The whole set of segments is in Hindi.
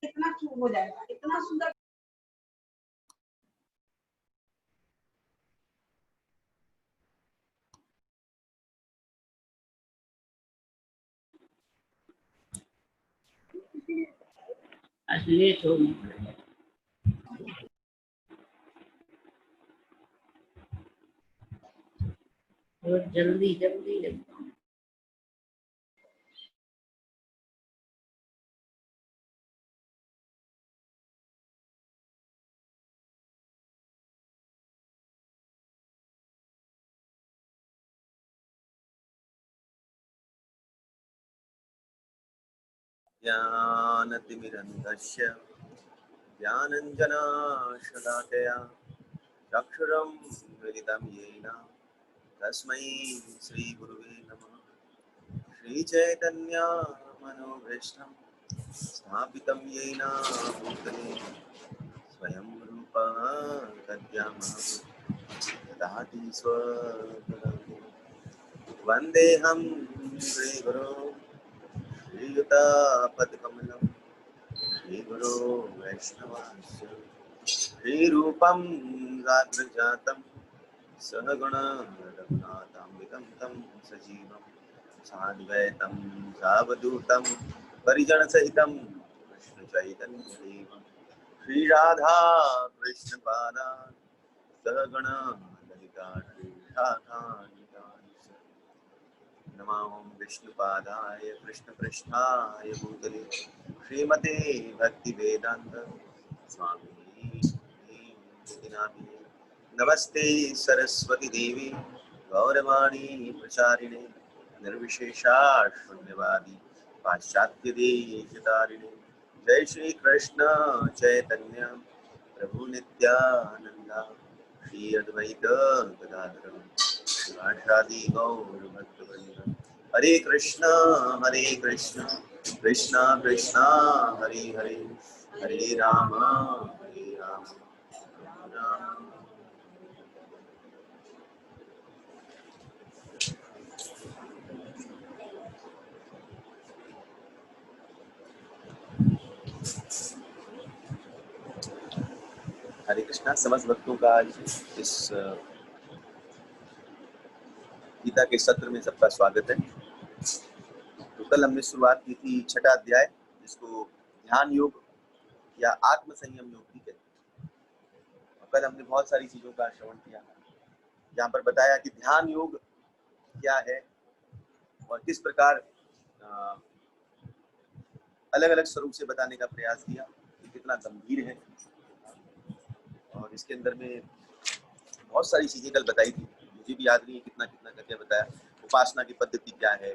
इतना क्यों हो जाएगा, इतना सुंदर। लेट हो और जल्दी जल्दी लगता हूँ। ज्ञानतिमिरन्धस्य ज्ञानञ्जनशलाकया चक्षुरं मिलितं येन तस्मै श्रीगुरुवे नमः। श्रीचैतन्यमनोभीष्टं स्थापितं येन भूतले स्वयं रूपा तद्यामः ददाति स्वपदान्ते। वन्देऽहं श्रीगुरो श्रीयुतापदकमलं श्रीगुरो वैष्णवांश्च श्रीरूपं गात्रजातं सहगुण रघुनाथान्वितं तं सजीवं साद्वैतं सावधूतं परिजनसहितं कृष्णचैतन्यदेवं श्रीराधा कृष्णपादान् सहगण ललिता श्रीराधान्वितांश्च नमो विष्णुपादाय कृष्णपृष्ठाय भूतले श्रीमते भक्तिवेदान्त स्वामी नामिने। नमस्ते सरस्वती देवी गौरवाणी प्रचारिणे निर्विशेषा शून्यवादी पाश्चात्य देशतारिणे। जय श्री कृष्ण चैतन्य प्रभु नित्यानंद श्री अद्वैत गदाधर शिवासादि गौर भक्तवृंद। हरे कृष्ण कृष्ण कृष्ण हरे हरे हरे राम राम राम। हरे कृष्णा। समस्त भक्तों का आज इस गीता के सत्र में सबका स्वागत है। तो कल हमने शुरुआत की थी छठा अध्याय, जिसको ध्यान योग या आत्म संयम योग भी कहते हैं। और कल हमने बहुत सारी चीजों का श्रवण किया, यहाँ पर बताया कि ध्यान योग क्या है और किस प्रकार अलग अलग स्वरूप से बताने का प्रयास किया, कितना गंभीर है। और इसके अंदर में बहुत सारी चीजें कल बताई थी, मुझे भी याद नहीं है कितना कितना करके बताया। उपासना की पद्धति क्या है,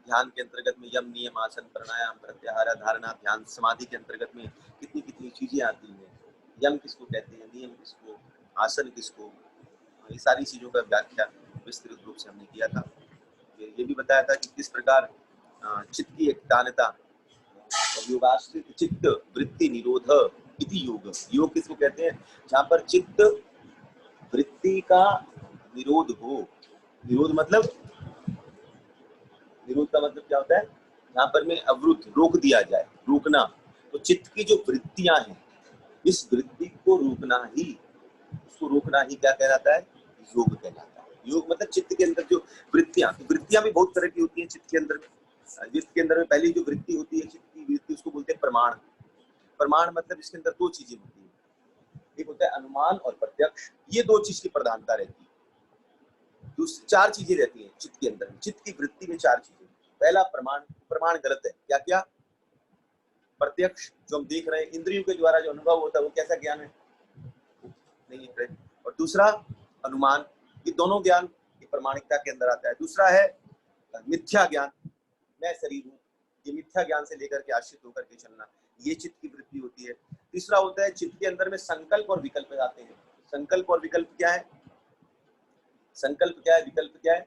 ध्यान के अंतर्गत में यम नियम आसन प्राणायाम प्रत्याहार धारणा ध्यान समाधि के अंतर्गत में कितनी कितनी चीजें आती हैं। यम किसको कहते हैं, नियम किसको, आसन किसको, ये सारी चीजों का व्याख्या विस्तृत रूप से हमने किया था। ये भी बताया था कि किस प्रकार चित्त की एकतानता और योगाश्रित चित्त वृत्ति निरोध इति योग। योग किसको कहते हैं, जहाँ पर चित्त वृत्ति का निरोध हो। निरोध मतलब, निरोध का मतलब क्या होता है, जहाँ पर में अवरुद्ध रोक दिया जाए, रोकना। तो चित्त की जो वृत्तियां हैं, इस वृत्ति को रोकना ही, उसको रोकना ही क्या कहलाता है, योग कहलाता है। योग मतलब चित्त के अंदर जो वृत्तियां, तो वृत्तियां भी बहुत तरह की होती हैं चित्त के अंदर। चित्त के अंदर में पहली जो वृत्ति होती है, चित्त की वृत्ति, उसको बोलते हैं प्रमाण। प्रमाण मतलब इसके अंदर दो चीजें होती है, एक होता है अनुमान और प्रत्यक्ष। ये दो चीज की प्रधानता रहती है। दूसरी चार चीजें रहती हैं चित्त के अंदर, चित्त की वृत्ति में चार चीजें। पहला प्रमाण। प्रमाण गलत है, क्या क्या, प्रत्यक्ष जो हम देख रहे हैं, इंद्रियों के द्वारा जो अनुभव होता है, वो कैसा ज्ञान है? नहीं है। और दूसरा अनुमान, ये दोनों ज्ञान ये प्रमाणिकता के अंदर आता है। दूसरा है मिथ्या ज्ञान, मैं शरीर हूँ, ये मिथ्या ज्ञान से लेकर के आश्रित होकर के चलना, ये चित्त की वृत्ति होती है। तीसरा होता है चित्त के अंदर में संकल्प और विकल्प आते हैं। संकल्प और विकल्प क्या है? संकल्प क्या है, विकल्प क्या है?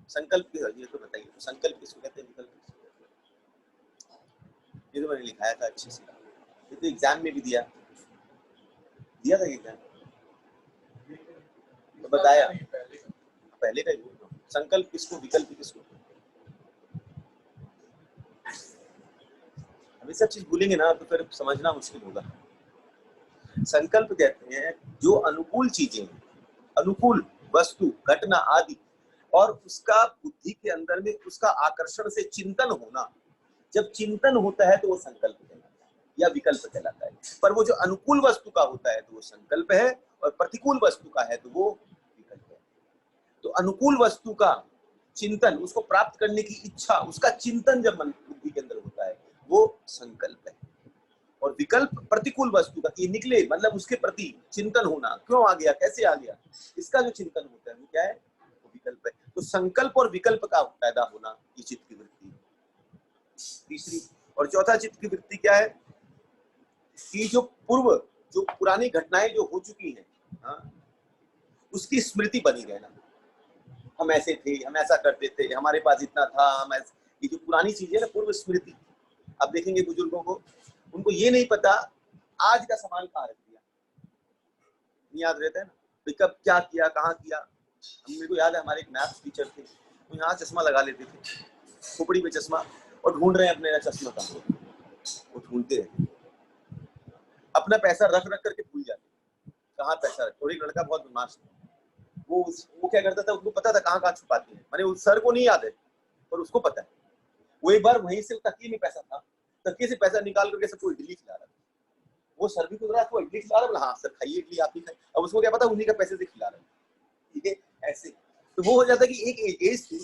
संकल्प ये तो बताइए, तो संकल्प किसको कहते हैं, विकल्प किसको कहते हैं? ये तो मैंने लिखाया था अच्छे से, ये तो एग्जाम में भी दिया था एग्जाम, तो बताया पहले का ही बोल रहा हूँ। संकल्प किसको, विकल्प किसको? अब ये सब चीज भूलेंगे ना तो फिर समझना मुश्किल होगा। संकल्प कहते हैं जो अनुकूल चीजें, अनुकूल वस्तु, घटना आदि, और उसका बुद्धि के अंदर में उसका आकर्षण से चिंतन होना। जब चिंतन होता है तो वो संकल्प कहलाता है या विकल्प कहलाता है। पर वो जो अनुकूल वस्तु का होता है तो वो संकल्प है, और प्रतिकूल वस्तु का है तो वो विकल्प है। तो अनुकूल वस्तु का चिंतन, उसको प्राप्त करने की इच्छा, उसका चिंतन जब मन बुद्धि के अंदर होता है वो संकल्प है। और विकल्प प्रतिकूल वस्तु का, ये निकले मतलब उसके प्रति चिंतन होना, क्यों आ गया, कैसे आ गया, इसका जो चिंतन होता है वो क्या है, वो विकल्प है। तो संकल्प और विकल्प का पैदा होना ये चित्त की वृत्ति। तीसरी और चौथा चित्त की वृत्ति क्या है कि जो पुरानी घटनाएं जो हो चुकी हैं, हाँ, उसकी स्मृति बनी रहना। हम ऐसे थे, हम ऐसा करते थे, हमारे पास इतना था, ये जो पुरानी चीजें ना, पूर्व स्मृति। आप देखेंगे बुजुर्गों को, उनको ये नहीं पता आज का सामान कहाँ रख दिया, नहीं याद रहता है ना, तो कब क्या किया, कहाँ किया। मेरे को याद है हमारे एक मैथ्स टीचर थे, वो यहाँ चश्मा लगा लेते थे, खोपड़ी में चश्मा, और ढूंढ रहे हैं अपने चश्मा कहाँ, वो ढूंढते रहते, अपना पैसा रख करके भूल जाते कहाँ पैसा रख। और एक लड़का बहुत बदमाश था, वो क्या करता था, उसको पता था कहाँ छुपाते हैं, माने उस सर को नहीं याद है पर उसको पता है। वो एक बार वहीं से तकिए में पैसा था, तकिए से पैसा निकाल करके सबको इडली खिला रहा था। वो सर भी गुजरा, वो इडली खिला रहा, हाँ सर खाइए इडली, आप ही खाइए। अब उसको क्या पता उन्हीं का पैसे से खिला रहा है, ठीक है, ऐसे। तो वो हो जाता है कि एक एज थी,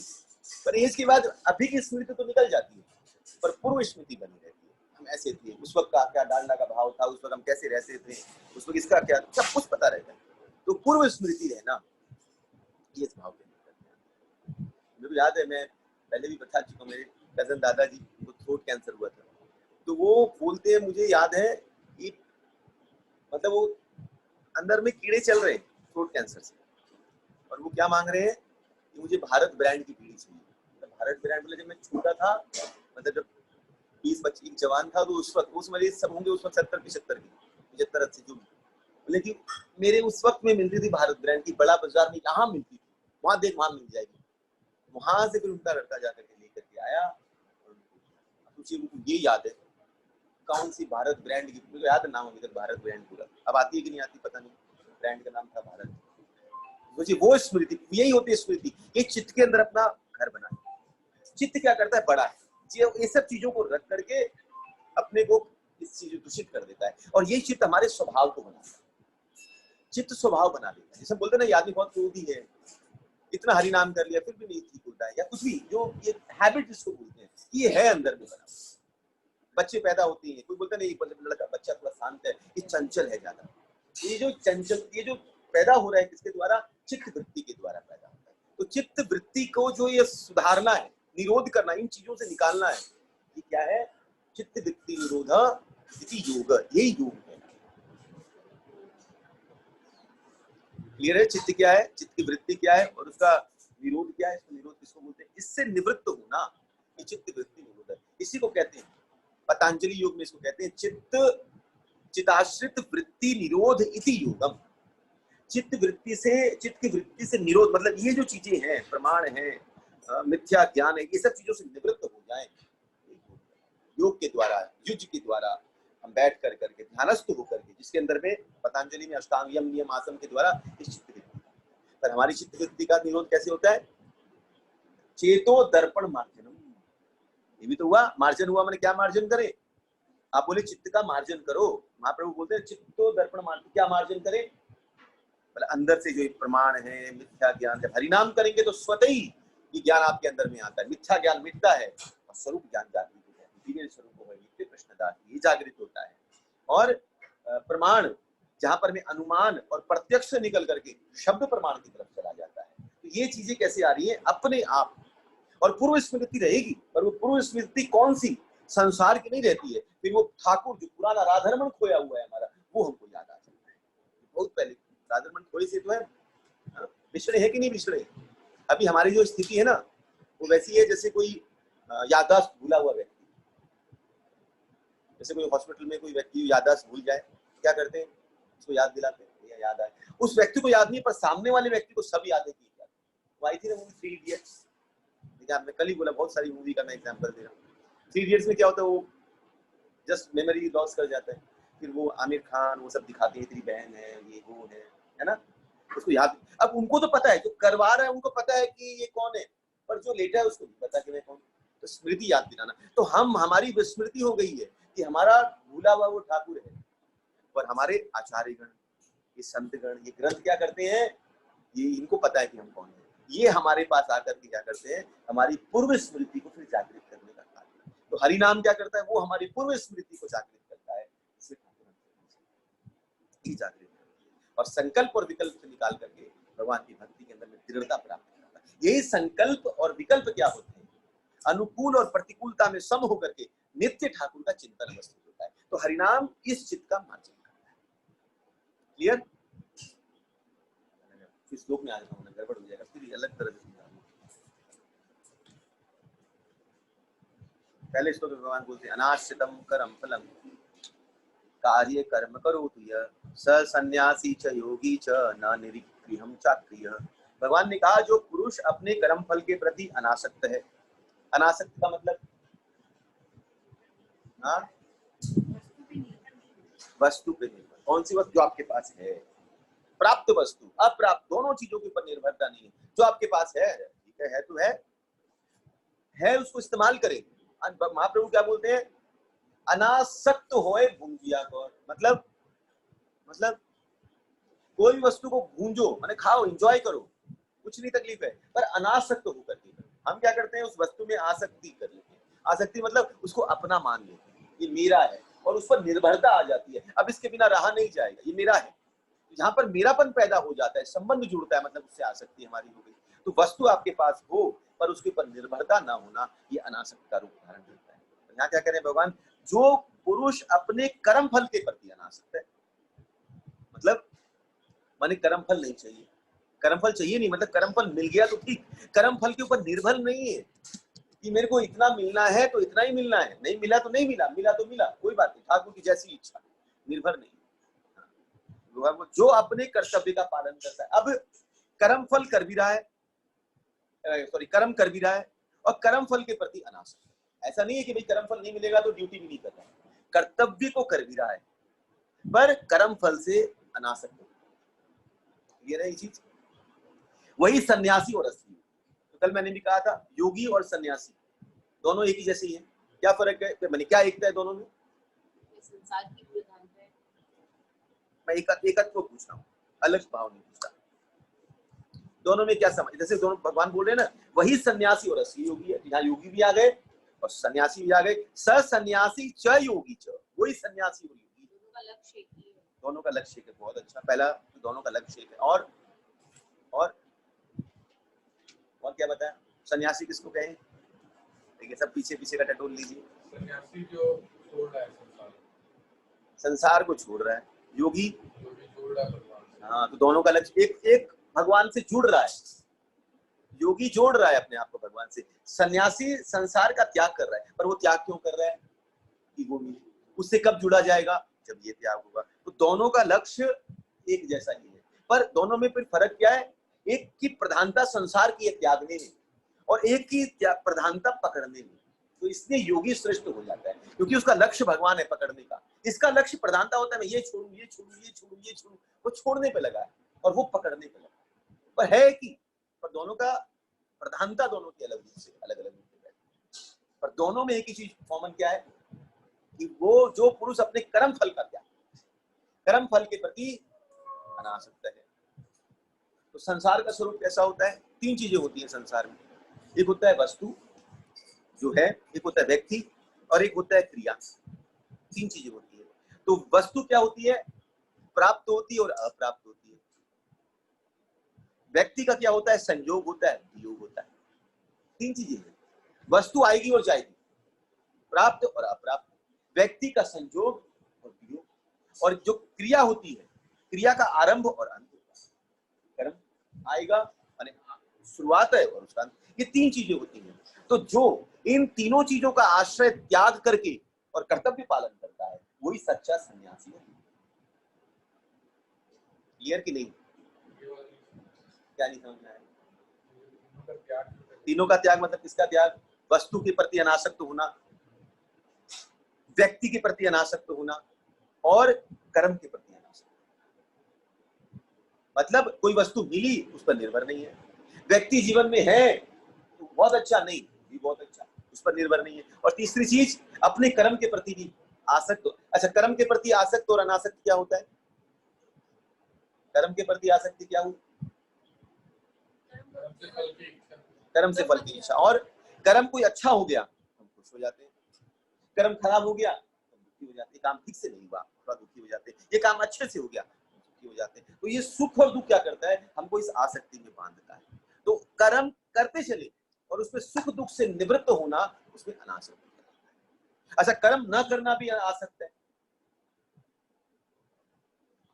पर एज के बाद अभी की स्मृति तो निकल जाती है, पर पूर्व स्मृति बनी रहती है। हम ऐसे थे, उस वक्त का क्या डालडा का भाव था, उस वक्त हम कैसे रहते थे, उस वक्त इसका क्या, सब कुछ पता रहता है। तो पूर्व स्मृति रहना ये इस भाव के अंदर। मुझे याद है, मैं पहले भी बता चुका, मेरे कजन दादाजी को थ्रोट कैंसर हुआ था, तो वो बोलते हैं, मुझे याद है कि मतलब वो अंदर में कीड़े चल रहे हैं थ्रोट कैंसर से, और वो क्या मांग रहे हैं कि मुझे भारत ब्रांड की बीड़ी चाहिए। मतलब भारत ब्रांड बोले, जब मैं छोटा था, मतलब जब 20-25 जवान था, तो उस वक्त उस मरीज सब होंगे उस वक्त 70-75 की, 75-80 जो, लेकिन मेरे उस वक्त में मिलती थी भारत ब्रांड की, बड़ा बाजार में यहाँ मिलती थी, वहां देख वहां मिल जाएगी। वहां से फिर उनका लड़का जाकर के लेकर के आया, और उनको ये याद है कौन सी भारत ब्रांड की, मुझे याद है नाम अभी तक, भारत ब्रांड पूरा। अब आती है कि नहीं आती पता नहीं, ब्रांड का नाम था भारत। मुझे वो स्मृति, यही होती है स्मृति, ये चित्त के अंदर अपना घर बना। चित्त क्या करता है, बड़ा है, ये सब चीजों को रख करके अपने को इस चीज दूषित कर देता है, और ये चित्त हमारे स्वभाव को बनाता है। चित्त स्वभाव बना देता है। जैसे बोलते ना, ये आदमी बहुत क्रोधी है, इतना हरि नाम कर लिया फिर भी नहीं ठीक होता है, या कुछ भी, जो ये हैबिट जिसको बोलते हैं, ये है अंदर में बना। बच्चे पैदा होते हैं, कोई बोलता नहीं लड़का बच्चा थोड़ा शांत है, ये चंचल है ज्यादा। ये जो चंचल, ये जो पैदा हो रहा है किसके द्वारा, चित्त वृत्ति के द्वारा पैदा होता है। तो चित्त वृत्ति को जो ये सुधारना है, निरोध करना, इन चीजों से निकालना है, ये क्या है, चित्त वृत्ति निरोध योग, यही योग है। क्लियर है? चित्त क्या है, चित्त की वृत्ति क्या है, और उसका निरोध क्या है, इसको निरोध किसको बोलते हैं, इससे निवृत्त होना, ये चित्त वृत्ति निरोध है। इसी को कहते हैं पतंजलि योग में, इसको कहते हैं चिताश्रित वृत्ति निरोध इति योगम। चित्त की वृत्ति से निरोध, मतलब ये जो चीजें हैं, प्रमाण है, मिथ्या ज्ञान है, ये सब चीजों से निवृत्त हो जाए योग के द्वारा, युज के द्वारा, हम बैठ कर करके ध्यानस्थ होकर के, जिसके अंदर में पतंजलि में अष्टांग यम नियम आसन के द्वारा इस चित्त वृत्ति। पर हमारी चित्त वृत्ति का निरोध कैसे होता है, चेतो दर्पण मार्जनम। ये भी तो हुआ, मार्जन हुआ, मैंने क्या मार्जन करे, आप बोले चित्त का मार्जन करो, महाप्रभु बोलते हैं चित्तो दर्पण मार्जन, क्या मार्जन करे, मतलब अंदर से जो प्रमाण है, मिथ्या ज्ञान, जब हरिनाम करेंगे तो स्वतः ही ये ज्ञान आपके अंदर में आता है, मिथ्या ज्ञान मिटता है और स्वरूप ज्ञान जागृत होता है, दिव्य स्वरूप को है, नित्य प्रश्नदार्थ, ये जागृत होता है। और प्रमाण, जहां पर मैं अनुमान और प्रत्यक्ष से निकल करके शब्द प्रमाण की तरफ चला जाता है। तो ये चीजें कैसे आ रही हैं? अपने आप। और पूर्व स्मृति रहेगी, पर वो पूर्व स्मृति कौन सी? संसार की नहीं रहती है। फिर वो ठाकुर जो पुराना राधारमण खोया हुआ है हमारा, वो हमको याद आ जाता है। बहुत पहले राधारमण खोए से तो है, बिछड़े है कि नहीं बिछड़े? अभी हमारी जो स्थिति है ना, वो वैसी है जैसे कोई याददाश्त भूला हुआ व्यक्ति। जैसे कोई हॉस्पिटल में कोई व्यक्ति याददाश्त भूल जाए, क्या करते हैं? उसको याद दिलाते हैं, याद आए। उस व्यक्ति को याद नहीं, पर सामने वाले व्यक्ति को सब याद है कि वो आई थी ना मूवी 3 इडियट्स। मैं कल ही बोला, बहुत सारी मूवी का मैं एग्जांपल दे रहा हूँ। 3 इडियट्स में क्या होता है, वो जस्ट मेमोरी लॉस कर जाता है। फिर वो आमिर खान वो सब दिखाते हैं, तेरी बहन है, ये वो है ना, उसको याद। अब उनको तो पता है, जो करवा रहा है उनको पता है कि ये कौन है, पर जो लेटा है उसको नहीं पता कि मैं कौन। तो स्मृति याद दिलाना। तो हमारी विस्मृति हो गई है कि हमारा भूला हुआ वो ठाकुर है, पर हमारे आचार्यगण, ये संतगण, ये ग्रंथ क्या करते हैं, ये इनको पता है कि हम कौन है। ये हमारे पास आकर के क्या करते हैं, हमारी पूर्व स्मृति को फिर जागृत करने का कार्य। तो हरि नाम क्या करता है, वो हमारी पूर्व स्मृति को जागृत करता है, जागृत और संकल्प और विकल्प से निकाल करके भगवान की भक्ति के अंदर में दृढ़ता प्राप्त करता है। यही संकल्प और विकल्प क्या होते हैं? अनुकूल और प्रतिकूलता में सम होकर के नित्य ठाकुर का चिंतन अवस्थित होता है। तो हरिनाम इस चित्त का मार्जन करता है। क्लियर? इस श्लोक में आ जाता हूं, गड़बड़ हो जाएगा, फिर अलग तरह से समझाऊंगा। पहले श्लोक में भगवान बोलते हैं, अनाश्रितम कर्म फलम कार्य कर्म करोतु यः स सन्यासी च योगी च न निरीक्रियं चाक्रिय। भगवान ने कहा, जो पुरुष अपने कर्म फल के प्रति अनासक्त है। अनासक्त का मतलब वस्तु पे निर्भर। कौन सी वस्तु? जो आपके पास है। प्राप्त वस्तु, अप्राप्त, दोनों चीजों के ऊपर निर्भरता नहीं है। जो आपके पास है, ठीक है तो है उसको इस्तेमाल करें। महाप्रभु क्या बोलते हैं? अनासक्त होए भूंजिया कर। मतलब कोई वस्तु को भूंजो, माने खाओ, एंजॉय करो, कुछ नहीं तकलीफ है, पर अनासक्त होकर के। हम क्या करते हैं, उस वस्तु में आसक्ति कर लेते हैं। आसक्ति मतलब उसको अपना मान लेते हैं, ये मेरा है, और उस पर निर्भरता आ जाती है। अब इसके बिना रहा नहीं जाएगा, ये मेरा है। जहां पर मेरापन पैदा हो जाता है, संबंध जुड़ता है, मतलब उससे आसक्ति हमारी हो गई। तो वस्तु आपके पास हो पर उसके ऊपर निर्भरता ना होना, ये अनासक्त का रूप धारण करता है। तो यहाँ क्या कह रहे हैं भगवान? जो पुरुष अपने कर्म फल के प्रति अनासक्त है, मतलब माने कर्म फल नहीं चाहिए। कर्म फल चाहिए नहीं मतलब कर्म फल मिल गया तो ठीक, कर्म फल के ऊपर निर्भर नहीं है कि मेरे को इतना मिलना है तो इतना ही मिलना है, नहीं मिला तो नहीं मिला, मिला तो मिला, कोई बात नहीं, ठाकुर की जैसी इच्छा, निर्भर नहीं। जो अपने कर्तव्य का पालन करता है। अब कर्म फल कर भी रहा है, कर्म कर भी रहा है और कर्म फल के प्रति अनासक्त है। ऐसा नहीं है कि भाई कर्म फल नहीं मिलेगा तो ड्यूटी भी नहीं कर रहा है, कर्तव्य को कर भी रहा है पर कर्म फल से अनासक्त है। ये रही चीज। वही सन्यासी और असली। तो कल मैंने भी कहा था, योगी और सन्यासी दोनों एक ही जैसे ही है। क्या फर्क है, मैंने क्या एकता है दोनों में? संसार की प्रधानता है। मैं एकत्व को पूछ रहा हूँ, अलग भाव नहीं पूछता। दोनों में क्या समझ? जैसे दोनों भगवान बोल रहे हैं ना, वही सन्यासी और असली योगी है। यहाँ योगी भी आ गए और सन्यासी भी आ गए। स सन्यासी च योगी च, वही सन्यासी और योगी। दोनों का लक्ष्य है। बहुत अच्छा, पहला दोनों का लक्ष्य है। और क्या बताया? सन्यासी किसको कहें? देखिए सब पीछे पीछे का टटोल लीजिए। सन्यासी जो छोड़ रहा है संसार को छोड़ रहा है, योगी जोड़ रहा है भगवान। हाँ, तो दोनों का लक्ष्य एक भगवान से जुड़ रहा है, योगी जोड़ रहा है अपने आप को भगवान से। सन्यासी संसार का त्याग कर रहा है, पर वो त्याग क्यों कर रहा है? कि वो मिले। उससे कब जुड़ा जाएगा? जब ये त्याग होगा। तो दोनों का लक्ष्य एक जैसा ही है, पर दोनों में फिर फर्क क्या है? एक की प्रधानता संसार की त्यागने में और एक की प्रधानता पकड़ने में। तो इसलिए योगी श्रेष्ठ हो जाता है क्योंकि उसका लक्ष्य भगवान है पकड़ने का। इसका लक्ष्य प्रधानता होता है, मैं ये छोड़ू, ये छोड़ू, ये छोड़ू, ये छोड़ू। वो छोड़ने पे लगा है और वो पकड़ने पे लगा है। पर है कि पर दोनों का प्रधानता दोनों की अलग रूप से अलग अलग रूप से, पर दोनों में एक ही चीज कॉमन क्या है कि वो जो पुरुष अपने कर्म फल का त्याग, कर्म फल के प्रति अनासक्त है। तो संसार का स्वरूप कैसा होता है? 3 चीजें होती हैं संसार में। एक होता है वस्तु जो है, एक होता है व्यक्ति और एक होता है क्रिया। तीन चीजें होती है। तो वस्तु क्या होती है? प्राप्त होती है और अप्राप्त होती है। व्यक्ति का क्या होता है? संयोग होता है, वियोग होता है। तीन चीजें हैं। वस्तु आएगी और जाएगी, प्राप्त और अप्राप्त। व्यक्ति का संयोग और वियोग, और जो क्रिया होती है, क्रिया का आरंभ और अंत होता है। कर्म आएगा यानी शुरुआत है और उसका अंत, ये तीन चीजें होती हैं। तो जो इन तीनों चीजों का आश्रय त्याग करके और कर्तव्य पालन करता है, वही सच्चा सन्यासी है। क्लियर कि नहीं? क्या नहीं समझ में आया? तीनों का त्याग मतलब किसका त्याग? वस्तु के प्रति अनासक्त होना, व्यक्ति के प्रति अनासक्त होना और कर्म के प्रति अनासक्त। मतलब कोई वस्तु मिली उस पर निर्भर नहीं है, व्यक्ति जीवन में है तो बहुत अच्छा, नहीं भी बहुत अच्छा, उस पर निर्भर नहीं है। और तीसरी चीज, अपने कर्म के प्रति भी आसक्त हो। अच्छा, कर्म के प्रति आसक्त और अनासक्त क्या होता है? कर्म के प्रति आसक्ति क्या हुई? कर्म से फल की इच्छा। और कर्म कोई अच्छा हो गया हम खुश हो जाते हैं, कर्म खराब हो गया तो दुखी हो जाते हैं। काम ठीक से नहीं हुआ थोड़ा दुखी हो जाते हैं, ये काम अच्छे से हो गया दुखी हो जाते हैं। तो ये सुख और दुख क्या करता है? हमको इस आसक्ति में बांधता है। तो कर्म करते चले और उसमें सुख दुख से निवृत्त होना, उसमें अनासक्ति है। अच्छा, कर्म न करना भी आसक्त है,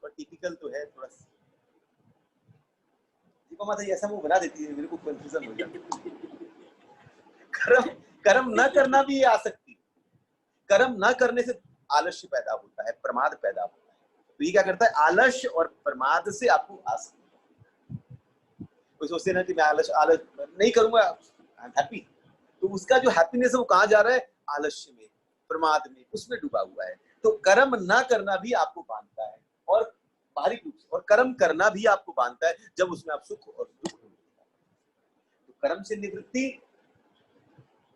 और टिपिकल तो है थोड़ा सा। माता ऐसा मुंह बना देती है, मेरे को कंफ्यूजन हो जाता है। कर्म न करना भी आसक्ति। कर्म न करने से आलस्य पैदा होता है, प्रमाद पैदा होता है। तो ये क्या करता है? आलस्य और प्रमाद से आपको आसक्ति। कोई सोचते ना कि मैं आलस नहीं करूंगा, आई एम हैप्पी, तो उसका जो हैप्पीनेस है वो कहाँ जा रहा है? आलस्य में, प्रमाद में, उसमें डूबा हुआ है। तो कर्म न करना भी आपको बांधता है, और बाहरी रूप से, और कर्म करना भी आपको बांधता है जब उसमें आप सुख और दुख ढूंढते हैं। तो कर्म से निवृत्ति,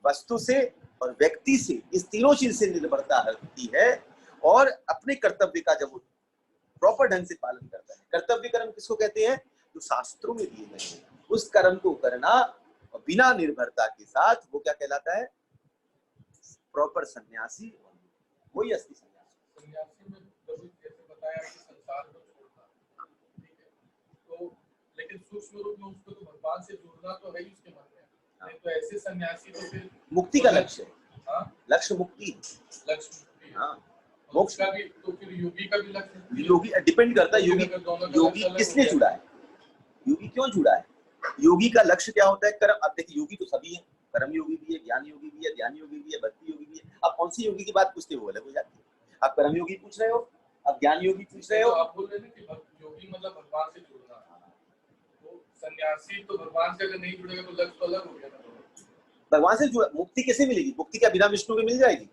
वस्तु से और व्यक्ति से, इस तीनों चीज से निर्भरता रहती है। और अपने कर्तव्य का जब वो प्रॉपर ढंग से पालन करता है, कर्तव्य कर्म किसको कहते हैं? जो शास्त्रों में दिए गए हैं, उस कर्म को करना और बिना निर्भरता के साथ, वो क्या कहलाता है? प्रॉपर सन्यासी। वही असली सन्यासी। सन्यासी में जैसे बताया कि संसार को छोड़ना, ठीक है, तो लेकिन सूक्ष्म रूप में उसको तो भगवान से जुड़ना तो है ही उसके मन में। नहीं तो ऐसे सन्यासी तो फिर मुक्ति का लक्ष्य है। हाँ, लक्ष्य मुक्ति, लक्ष्य मुक्ति। हाँ, मोक्ष का भी, तो फिर योगी का भी लक्ष्य। योगी डिपेंड करता है योगी किस लिए जुड़ा है, योगी क्यों जुड़ा है, योगी का लक्ष्य क्या होता है? कर्म। अब देखिए, योगी तो सभी है, कर्म योगी भी है, ज्ञान योगी भी है, ध्यान योगी भी है, भक्ति योगी भी है। आप कौन सी योगी की बात पूछते हो? अलग हो जाती है। आप कर्म योगी पूछ रहे हो, आप ज्ञान योगी पूछ रहे हो। तो आप बोल रहे हैं कि योगी मतलब भगवान से जुड़ना, तो सन्यासी तो भगवान से अगर नहीं जुड़ेगा तो लक्ष्य तो अलग हो गया ना। भगवान से जुड़ा, मुक्ति कैसे मिलेगी? मुक्ति क्या बिना विष्णु के मिल जाएगी?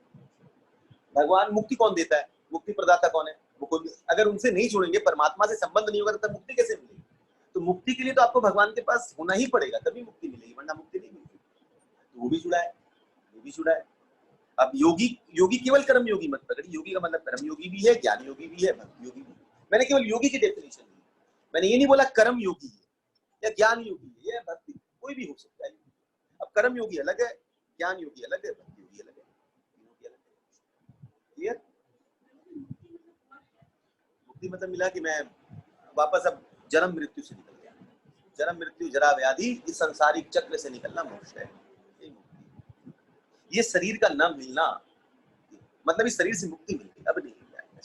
भगवान मुक्ति कौन देता है? मुक्ति प्रदाता कौन है? वो कोई, अगर उनसे नहीं जुड़ेंगे, परमात्मा से संबंध नहीं होगा, तब मुक्ति कैसे मिलेगी? तो मुक्ति के लिए तो आपको भगवान के पास होना ही पड़ेगा, तभी मुक्ति मिलेगी, वरना मुक्ति नहीं मिलेगी। तो वो भी जुड़ा है, वो भी जुड़ा है। अब योगी केवल कर्म योगी मत पकड़िए। योगी का मतलब कर्म योगी भी है, ज्ञान योगी भी है, भक्ति योगी भी है। मैंने केवल योगी की डेफिनेशन दी, मैंने ये नहीं बोला कर्म योगी है या ज्ञान योगी है या भक्ति, कोई भी हो सकता है। अब कर्म योगी अलग है, ज्ञान योगी अलग है, भक्ति योगी अलग है, तीनों की अलग है। क्लियर? मुक्ति मतलब मिला कि मैं वापस अब जन्म मृत्यु से निकल गया। जन्म मृत्यु जरा व्याधि, इस संसारिक चक्र से निकलना मोक्ष है। ये शरीर का न मिलना मतलब इस शरीर से मुक्ति मिलती, अब नहीं मिल जाएगा।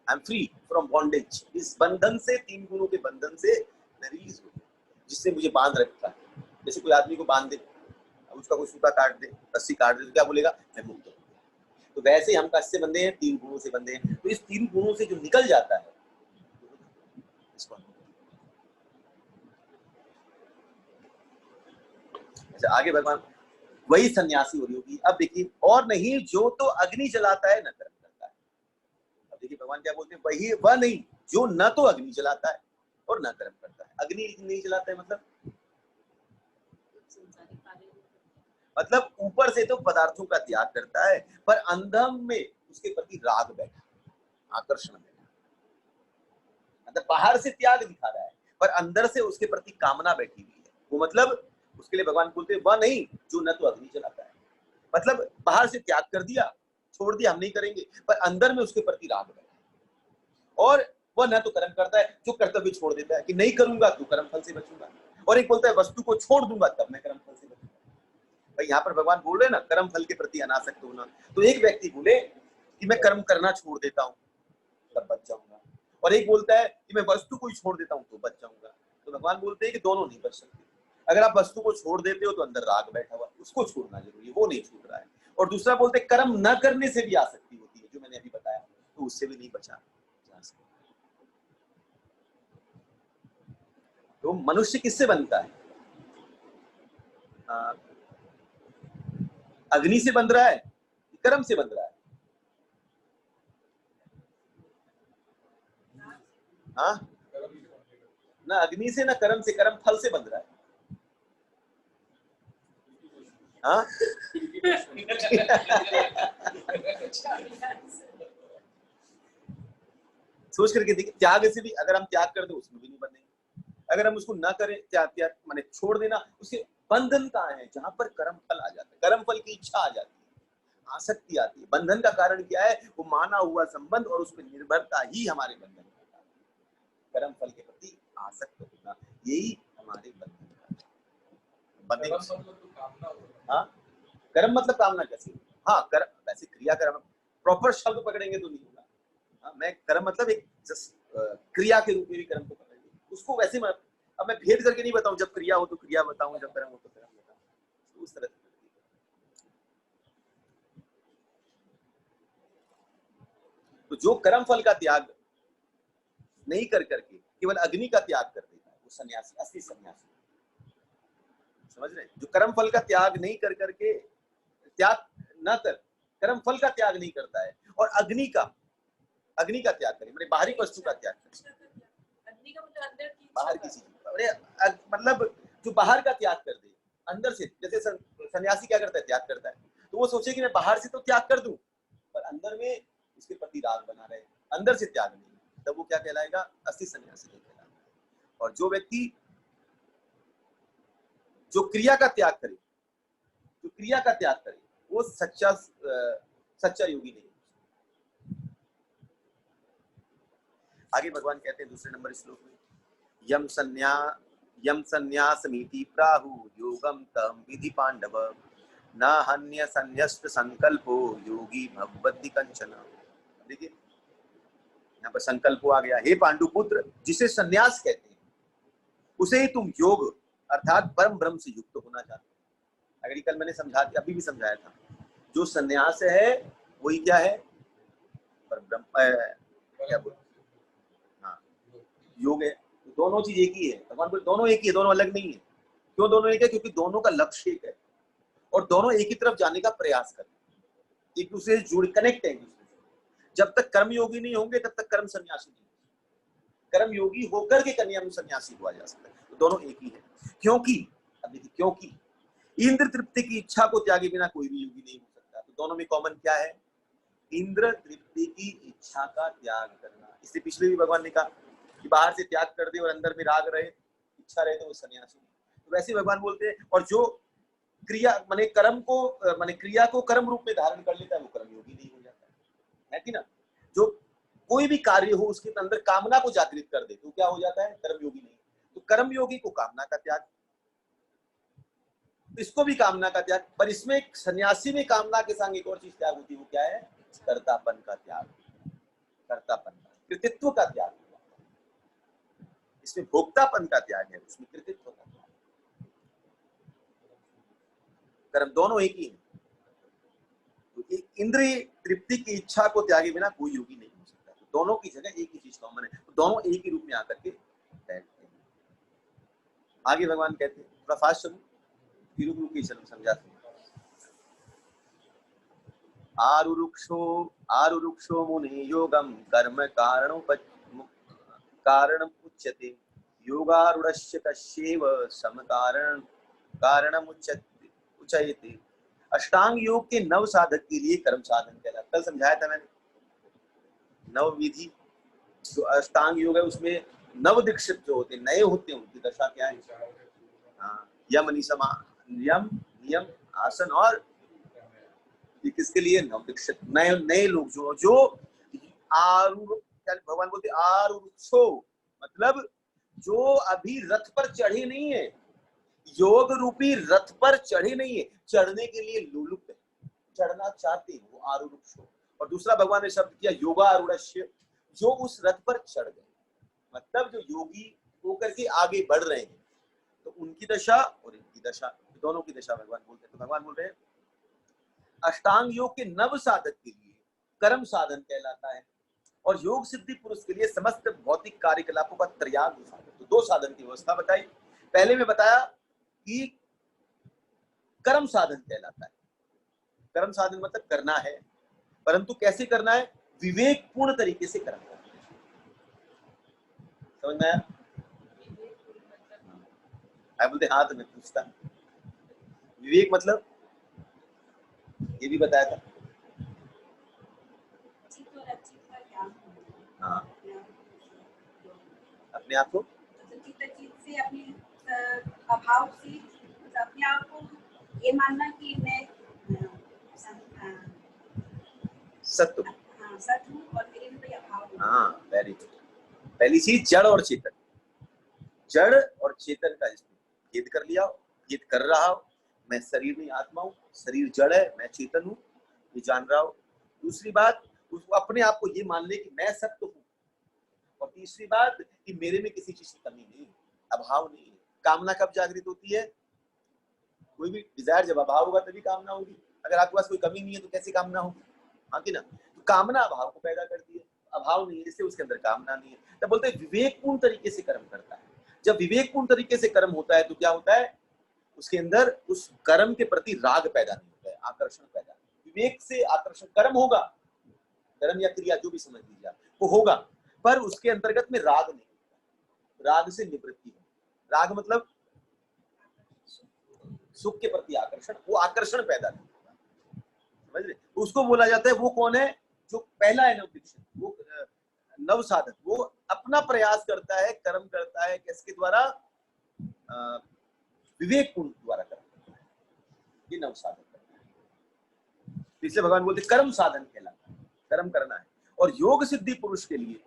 I am free from bondage, इस बंधन से, तीन गुणों के बंधन से मैं रिलीज हो गया, जिससे मुझे बांध रखता है। जैसे कोई आदमी को बांध दे, उसका कोई सूता काट दे, रस्सी काट दे, तो क्या बोलेगा? मैं मुक्त हूं। तो वैसे हम किससे बंधे हैं? तीन गुणों से बंधे हैं। तो इस तीन गुणों से जो निकल जाता है इसको। अच्छा, आगे भगवान वही सन्यासी और योगी। अब देखिए, और नहीं जो तो अग्नि जलाता है न कर्म करता है। अब देखिए भगवान क्या बोलते हैं? वही वह नहीं जो न तो अग्नि जलाता है और न कर्म करता है। अग्नि नहीं जलाता है मतलब ऊपर से तो पदार्थों का त्याग करता है, पर अंदर में उसके प्रति राग बैठा, आकर्षण बैठा। मतलब बाहर से त्याग दिखा रहा है, पर अंदर से उसके प्रति कामना बैठी हुई है। वो मतलब उसके लिए भगवान बोलते हैं वह नहीं जो न तो अग्नि जलाता है। मतलब बाहर से त्याग कर दिया, छोड़ दिया, हम नहीं करेंगे, पर अंदर में उसके प्रति राग बैठा है और वह न तो कर्म करता है, जो कर्तव्य छोड़ देता है कि नहीं करूंगा तो कर्म फल से बचूंगा, और एक बोलता है वस्तु को छोड़ दूंगा तब मैं कर्म फल से बचूंगा। भाई यहाँ पर भगवान बोल रहे ना कर्म फल के प्रति अनासक्त होना। तो एक व्यक्ति बोले कि मैं कर्म करना छोड़ देता हूँ तब बच जाऊंगा, और एक बोलता है कि मैं वस्तु को ही छोड़ देता हूँ तो बच जाऊंगा। तो भगवान बोलते हैं कि दोनों नहीं बच सकते। अगर आप वस्तु को छोड़ देते हो तो अंदर राग बैठा हुआ, उसको छोड़ना जरूरी है, वो नहीं छूट रहा है। और दूसरा बोलते कर्म न करने से भी आसक्ति होती है, जो मैंने अभी बताया, तो उससे भी नहीं बचा जा सकता। तो मनुष्य किससे बनता है? अग्नि से बन रहा है, कर्म से बन रहा है? हाँ ना, अग्नि से ना कर्म से, कर्म फल से बन रहा है। हाँ सोच करके देखिए, त्याग से भी अगर हम त्याग कर दे उसमें भी नहीं बनेंगे। अगर हम उसको ना करें, त्याग माने छोड़ देना, उसके बंधन कहाँ है? जहां पर कर्म फल आ जाता है, कर्म फल की इच्छा आ जाती है, आसक्ति आती है। बंधन का कारण क्या है? वो माना हुआ संबंध और उस पर निर्भरता ही हमारे बंधन का कारण है। कर्म फल के प्रति आसक्त होना, यही हमारे बंधन का बंधन। हाँ, कर्म मतलब कामना कैसे? हाँ, कर्म वैसे क्रिया कर्म प्रॉपर शब्द पकड़ेंगे तो नहीं होगा। हाँ, मैं कर्म मतलब एक क्रिया के रूप में भी कर्म को पकड़ेंगे, उसको वैसे अब मैं भेद करके नहीं बताऊं, जब क्रिया हो तो क्रिया बताऊं, जब कर्म हो तो कर्म बताऊं, उस तरह से। तो जो कर्म फल का त्याग नहीं कर करके केवल अग्नि का त्याग कर देता है, वो सन्यासी, असली सन्यासी। समझ रहे? जो कर्म फल का त्याग नहीं कर करके, त्याग न कर, कर्म फल का त्याग नहीं करता है और अग्नि का त्याग करे, मतलब बाहरी वस्तु का त्याग करे, अग्नि का मतलब अंदर की बाहर की चीज, मतलब जो बाहर का त्याग कर दे, अंदर से। जैसे सन्यासी क्या करता है? त्याग करता है, तो वो सोचे कि मैं बाहर से तो त्याग कर दूं, पर अंदर में उसके प्रति राग बना रहे, अंदर से त्याग नहीं, तब वो क्या कहलाएगा? असली सन्यासी कहलाएगा। और जो व्यक्ति जो क्रिया का त्याग करे, वो सच्चा योगी नहीं। आगे भगवान कहते हैं दूसरे नंबर श्लोक में, यम संन्यासमिति प्राहु योगम तम विधि पांडव न हन्य संन्यस्त संकल्पो योगी भगवद्दि कंचन। देखिए यहाँ पर संकल्पो आ गया। हे पांडुपुत्र, जिसे संन्यास कहते हैं उसे ही तुम योग अर्थात परम ब्रह्म से युक्त होना चाहते हो। अगर कल मैंने समझा दिया, अभी भी समझाया था, जो संन्यास है वही क्या है? परम ब्रह्म, क्या बोलते, हाँ, योग है। दोनों चीज एक ही है। भगवान बोले दोनों एक ही है, दोनों अलग नहीं है। क्यों दोनों एक है? क्योंकि दोनों का लक्ष्य एक है और दोनों एक ही तरफ जाने का प्रयास करते हैं, एक दूसरे से जुड़, कनेक्ट है एक दूसरे से। जब तक कर्म योगी नहीं होंगे तब तक कर्म सन्यासी नहीं होंगे। कर्म योगी होकर के कन्या में सन्यासी हुआ जा सकता है। तो दोनों एक ही है। क्योंकि अब देखिए, क्योंकि इंद्र तृप्ति की इच्छा को त्यागे बिना कोई भी योगी नहीं हो सकता। तो दोनों में कॉमन क्या है? इंद्र तृप्ति की इच्छा का त्याग करना। इसलिए पिछले भी भगवान ने कहा कि बाहर से त्याग कर दे और अंदर में राग रहे, इच्छा रहे, तो वो सन्यासी। तो वैसे भगवान बोलते हैं, और जो क्रिया माने कर्म को माने क्रिया को कर्म रूप में धारण कर लेता है, वो कर्म योगी नहीं हो जाता है कि ना? जो कोई भी कार्य हो उसके अंदर कामना को जागृत कर दे तो क्या हो जाता है? कर्म योगी नहीं। तो कर्म योगी को कामना का त्याग, इसको भी कामना का त्याग, पर इसमें एक सन्यासी में कामना के संग एक और चीज त्याग होती है। वो क्या है? कर्तापन का त्याग, कर्तापन का, कृतित्व का त्याग। इसमें भोक्तापन का त्याग है, उसमें कृतित्व का त्याग। कर्म दोनों एक ही है। तो इंद्रिय तृप्ति की इच्छा को त्यागे बिना कोई योगी नहीं हो सकता। तो दोनों की जगह एक ही चीज कॉमन है, तो दोनों एक ही रूप में आकर के बैठते हैं। आगे भगवान कहते हैं, थोड़ा फास्ट चलो, रुक के चलो, समझाते हैं। आरुरुक्षो मुनि योगम कर्म कारणम उच्यते योगारूढ़स्य तस्यैव कारणम उच्यते। अष्टांग योग के नव साधक के लिए कर्म साधन कहलाता है। कल समझाया था मैंने, नव विधि जो अष्टांग योग है उसमें नव दीक्षित जो होते, नए होते हैं, उनकी दशा क्या है? हाँ, यम नियम आसन और ये किसके लिए? नवदीक्षित नए नए लोग जो आरूढ़, क्या भगवान बोलते आरूढ़ो, मतलब जो अभी रथ पर चढ़े नहीं है, योग रूपी रथ पर चढ़े नहीं है, चढ़ने के लिए लोलुप है, चढ़ना चाहते हैं, वो आरूढ़ो। और दूसरा भगवान ने शब्द किया योगारूढ़स्य, जो उस रथ पर चढ़ गए, मतलब जो योगी होकर के आगे बढ़ रहे हैं, तो उनकी दशा और इनकी दशा, दोनों की दशा भगवान बोलते हैं। तो भगवान बोल रहे हैं अष्टांग योग के नव साधक के लिए कर्म साधन कहलाता है, और योग सिद्धि पुरुष के लिए समस्त भौतिक कार्यकलापों का त्याग साधन। तो दो साधन की व्यवस्था बताई। पहले में बताया कि कर्म साधन कहलाता है। कर्म साधन मतलब करना है, परंतु कैसे करना है? विवेकपूर्ण तरीके से कर्म करना है। समझ में आया? बोलते हाँ, तो मैं पूछता, विवेक मतलब ये भी बताया था। हाँ, अपने आप को से अपने अभाव से अपने आप को ये मानना कि मैं सत्य, सत्य हूँ और मेरे में कोई अभाव नहीं। हाँ, वेरी गुड। पहली चीज जड़ और चेतन, जड़ और चेतन का भेद कर लिया, भेद कर रहा हो, मैं शरीर नहीं आत्मा हूँ, शरीर जड़ है, मैं चेतन हूँ, ये जान रहा हो। दूसरी बात, उसको अपने आप को ये मान ले कि मैं सत्य हूँ। और तीसरी बात कि मेरे में किसी चीज की कमी नहीं है, अभाव नहीं है। कामना कब जागृत होती है? कोई भी डिजायर जब अभाव होगा तभी कामना होगी। अगर आपके पास कोई कमी नहीं है तो कैसी कामना होगी? हाँ कि ना? तो कामना अभाव को पैदा करती है, अभाव नहीं है इसलिए उसके अंदर कामना नहीं है। तब बोलते हैं विवेकपूर्ण तरीके से कर्म करता है। जब विवेकपूर्ण तरीके से कर्म होता है तो क्या होता है? उसके अंदर उस कर्म के प्रति राग पैदा नहीं होता है, आकर्षण पैदा। विवेक से आकर्षण, कर्म होगा, कर्म या क्रिया जो भी समझ लीजिए वो होगा, पर उसके अंतर्गत में राग नहीं होता। राग से निवृत्ति है। राग मतलब सुख के प्रति आकर्षण, वो आकर्षण पैदा नहीं होता। समझ रहे? उसको बोला जाता है, वो कौन है? जो पहला है नवदीक्षित, वो नव साधक, वो अपना प्रयास करता है, कर्म करता है, किसके द्वारा? विवेकपूर्ण द्वारा कर्म करता है, ये नव साधक करता है। इसलिए भगवान बोलते कर्म साधन कहलाता है, कर्म करना है। और योग सिद्धि पुरुष के लिए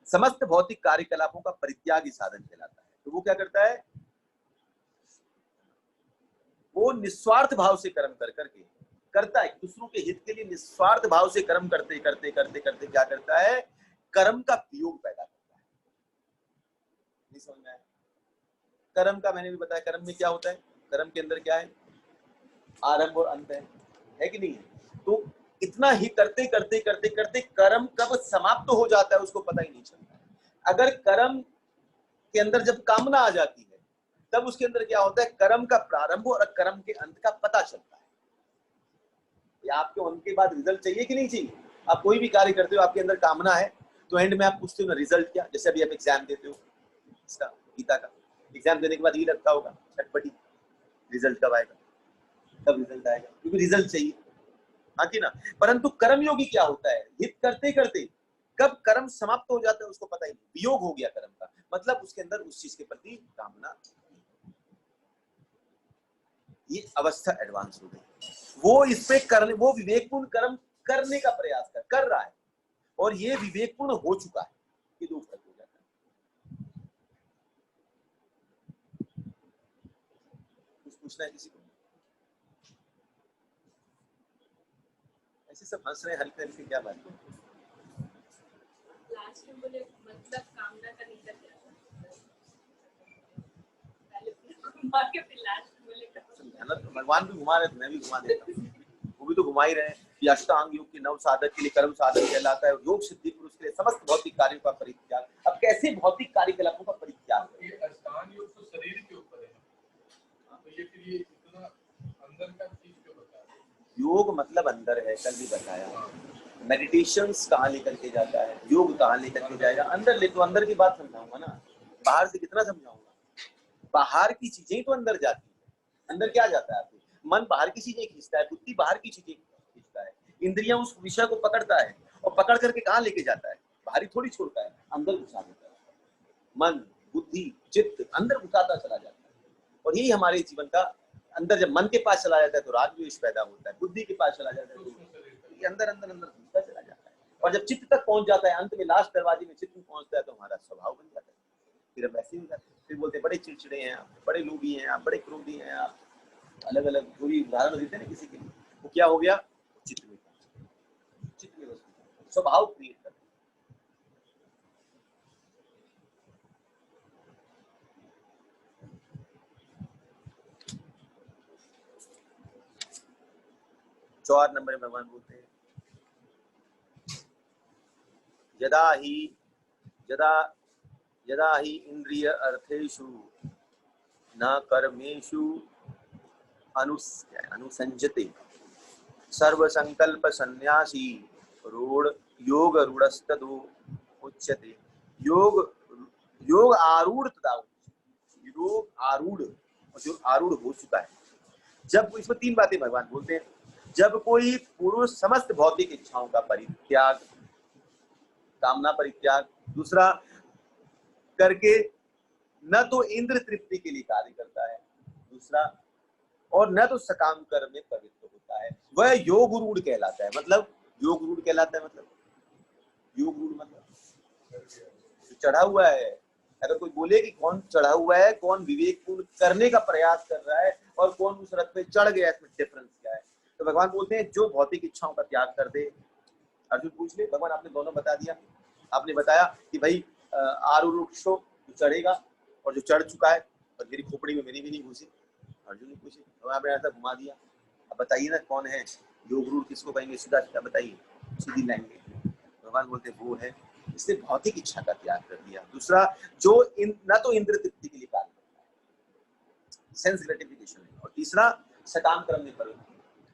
समस्त भौतिक कार्यकलापों का परित्यागी साधन कहलाता है। तो वो क्या करता है? वो निस्वार्थ भाव से कर्म कर करके करता है, दूसरों के हित के लिए निस्वार्थ भाव से कर्म करते करते करते करते क्या करता है? कर्म का वियोग पैदा करता है। नहीं समझ में आया? कर्म का मैंने भी बताया, कर्म में क्या होता है? कर्म के अंदर क्या है? आरंभ और अंत है कि नहीं है? तो इतना ही करते करते करते करते कर्म कब समाप्त हो जाता है उसको पता ही नहीं चलता है। अगर कर्म के अंदर जब कामना आ जाती है तब उसके अंदर क्या होता है? कर्म का प्रारंभ और कर्म के अंत का पता चलता है। या आपके उनके बाद रिजल्ट चाहिए कि नहीं चाहिए? आप कोई भी कार्य करते हो, आपके अंदर कामना है, तो एंड में आप पूछते हो ना रिजल्ट क्या? जैसे अभी आप एग्जाम देते हो, इसका गीता का एग्जाम देने के बाद ये लगता होगा छटपटी, रिजल्ट कब आएगा, कब रिजल्ट आएगा, क्योंकि रिजल्ट चाहिए। हाँ कि ना? परंतु कर्मयोगी क्या होता है? हित करते करते कब कर्म समाप्त हो जाता है उसको पता ही नहीं, वियोग हो गया कर्म का, मतलब उसके अंदर उस चीज के प्रति कामना। ये अवस्था एडवांस हो गई। वो इस पे करने, वो विवेकपूर्ण कर्म करने का प्रयास कर रहा है, और ये विवेकपूर्ण हो चुका है, ये दो फर्क हो जाता है। कुछ पूछना है किसी को? ऐसे सब हंस रहे हल्के हल्के, क्या बात है? लास्ट में बोले मतलब कामना का नहीं कर घुमा के फिर लास्ट में बोले भगवान भी घुमा रहे थे, मैं भी घुमा देता हूँ, वो भी तो घुमा ही रहे हैं कि अष्टांग योग के नव साधक के लिए कर्म साधन कहलाता है, और योग सिद्धि पुरुष के लिए समस्त भौतिक कार्यों का परित्याग। अब कैसे भौतिक कार्यकलापों का परित्याग? ये अष्टांग योग तो शरीर के ऊपर है, तो ये फिर ये इतना अंदर का चीज क्यों बता रहे हैं? योग मतलब अंदर है, कल भी बताया। मेडिटेशंस कहाँ लेकर के जाता है, योग कहाँ लेकर के जाएगा? अंदर ले, तो अंदर की बात समझाऊंगा ना, बाहर से कितना समझाऊंगा? बाहर की चीजें तो अंदर जाती है। अंदर क्या जाता है? आपको मन बाहर की चीजें खींचता है, बुद्धि बाहर की चीजें खींचता है, इंद्रियां उस विषय को पकड़ता है, और पकड़ करके कहाँ लेके जाता है? बाहरी थोड़ी छोड़ता है, अंदर घुसा देता है। मन, बुद्धि, चित्त अंदर घुसाता चला जाता है। और यही हमारे जीवन का अंदर जब मन के पास चला जाता है तो राग द्वेष पैदा होता है, बुद्धि के पास चला जाता है तो ये अंदर अंदर अंदर घुसता चला जाता है, और जब चित्त तक पहुंच जाता है, अंत में लास्ट दरवाजे में चित्त में पहुंचता है तो हमारा स्वभाव बन जाता है, फिर हम ऐसे ही हो जाते हैं। फिर बोलते हैं बड़े चिड़चिड़े हैं आप, बड़े लोभी हैं आप, बड़े क्रोधी हैं आप, अलग अलग जो भी उदाहरण देते हैं ना किसी के लिए, वो क्या हो गया, चित्त में स्वभाव क्रिएट करते हैं। चौथ नंबर में भगवान बोलते हैं यदा ही इंद्रिय अर्थेषु न कर्मेषु अनुसंजते सर्व संकल्प सन्यासी रूढ़ योग रूढ़स्तदो उच्यते। योग आरूढ़ तथा योग आरूढ़, और जो आरूढ़ हो चुका है, जब इसमें तीन बातें भगवान बोलते हैं, जब कोई पुरुष समस्त भौतिक इच्छाओं का परित्याग, कामना परित्याग, दूसरा करके न तो इंद्र तृप्ति के लिए कार्य करता है, दूसरा और न तो सकाम कर्म में पवित्र होता है, वह योग रूढ़ कहलाता है। मतलब योग रूढ़ कहलाता है, मतलब योग रूढ़ मतलब चढ़ा हुआ है। अगर कोई बोले कि कौन चढ़ा हुआ है, कौन विवेकपूर्ण करने का प्रयास कर रहा है और कौन उस रथ पे चढ़ गया, इसमें डिफरेंस क्या है? तो भगवान बोलते हैं जो भौतिक इच्छाओं का त्याग कर दे। अर्जुन पूछ ले, भगवान आपने दोनों बता दिया। आपने बताया कि भाई आरूढ़ो जो चढ़ेगा और जो चढ़ चुका है, और मेरी खोपड़ी में मेरी भी नहीं घुसी। अर्जुन ने पूछे, भगवान आपने ऐसा घुमा दिया, अब बताइए ना कौन है योग रूढ़, किसको कहेंगे? सीधा सीधा बताइए, सीधी लाइन। भगवान बोलते वो है इसने भौतिक इच्छा का त्याग कर दिया। दूसरा जो न तो इंद्र तृप्ति के लिए कार्य करता है, सेंस ग्रेटिफिकेशन है, और तीसरा सकाम कर्म में प्रवृत्ति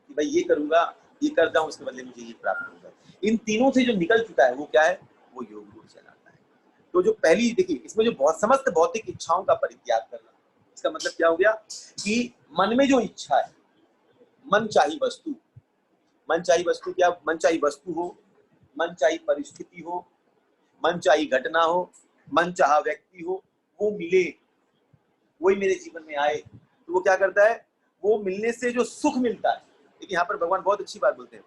कि भाई ये करूंगा, ये कर जाऊं, उसके बदले मुझे ये प्राप्त होगा। इन तीनों से जो निकल चुका है वो क्या है? वो योग रूढ़ कहलाता है। तो जो पहली देखिए, इसमें जो बहुत समस्त भौतिक इच्छाओं का परित्याग करना, इसका मतलब क्या हो गया कि मन में जो इच्छा है, मन चाही वस्तु, मन चाही वस्तु क्या? मन चाही वस्तु हो, मन चाही परिस्थिति हो, मन चाही घटना हो, मन चाहा व्यक्ति हो, वो मिले, वही मेरे जीवन में आए, तो वो क्या करता है? वो मिलने से जो सुख मिलता है। लेकिन यहाँ पर भगवान बहुत अच्छी बात बोलते हैं,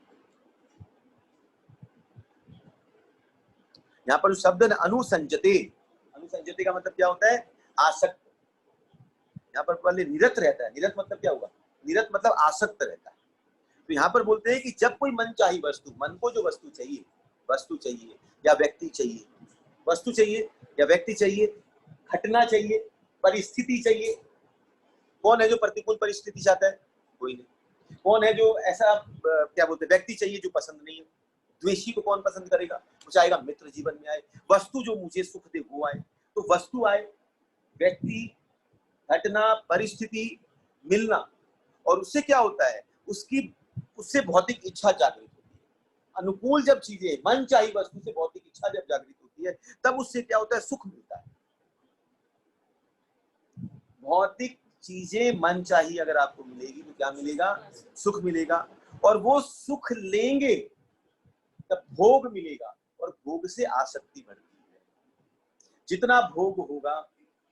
यहाँ पर जो शब्द है अनुसंजते, अनुसंजते का मतलब क्या होता है? आसक्त। यहाँ पर पहले निरत रहता है। निरत मतलब क्या हुआ? निरत मतलब आसक्त रहता है। तो यहाँ पर बोलते हैं कि जब कोई मन चाही वस्तु, मन को जो वस्तु चाहिए, वस्तु चाहिए या व्यक्ति चाहिए, वस्तु चाहिए या व्यक्ति चाहिए, घटना चाहिए, परिस्थिति चाहिए। कौन है जो प्रतिकूल परिस्थिति चाहता है? कोई नहीं। कौन है जो ऐसा क्या बोलते हैं व्यक्ति चाहिए जो पसंद नहीं है? द्वेषी को कौन पसंद करेगा? वो चाहेगा मित्र जीवन में आए, वस्तु जो मुझे सुख दे वो आए। तो वस्तु आए, व्यक्ति, घटना, परिस्थिति मिलना, और उससे क्या होता है? उससे भौतिक इच्छा जागृत होती है। अनुकूल जब चीजें, मन चाही वस्तु से भौतिक इच्छा जब जागृत होती है, तब उससे क्या होता है? सुख मिलता है। भौतिक चीजें मन चाहिए अगर आपको मिलेगी तो क्या मिलेगा? सुख मिलेगा, और वो सुख लेंगे तब भोग मिलेगा, और भोग से आसक्ति बढ़ती है। जितना भोग होगा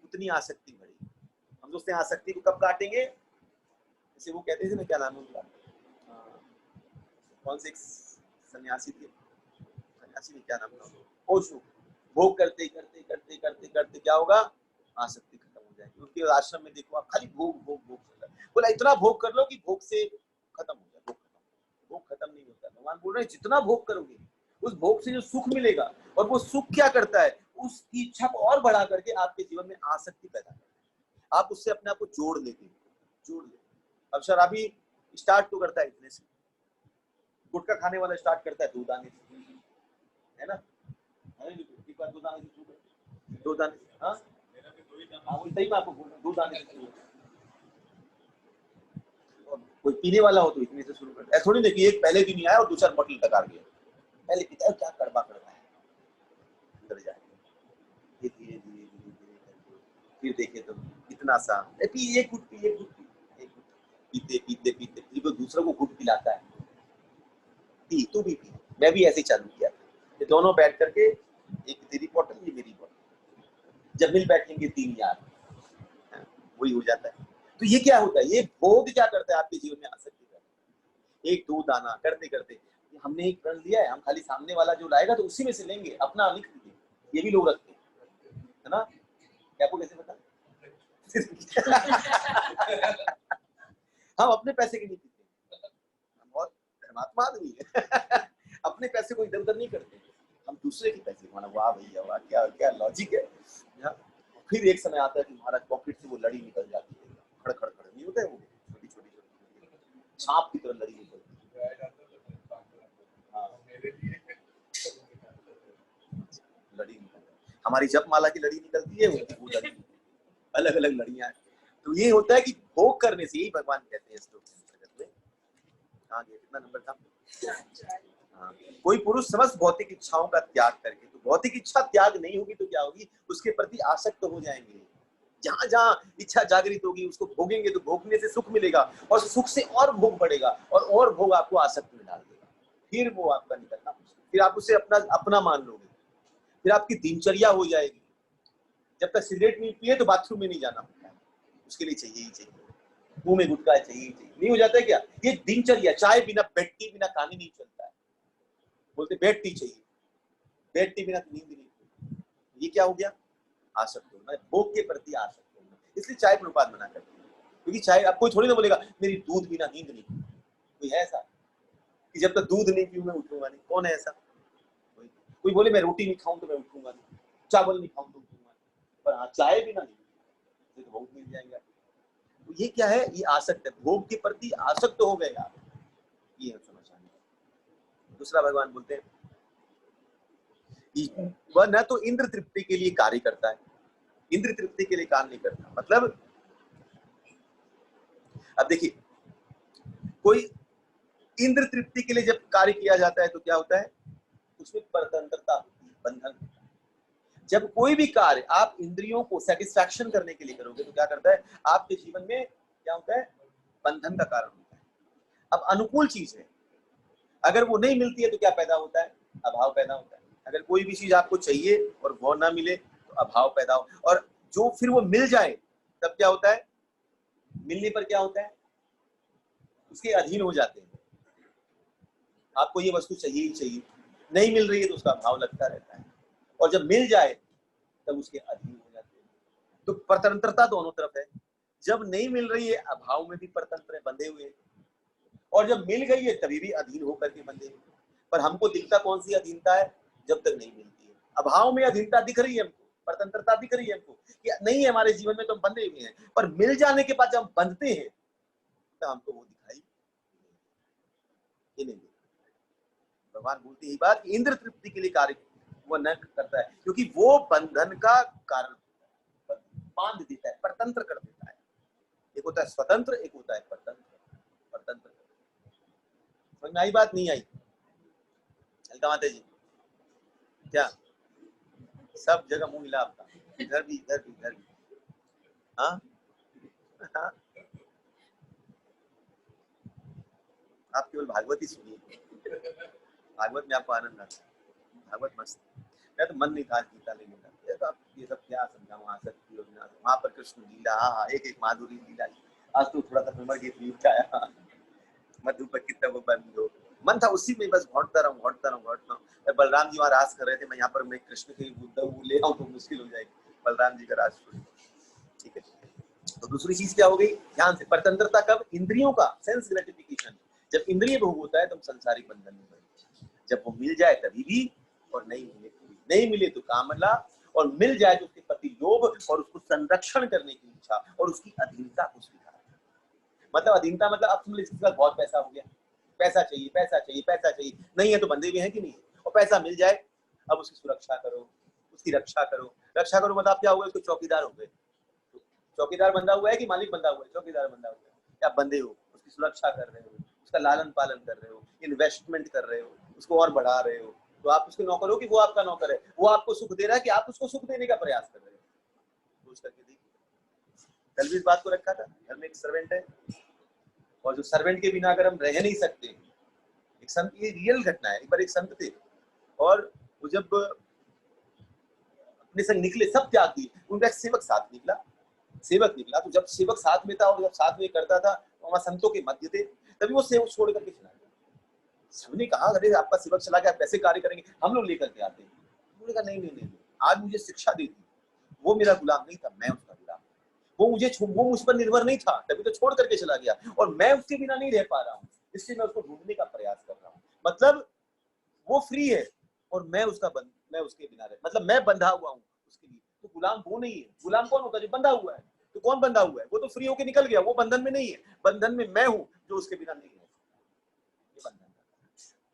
उतनी आसक्ति बढ़ेगी। हम सोचते हैं आसक्ति को कब काटेंगे? जैसे वो कहते थे ना, क्या नाम है उनका, कौन से एक सन्यासी थे, सन्यासी नहीं, क्या नाम था, ओशो। भोग करते करते करते करते करते क्या होगा? आसक्ति खत्म हो जाएगी। उनके आश्रम में देखो आप, खाली भोग भोग भोग। बोला इतना भोग कर लो कि भोग से खत्म हो जाए। भोग खत्म नहीं होता। भगवान बोल रहे हैं जितना भोग करोगे उस भोग से जो सुख मिलेगा, और वो सुख क्या करता है? उसकी इच्छा को और बढ़ा करके आपके जीवन में आसक्ति पैदा करता है। आप उससे अपने आप को जोड़ लेते हैं, जोड़ लेते। अब शराबी स्टार्ट तो करता है इतने से, गुटखा खाने वाला स्टार्ट करता है 2 दाने से, है ना? एक बार 2 दाने से शुरू करते, 2 दाने, हाँ सही में आपको 2 दाने से शुरू। कोई पीने वाला हो तो इतने से शुरू करता है। थोड़ी देखिए एक पहले दिन नहीं आया और 2-4 बोतल तक आ गया, पहले पीता है, क्या कड़वा कड़वा है, अंदर जाए धीरे धीरे धीरे धीरे करके, फिर देखे तो इतना सा पी, एक घुट पी, एक घुट पी, एक घुट पीते पीते पीते फिर वो दूसरों को घुट पिलाता है, पी तू भी पी। मैं भी ऐसे ही चालू किया, ये दोनों बैठ करके, एक तेरी बोतल ये मेरी बोतल, जब मिल बैठेंगे 3 यार, वही हो जाता है। तो ये क्या होता है, ये भोग क्या करता है आपके जीवन में आसक्ति करता है। एक दो दाना करते करते हमने एक प्रण लिया है, हम खाली सामने वाला जो लाएगा तो उसी में से लेंगे, अपना लिख लीजिए, ये भी लोग रखते हैं, है ना? क्या आपको कैसे पता? हम अपने पैसे के नहीं पीते, हम बहुत धर्मात्मा आदमी है। अपने पैसे को इधर उधर नहीं करते, हम दूसरे के पैसे माना। वाह भैया वाह, क्या क्या लॉजिक है। फिर एक समय आता है कि महाराज पॉकेट से वो लड़ी निकल जाती है, खड़ खड़ खड़ नहीं होता है वो, छोटी छोटी सांप की तरह लड़ी निकलती है। हाँ, लड़ी निकलती, हमारी जपमाला की लड़ी निकलती है, उनकी वो लड़ी, अलग अलग लड़ियां हैं। तो ये होता है कि भोग करने से, यही भगवान कहते हैं श्लोक में। कहाँ गया, कितना नंबर था? हाँ, कोई पुरुष समस्त भौतिक इच्छाओं का त्याग करके, तो भौतिक इच्छा त्याग नहीं होगी तो क्या होगी, उसके प्रति आसक्त हो जाएंगे। जहां जहां इच्छा जागृत होगी उसको भोगेंगे, तो भोगने से सुख मिलेगा, और सुख से और भोग बढ़ेगा, और भोग आपको आसक्त में डाल देगा। फिर वो आपका निकलना मुश्किल, फिर आप उसे अपना मान लोगे, फिर आपकी दिनचर्या हो जाएगी। जब तक सिगरेट नहीं पिए तो बाथरूम में नहीं जाना होता है, उसके लिए चाहिए ही चाहिए, मुंह में गुटखा चाहिए ही चाहिए, नहीं हो जाता है क्या? ये दिनचर्या, चाय बिना बेड टी बिना खाने नहीं चलता है, बोलते बेड टी चाहिए, बेड टी बिना नींद नहीं। ये क्या हो गया? आसक्त होना, भोग के प्रति आसक्त होना। इसलिए चाय प्रभुपाद मना करते हैं, क्योंकि चाय, अब कोई थोड़ी ना बोलेगा मेरी दूध बिना नींद नहीं, कोई है ऐसा कि जब तक दूध नहीं पीऊं मैं उठूंगा नहीं? कौन है ऐसा? कोई बोले मैं रोटी नहीं खाऊं तो मैं उठूंगा नहीं, चावल नहीं खाऊं तो उठूंगा नहीं, पर हाँ चाय बिना नहीं, तो भोग मिल जाएगा। तो ये क्या है? ये आसक्त है, भोग के प्रति आसक्त हो गए आप, ये समझ आना। दूसरा भगवान बोलते हैं वह न तो इंद्र तृप्ति के लिए कार्य करता है, इंद्र तृप्ति के लिए काम नहीं करता। मतलब अब देखिए, कोई इंद्र तृप्ति के लिए जब कार्य किया जाता है तो क्या होता है, उसमें परतंत्रता होती है, बंधन। जब कोई भी कार्य आप इंद्रियों को सेटिस्फैक्शन करने के लिए करोगे तो क्या करता है, आपके जीवन में क्या होता है, बंधन का कारण होता है। अब अनुकूल चीज है, अगर वो नहीं मिलती है तो क्या पैदा होता है, अभाव पैदा होता है। अगर कोई भी चीज आपको चाहिए और वो ना मिले तो अभाव पैदा हो, और जो फिर वो मिल जाए तब क्या होता है, मिलने पर क्या होता है, उसके अधीन हो जाते हैं। आपको ये वस्तु चाहिए ही चाहिए, नहीं मिल रही है तो उसका अभाव लगता रहता है, और जब मिल जाए तब उसके अधीन हो जाते हैं। तो परतंत्रता दोनों तरफ है, जब नहीं मिल रही है अभाव में भी परतंत्र है, बंधे हुए, और जब मिल गई है तभी भी अधीन होकर के बंधे हुए। पर हमको दिखता कौन सी अधीनता है, जब तक नहीं मिलती है। अभाव में अधीनता दिख रही है हमको, परतंत्रता दिख रही है हमको कि नहीं है हमारे जीवन में तो हम बंधे हुए हैं, पर मिल जाने के बाद जब हम बंधते हैं तो हमको वो दिखाई नहीं। भगवान बोलते ही बात, इंद्र तृप्ति के लिए कार्य वो न करता है, क्योंकि वो बंधन का कारण बांध देता है, परतंत्र कर देता है। एक होता है स्वतंत्र, एक होता है परतंत्र। समझ में आई बात? नहीं आई? हल्का माता जी क्या सब जगह मुंह मिला आपका, इधर भी इधर भी इधर भी। हाँ आप केवल भागवत ही सुनिए, भागवत में आपको आनंद आता है, भागवत मस्त। मैं तो मन नहीं था गीता लेने का, तो आप ये सब क्या समझाऊं, आसक्ति और विनाश, वहां पर कृष्ण लीला, हाँ एक एक माधुरी लीला। आज तो थोड़ा सा प्रेमर गीत भी उठाया, मधु पर कितना वो बंद हो, मन था उसी में बस घोटता रहूं। बलराम जी वहाँ रास कर रहे थे, मैं यहाँ पर मैं कृष्ण के ले आऊं तो मुश्किल हो जाएगी, बलराम जी का रास। ठीक है, तो दूसरी चीज क्या हो गई, ध्यान से, परतंत्रता कब, इंद्रियों का सेंस ग्रेटिफिकेशन। जब इंद्रिय भोग होता है तो हम संसारिक बंधन में बंधे, जब वो मिल जाए तभी भी, और नहीं मिले तो कामना, और मिल जाए तो उसके प्रति लोभ, और उसको संरक्षण करने की इच्छा, और उसकी अधीनता को स्वीकार। मतलब अधीनता मतलब अब तुम इसके पास बहुत पैसा हो गया, पैसा चाहिए, नहीं है तो बंधे हुए हैं कि नहीं, और पैसा मिल जाए अब उसकी सुरक्षा करो, उसकी रक्षा करो मतलब क्या हुआ, उसको चौकीदार हो गए। चौकीदार बंधा हुआ है कि मालिक बंधा हुआ है, चौकीदार बंधा हुआ है, या बंधे हो, उसकी सुरक्षा कर रहे हो, उसका लालन पालन कर रहे हो, इन्वेस्टमेंट कर रहे हो, उसको और बढ़ा रहे हो, तो आप उसके नौकर हो कि वो आपका नौकर है, वो आपको सुख दे रहा है कि आप उसको सुख देने का प्रयास कर रहे हो। सोच करके देखिए, कल भी इस बात को रखा था, घर में एक सर्वेंट है, और जो सर्वेंट के बिना अगर हम रह नहीं सकते, एक संत, ये रियल घटना है, एक बार एक संत थे, और वो जब अपने संग निकले, सब त्याग दिए, उनका एक सेवक साथ निकला, सेवक निकला। तो जब सेवक साथ में था और जब साथ में करता था तो वहां संतों के मध्य थे, तभी वो सेवक छोड़ करके चला गया। सबने कहा अरे आपका सेवक चला गया, कैसे कार्य करेंगे, हम लोग लेकर के आते हैं। उन्होंने कहा नहीं, आज मुझे शिक्षा दी थी, वो मेरा गुलाम नहीं था, मैं उसका गुलाम। वो मुझ पर निर्भर नहीं था, तभी तो छोड़ करके चला गया, और मैं उसके बिना नहीं रह पा रहा हूँ, इसलिए मैं उसको ढूंढने का प्रयास कर रहा हूँ। मतलब वो फ्री है और मैं उसके बिना रह, मतलब मैं बंधा हुआ हूँ उसके लिए। तो गुलाम वो नहीं है। गुलाम कौन होता है? जो बंधा हुआ है। तो कौन बंधा हुआ है? वो तो फ्री होके निकल गया, वो बंधन में नहीं है। बंधन में मैं हूँ जो उसके बिना नहीं है। ये बंधन।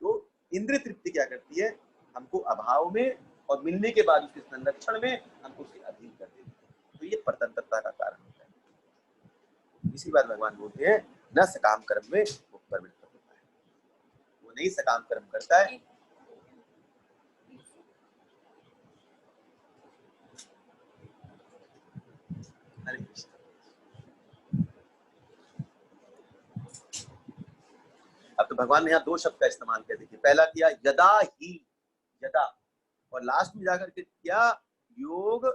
तो इंद्रिय तृप्ति क्या करती है? हमको अभाव में और मिलने के बाद उसके संरक्षण में हमको उसके अधीन कर देती है। तो ये परतंत्रता का कारण होता है। इसी बात भगवान बोलते हैं न सकाम कर्म में वो प्रवृत्त होता है, वो नहीं सकाम कर्म करता है। अब तो भगवान ने यहाँ दो शब्द का इस्तेमाल किया। देखिए, पहला किया यदा ही, यदा, और लास्ट में जाकर के क्या? योग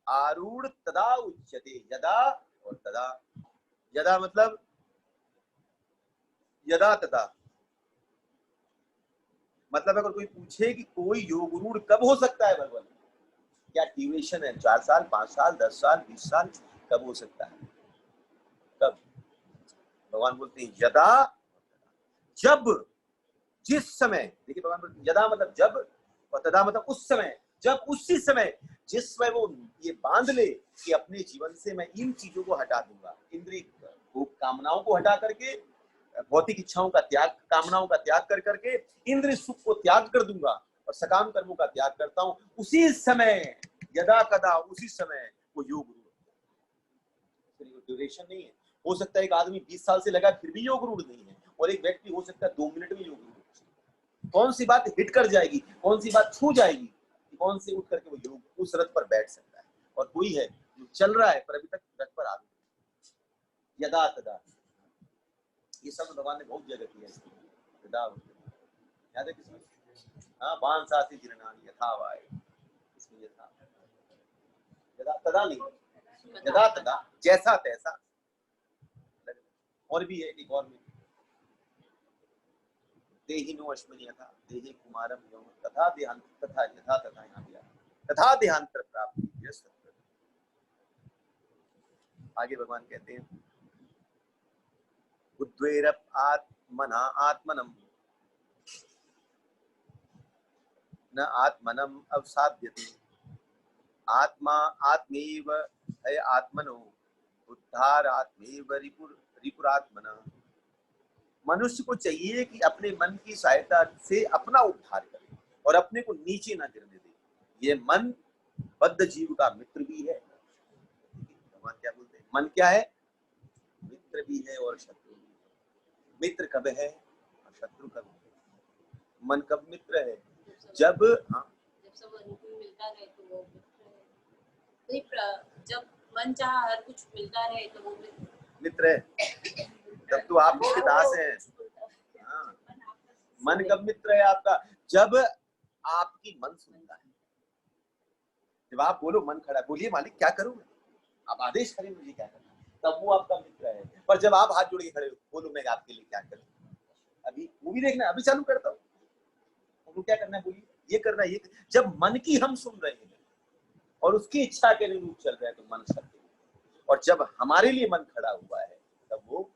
आरूढ़ तदा उच्यते। यदा और तदा। यदा मतलब यदा तदा, मतलब अगर कोई पूछे कि कोई योगरूढ़ कब हो सकता है भगवान, क्या ड्यूरेशन है? 4 साल, 5 साल, 10 साल, 20 साल, कब हो सकता है? कब? भगवान बोलते हैं यदा, जब, जिस समय। देखिए भगवान बोलते हैं यदा मतलब जब, और तदा मतलब उस समय, जब उसी समय, जिस समय वो ये बांध ले कि अपने जीवन से मैं इन चीजों को हटा दूंगा, इंद्रिय कामनाओं को हटा करके, भौतिक इच्छाओं का त्याग, कामनाओं का त्याग कर करके इंद्रिय सुख को त्याग कर दूंगा और सकाम कर्मों का त्याग करता हूं, उसी समय, यदा कदा, उसी समय वो योग रूढ़। ड्यूरेशन नहीं है। हो सकता है एक आदमी 20 साल से लगा फिर भी योग रूढ़ नहीं है, और एक व्यक्ति हो सकता है 2 मिनट में योग रूढ़। कौन सी बात हिट कर जाएगी, कौन सी बात छू जाएगी, कौन से उठ करके वो योग उस रथ पर बैठ सकता है। और कोई है जो चल रहा है पर अभी तक रथ पर आ गया। यदा तदा, ये सब भगवान ने बहुत जगह किया है। यदा याद है किसमें? हाँ, बांसासी जीर्णानि यथा वाय, इसमें यथा, यदा तदा नहीं, यदा तदा, जैसा तैसा। और भी है एक और में, देहिनो अश्विनी यथा देहि कुमारम यौन तथा देहांत, तथा यथा तथा, यहाँ दिया तथा देहांतर प्राप्ति। आगे भगवान कहते हैं उद्वेरप आत्मना आत्मनम न आत्मनम अवसाद्यते आत्मा आत्मैव है आत्मनो उद्धार आत्मैव रिपुरात्मना। मनुष्य को चाहिए कि अपने मन की सहायता से अपना उद्धार करे और अपने को नीचे ना गिरने दे। ये मन बद्ध जीव का मित्र भी है। भगवान क्या बोलते हैं? मन क्या है? मित्र भी है और शत्रु भी है। मित्र कब है और शत्रु कब है? मन कब मित्र है? जब सब अनुकूल मिलता रहे तो वो मित्र है। जब मन चाहा हर कुछ मिलता रहे तो वो मित्र है। तब तो आप उसके दास हैं। हाँ, मन कब मित्र है आपका? जब आपकी मन सुनता है। जब आप बोलो मन खड़ा, बोलिए मालिक क्या करूं मैं, आप आदेश करें मुझे क्या करना, तब वो आपका मित्र है। पर जब आप हाथ जोड़ के खड़े हो, बोलो मैं आपके लिए क्या करूं, अभी मूवी देखना, अभी चालू करता हूँ, उनको क्या करना है बोलिए, ये करना है, ये। जब मन की हम सुन रहे हैं और उसकी इच्छा के अनुरूप चल रहे हैं तो मन सत्य है। और जब हमारे लिए मन खड़ा हुआ है तब वो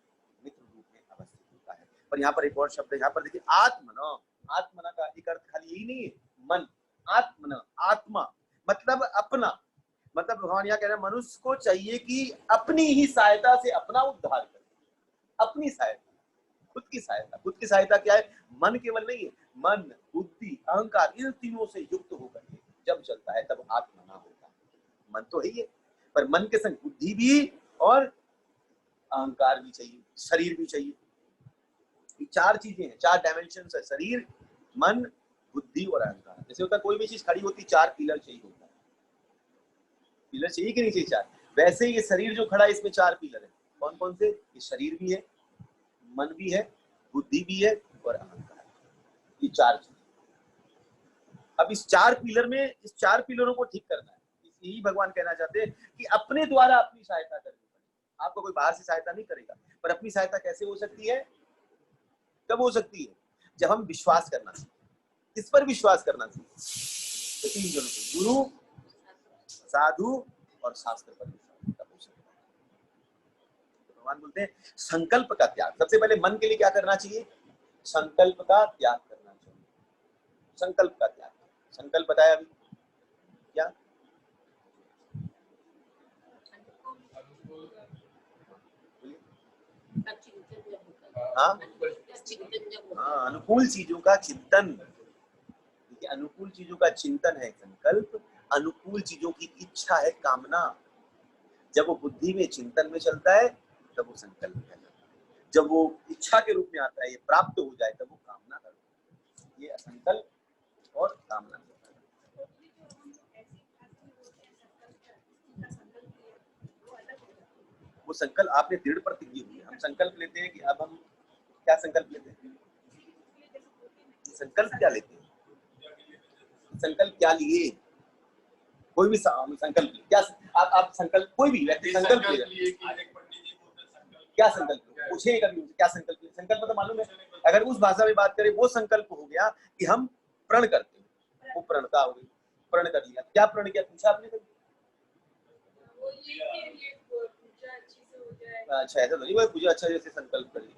मित्र रूप में अवस्थित होता है। पर यहाँ पर एक और शब्द है, यहाँ पर देखिए आत्मना। आत्मना का एक अर्थ खाली यही नहीं है मन, आत्मना, आत्मा मतलब अपना। मतलब भगवान यहाँ कह रहे हैं मनुष्य को चाहिए कि अपनी ही सहायता से अपना उद्धार करे। अपनी सहायता, खुद की सहायता। खुद की सहायता क्या है? मन केवल नहीं है, मन, बुद्धि, अहंकार, इन तीनों से युक्त होकर के जब चलता है तब आत्मना होता है। मन तो है ही है, पर मन के संग बुद्धि भी और अहंकार भी चाहिए, शरीर भी चाहिए। ये 4 चीजें हैं, 4 डायमेंशन है, शरीर, मन, बुद्धि और अहंकार। जैसे होता है कोई भी चीज खड़ी होती 4 पिलर चाहिए होता है। पिलर चाहिए कि नहीं चाहिए 4? वैसे ये शरीर जो खड़ा है इसमें 4 पिलर है। कौन कौन से? ये शरीर भी है, मन भी है, बुद्धि भी है और अहंकार। ये 4 चीज। अब इस 4 पिलर में, इस 4 पिलरों को ठीक करना है। इस यही भगवान कहना चाहते हैं कि अपने द्वारा अपनी सहायता करनी पड़ेगी। आपको कोई बाहर से सहायता नहीं करेगा, पर अपनी सहायता कैसे हो सकती है, कब हो सकती है, जब हम विश्वास करना सीखें। किस पर विश्वास करना सीखें? तो 3 जनों पर, गुरु, साधु और शास्त्र पर विश्वास, तब हो सकता है। तो भगवान बोलते हैं संकल्प का त्याग। सबसे पहले मन के लिए क्या करना चाहिए? संकल्प का त्याग करना चाहिए। संकल्प का त्याग, संकल्प बताया अभी क्या? हाँ, अनुकूल चीजों का चिंतन। अनुकूल चीजों का चिंतन है संकल्प, अनुकूल चीजों की इच्छा है कामना। जब वो बुद्धि में चिंतन में चलता है तब वो संकल्प है, जब वो इच्छा के रूप में आता है, ये प्राप्त हो जाए, तब वो कामना करता है। ये असंकल्प और कामना। वो संकल्प आपने दृढ़ प्रतिज्ञा हुई। हम संकल्प लेते हैं कि अब हम क्या संकल्प लेते हैं? संकल्प क्या लेते हैं? संकल्प क्या लिए? कोई भी संकल्प क्या आप संकल्प, कोई भी व्यक्ति संकल्प ले, क्या संकल्प पूछे कभी क्या संकल्प? संकल्प तो मालूम है, अगर उस भाषा में बात करें वो संकल्प हो गया कि हम प्रण करते हैं, वो प्रणता हो गई, प्रण कर लिया। क्या प्रण किया पूछा आपने कभी? अच्छा, ऐसा तो नहीं, वो पूजा अच्छा जैसे संकल्प करिए,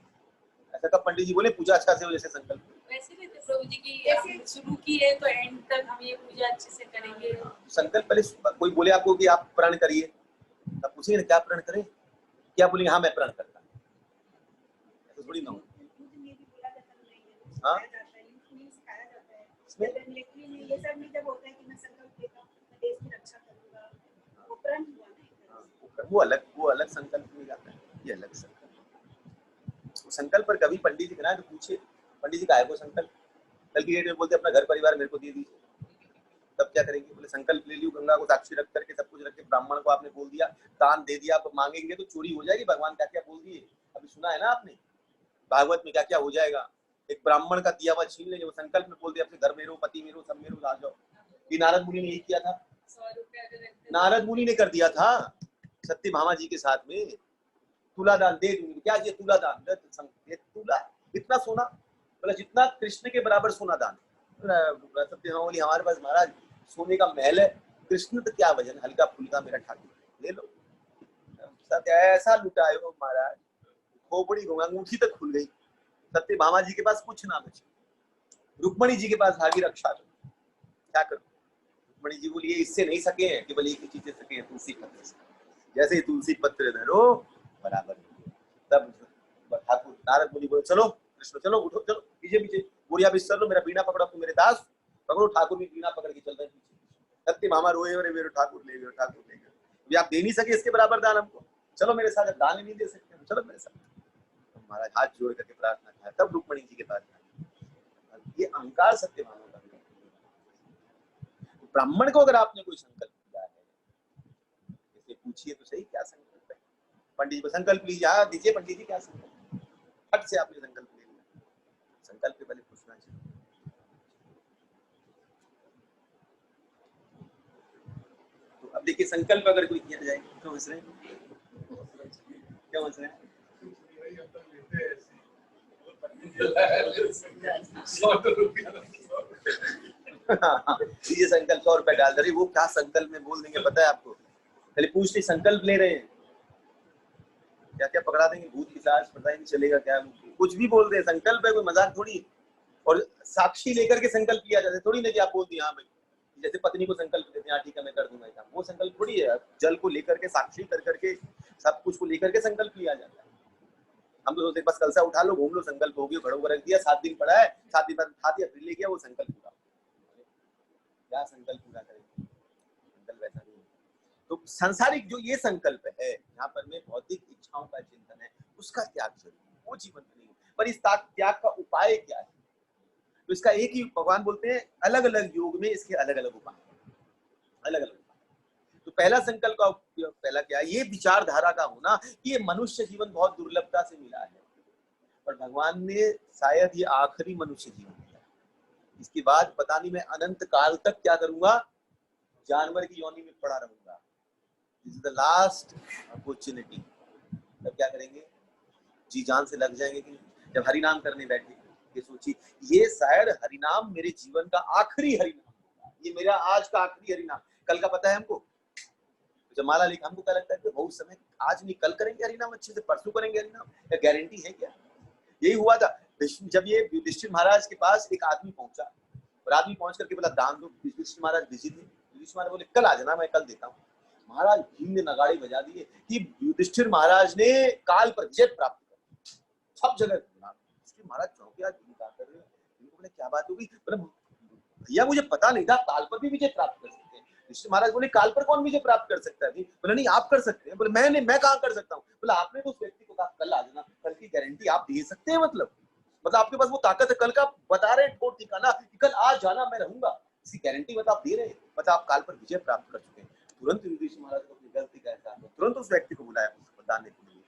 ऐसा कब पंडित जी बोले पूजा अच्छा से हो जैसे संकल्प? वैसे भी प्रभु जी की ऐसे शुरू की है तो एंड तक हम ये पूजा अच्छे से करेंगे। संकल्प पहले कोई बोले आपको कि आप प्रण करिए, तब पूछिए ना क्या प्रण करें, क्या बोलेंगे? हाँ मैं प्रण करता हूँ, ऐसा थोड़ी ना हो। हाँ, वो अलग संकल्प में जाता है, ये अलग संकल्प। संकल्प पर कभी पंडित जी ना तो पूछे पंडित जी काय को संकल्प, कल की डेट में बोलते अपना घर परिवार मेरे को दे दीजिए, तब क्या करेंगे? बोले संकल्प ले लियो, गंगा को साक्षी रख करके, सब कुछ रख के, ब्राह्मण को आपने बोल दिया, दान दे दिया, आप मांगेंगे तो चोरी हो जाएगी। भगवान क्या क्या बोल दिए, अभी सुना है ना आपने भागवत में क्या क्या हो जाएगा। एक ब्राह्मण का दिया हुआ छीन लेंगे, वो संकल्प में बोल दिया अपने घर में रहो, पति में रहो, सब में रहो, आ जाओ। ये नारद मुनि ने यही किया था, नारद मुनि ने कर दिया था सत्यभामा जी के साथ में। तुला दान दे दूंगी, क्या ये तुला दान, तुला इतना सोना, बोला जितना कृष्ण के बराबर सोना दान। सत्यभामा बोली हमारे पास महाराज सोने का महल है, कृष्ण तो क्या वजन, हल्का फुल्का मेरा ठाकुर ले लो। ऐसा लुटाए हो महाराज, खोपड़ी अंगूठी तक खुल गई। सत्यभामा जी के पास कुछ ना बचे, रुक्मणी जी के पास भागी रक्षा करो, क्या करो? रुक्मणी जी बोलिए इससे नहीं सके हैं, केवल एक ही चीज से सके हैं, तुलसी पत्र से। जैसे ही तुलसी पत्र धरो बराबर, तब ठाकुर नारद मुनि बोले चलो कृष्ण चलो, उठो चलो, पीछे पीछे बोरिया बिस्तर लो, मेरा बीना पकड़ो, तुम मेरे दास पकड़ो। ठाकुर भी बीना पकड़ के चल रहे पीछे। सत्यभामा रोए हो रहे, मेरे ठाकुर ले गए, ठाकुर ले गए, आप दे नहीं सके इसके बराबर दान हमको, चलो मेरे साथ, दान नहीं दे सकते, चलो मेरे साथ। महाराज हाथ जोड़ करके प्रार्थना किया, तब रुक्मणी जी के पास ये अहंकार सत्यभामा का। ब्राह्मण को अगर आपने कोई संकल्प किया है, इसे पूछिए तो सही क्या संकल्प है। पंडित जी को संकल्प लीजिए, हाँ दीजिए पंडित जी क्या संकल्प, फट से आपने संकल्प ले लिया। संकल्प के पहले पूछना चाहिए। तो अब देखिए संकल्प अगर कोई किया जाए, क्यों हंस रहे हैं, क्यों हंस रहे हैं? ये संकल्प 100 रुपए डाल दे, वो क्या संकल्प में बोल देंगे पता है आपको? पहले पूछ ली संकल्प ले रहे हैं, क्या क्या पकड़ा देंगे, भूत पिशाच पता ही नहीं चलेगा क्या, कुछ भी बोल रहे हैं। संकल्प है, कोई मजाक थोड़ी। और साक्षी लेकर के संकल्प किया जाता है, थोड़ी ना कि आप बोलती हाँ भाई, जैसे पत्नी को संकल्प देते हैं, हाँ ठीक है मैं कर दूंगा काम, वो संकल्प थोड़ी है। जल को लेकर के, साक्षी कर करके, सब कुछ को लेकर के संकल्प लिया जाता है। हम तो सोचते बस कलसा उठा लो, घूम लो, संकल्प हो गया, घड़ों को रख दिया, 7 दिन पड़ा है, 7 दिन बाद उठा दिया, फिर ले गया, वो संकल्प पूरा। क्या संकल्प पूरा करेंगे? संकल्प ऐसा नहीं है। तो सांसारिक जो ये संकल्प है, यहाँ पर में भौतिक इच्छाओं का चिंतन है, उसका त्याग जरूरी, वो जीवन नहीं है। पर इस त्याग का उपाय क्या है? तो इसका एक ही भगवान बोलते हैं, अलग अलग योग में इसके अलग अलग उपाय, अलग अलग। तो पहला संकल्प का पहला क्या है? ये विचारधारा का होना, ये मनुष्य जीवन बहुत दुर्लभता से मिला है, और भगवान ने शायद ये आखिरी मनुष्य जीवन दिया, इसके बाद पता नहीं मैं अनंत काल तक क्या करूंगा, जानवर की योनि में पड़ा रहूंगा, this is the last opportunity, तब क्या करेंगे? जी जान से लग जाएंगे कि जब हरिनाम करने बैठे, ये सोचिए ये शायद हरिनाम मेरे जीवन का आखिरी हरिनाम होगा, ये मेरा आज का आखिरी हरिनाम। कल का पता है हमको, जब माला लिखा हमको क्या लगता है कि बहुत समय आज नहीं कल करेंगे हरिनाम, अच्छे से परसों करेंगे हरिनाम, क्या गारंटी है क्या? यही हुआ था जब ये युधिष्ठिर महाराज के पास एक आदमी पहुंचा और आदमी पहुंच करके बोला दान दो। युधिष्ठिर महाराज बिजी थे, युधिष्ठिर महाराज बोले कल आ जाना, मैं कल देता हूँ। महाराज भीम ने नगाड़े बजा दिए कि युधिष्ठिर महाराज ने काल पर विजय प्राप्त कर, सब जगह घूमा। युधिष्ठिर महाराज चौंके, आज भीम क्या कर रहे हैं? बोले क्या बात होगी? भैया मुझे पता नहीं था काल पर भी विजय प्राप्त कर सकते हैं। युधिष्ठिर महाराज बोले काल पर कौन विजय प्राप्त कर सकता है? बोले नहीं आप कर सकते हैं। बोले मैं कहाँ कर सकता हूँ? बोला आपने तो उस व्यक्ति को कहा कल आ जाना, कल की गारंटी आप दे सकते हैं? मतलब आपके पास वो ताकत है, कल का बता रहे हैं ठोक ठिकाना कि कल आज जाना मैं रहूंगा, इसकी गारंटी मतलब आप दे रहे हैं, मतलब आप काल पर विजय प्राप्त कर चुके हैं। तुरंत युधिष्ठिर महाराज को अपनी गलती का एहसास हुआ, तुरंत उस व्यक्ति को बुलाया बताने के लिए।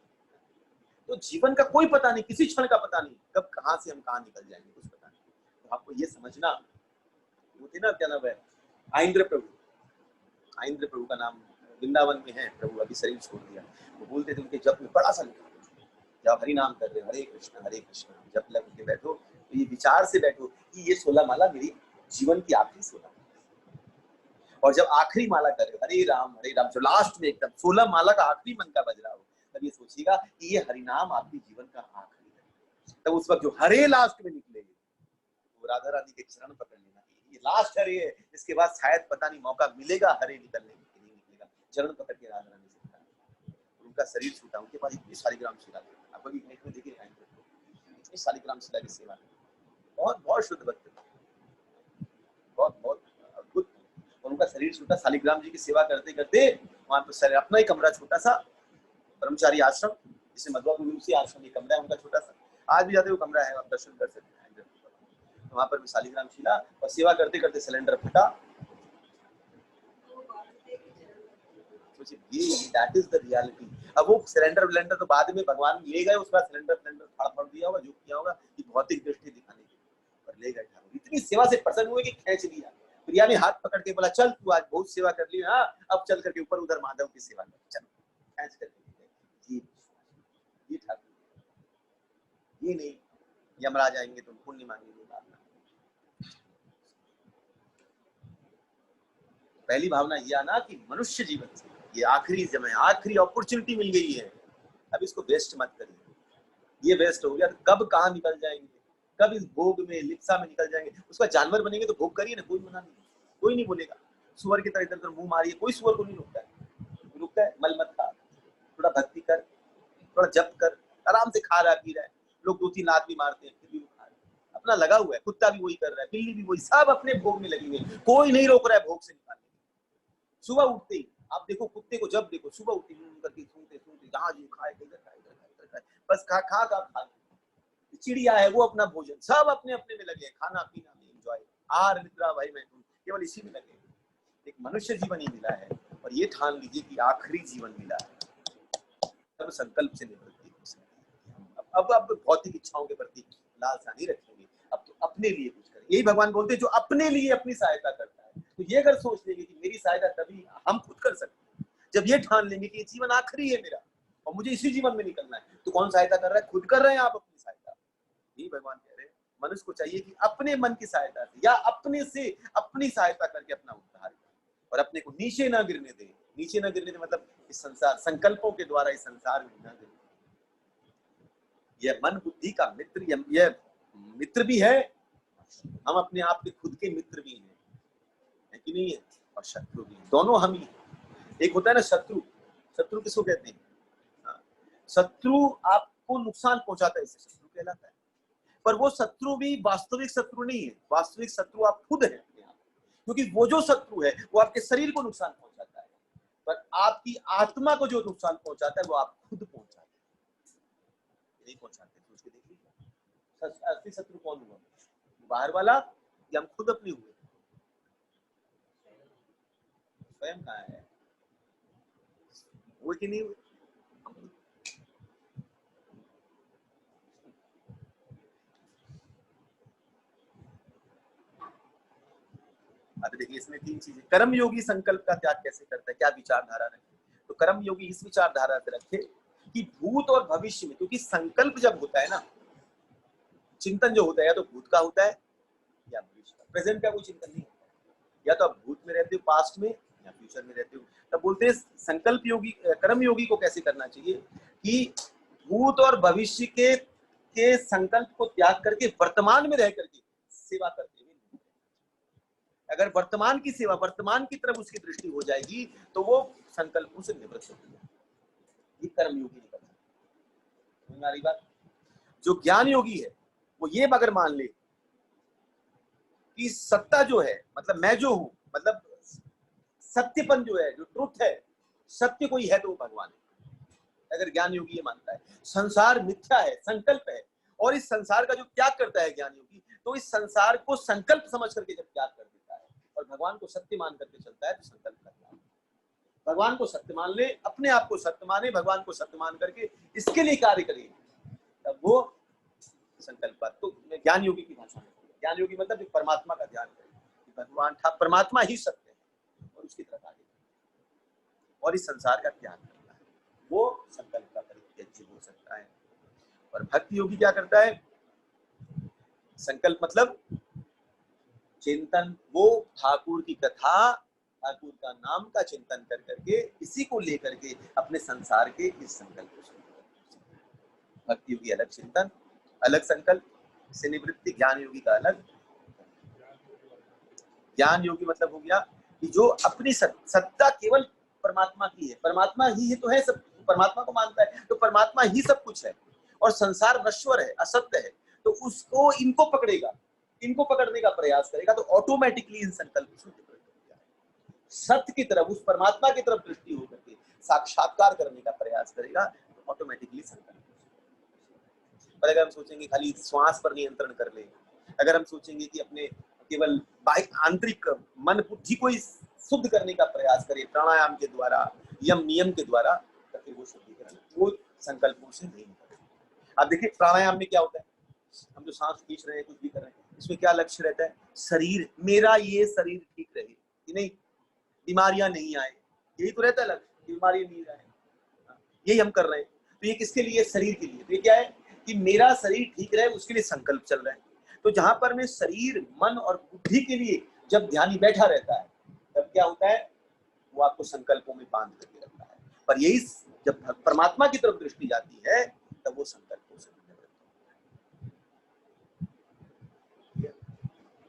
तो जीवन का कोई पता नहीं, किसी क्षण का पता नहीं कब कहां से हम कहां निकल जाएंगे, कुछ पता नहीं। तो आपको ये समझना, वो थे ना क्या नाम है, आइंद्र प्रभु, आइंद्र प्रभु का नाम वृंदावन में है, प्रभु अभी शरीर छोड़ दिया। वो बोलते थे उनके जप में बड़ा सा लिखा, जब हरि नाम कर रहे हो हरे कृष्ण जब लग के बैठो तो ये विचार से बैठो कि ये 16 माला मेरी जीवन की आखिरी 16 माला। और जब आखिरी माला कर रहे हो हरे राम जो लास्ट में एकदम 16 माला का आखिरी मन का बज रहा हो, तब ये सोचिएगा कि ये हरि नाम आपके जीवन का आखिरी है। तब उस वक्त जो हरे लास्ट में निकलेगी वो राधा रानी के चरण पकड़ लेना, ये लास्ट हरे है, इसके बाद शायद पता नहीं मौका मिलेगा हरे निकलने के लिए, निकलेगा। चरण पकड़ के राधा रानी से उनका शरीर छूटा, उनके पास 21 शालिग्राम शिला थी। आप अभी नेट में देखिए, 21 शालिग्राम शिला की सेवा, बहुत शुद्ध भक्त, बहुत अद्भुत। और उनका शरीर छूटा, शालिग्राम जी की सेवा करते करते वहां पर अपना ही कमरा छोटा सा ब्रह्मचारी आश्रम, जिसे मध्वा गुरु आश्रम, ये कमरा है उनका छोटा सा, आज भी जाते वो कमरा है, आप दर्शन कर सकते हैं। वहां पर भी शालिग्राम शिला, और सेवा करते करते सिलेंडर फटा। That is the reality. अब वो सिलेंडर तो बाद में भगवान ले गए, उसका सिलेंडर फाड़ दिया होगा, जो किया होगा कि भौतिक दृष्टि दिखाने के लिए, पर ले गए ठाकुर। इतनी सेवा से प्रसन्न हुए कि खींच लिया। प्रिया ने हाथ पकड़ के बोला चल तू आज बहुत सेवा कर ली, हाँ अब चल करके ऊपर उधर माधव की सेवा कर, चल खींच करके। ये ठाकुर, ये नहीं यमराज आएंगे तुम पुण्य मांगेंगे। पहली भावना यह आना कि मनुष्य जीवन से ये आखिरी समय, आखिरी अपॉर्चुनिटी मिल गई है, अब इसको वेस्ट मत करिए। ये वेस्ट हो गया तो कब कहाँ निकल जाएंगे, कब इस भोग में लिप्सा में निकल जाएंगे। उसका जानवर बनेंगे तो भोग करिए ना, कोई मना नहीं, कोई नहीं बोलेगा। सुअर की तरह इधर मुंह मारिए, कोई सुअर को नहीं रुकता है। मल मत खा, थोड़ा भक्ति कर, थोड़ा जप कर, आराम से खा रहा पी रहा है। लोग 2-3 आदमी मारते हैं फिर भी खा रहे, अपना लगा हुआ है। कुत्ता भी वही कर रहा है, बिल्ली भी वही, सब अपने भोग में लगी हुई है, कोई नहीं रोक रहा है भोग से निकालने। सुबह उठते ही आप देखो कुत्ते को, जब देखो सुबह उठते करके सूंघते जहां जो खाए इधर खाए, बस खा। चिड़िया है वो अपना भोजन, सब अपने अपने में लगे, खाना पीना में एंजॉय, आहार निद्रा भाई मैं केवल इसी में लगे। एक मनुष्य जीवन ही मिला है, और ये ठान लीजिए कि आखिरी जीवन मिला है। तब संकल्प से निवृत्ति हो सकती है। अब भौतिक इच्छाओं के प्रति लालसा नहीं रखेंगे, अब तो अपने लिए कुछ करें। यही भगवान बोलते हैं जो अपने लिए अपनी सहायता करता है। तो ये अगर सोच लेंगे कि मेरी सहायता तभी हम खुद कर सकते हैं, जब ये ठान लेंगे कि ये जीवन आखिरी है मेरा और मुझे इसी जीवन में निकलना है, तो कौन सहायता कर रहा है? खुद कर रहे हैं आप अपनी सहायता। यही भगवान कह रहे हैं मनुष्य को चाहिए कि अपने मन की सहायता से या अपने से अपनी सहायता करके अपना उद्धार करे, और अपने को नीचे ना गिरने दे। नीचे ना गिरने दे मतलब इस संसार संकल्पों के द्वारा इस संसार में ना गिरने। यह मन बुद्धि का मित्र, यह मित्र भी है, हम अपने आप के खुद के मित्र भी हैं, है कि नहीं है, और शत्रु भी है, दोनों हम ही। एक होता है ना शत्रु, शत्रु किसको कहते हैं? शत्रु आपको नुकसान पहुंचाता है, इसे शत्रु कहलाता है। पर वो शत्रु भी वास्तविक शत्रु नहीं है, वास्तविक शत्रु आप खुद हैं अपने आप, क्योंकि वो जो शत्रु है वो आपके शरीर को नुकसान पहुंचाता है, पर आपकी आत्मा को जो नुकसान पहुंचाता है वो आप खुद पहुंचाते हैं, नहीं पहुंचाते। सोच के देखिए असली शत्रु कौन हुआ, बाहर वाला या हम खुद अपने हुए? स्वयं कहाँ है, वो कि नहीं हुए? अब देखिए इसमें 3 चीजें, कर्म योगी संकल्प का त्याग कैसे करता है, क्या विचारधारा रखे, तो कर्म योगी इस विचारधारा से रखे कि भूत और भविष्य में, क्योंकि संकल्प जब होता है ना, चिंतन जो होता है या तो भूत का होता है या भविष्य का, प्रेजेंट का कोई चिंतन नहीं होता, या तो आप भूत में रहते हो पास्ट में या फ्यूचर में रहते हो। तब बोलते हैं संकल्प योगी, कर्म योगी को कैसे करना चाहिए कि भूत और भविष्य के संकल्प को त्याग करके वर्तमान में रह करके सेवा करते हुए, अगर वर्तमान की सेवा, वर्तमान की तरफ उसकी दृष्टि हो जाएगी तो वो संकल्पों से निवृत्त हो जाएगा। ये कर्म योगी नहीं करता। हमारी बात, जो ज्ञान योगी है वो ये मगर मान ले कि सत्ता जो है, मतलब मैं जो हूं, मतलब सत्यपन जो है, जो ट्रुथ है, सत्य कोई है तो वो भगवान है। अगर ज्ञान योगी ये मानता है संसार मिथ्या है, संकल्प है, और इस संसार का जो त्याग करता है ज्ञान योगी, तो इस संसार को संकल्प समझ करके जब त्याग कर देता है और भगवान को सत्य मान करके चलता है तो संकल्प का त्याग। भगवान को सत्य मान ले, अपने आप को सत्य माने, भगवान को सत्य मान करके इसके लिए कार्य करे, तब वो संकल्प। तो ज्ञान योगी की भाषा में, ज्ञान योगी मतलब परमात्मा का ध्यान करे, भगवान था, परमात्मा ही सत्य है और उसकी तरफ आगे और इस संसार का त्याग करता है, वो संकल्प का परित्यागी हो सकता है। और भक्ति योगी क्या करता है, संकल्प मतलब चिंतन, वो ठाकुर की कथा, ठाकुर का नाम का चिंतन कर करके इसी को लेकर के अपने संसार के इस संकल्प को, भक्ति योगी अलग चिंतन, अलग संकल्प से निवृत्ति, ज्ञान योगी का अलग। ज्ञान योगी मतलब हो गया कि जो अपनी सत्ता केवल परमात्मा की है, परमात्मा ही है तो है सब, परमात्मा को मानता है तो परमात्मा ही सब कुछ है, और संसार नश्वर है, असत्य है, तो उसको इनको पकड़ेगा, इनको पकड़ने का प्रयास करेगा तो ऑटोमेटिकली इन संकल्प से सत्य की तरफ, उस परमात्मा की तरफ दृष्टि होकर के साक्षात्कार करने का प्रयास करेगा तो ऑटोमेटिकली संकल्प। पर अगर हम सोचेंगे खाली श्वास पर नियंत्रण कर ले, अगर हम सोचेंगे कि अपने केवल बाह्य आंतरिक मन बुद्धि को शुद्ध करने का प्रयास करें प्राणायाम के द्वारा, यम नियम के द्वारा, तो फिर वो शुद्धिकरण वो संकल्पों से नहीं होता। अब देखिए प्राणायाम में क्या होता है, हम जो सांस खींच रहे हैं, कुछ भी कर रहे हैं, इसमें क्या लक्ष्य रहता है, शरीर, मेरा ये शरीर ठीक रहे कि नहीं, बीमारियां नहीं आए, यही तो रहता है लक्ष्य, बीमारियां नहीं आए, यही हम कर रहे हैं। तो ये किसके लिए, शरीर के लिए। तो ये क्या है कि मेरा शरीर ठीक रहे, उसके लिए संकल्प चल रहा है। तो जहां पर मैं शरीर, मन और बुद्धि के लिए जब ध्यानी बैठा रहता है, तब क्या होता है, वो आपको संकल्पों में बांध करके रखता है। पर यही जब परमात्मा की तरफ दृष्टि जाती है तब वो संकल्पों से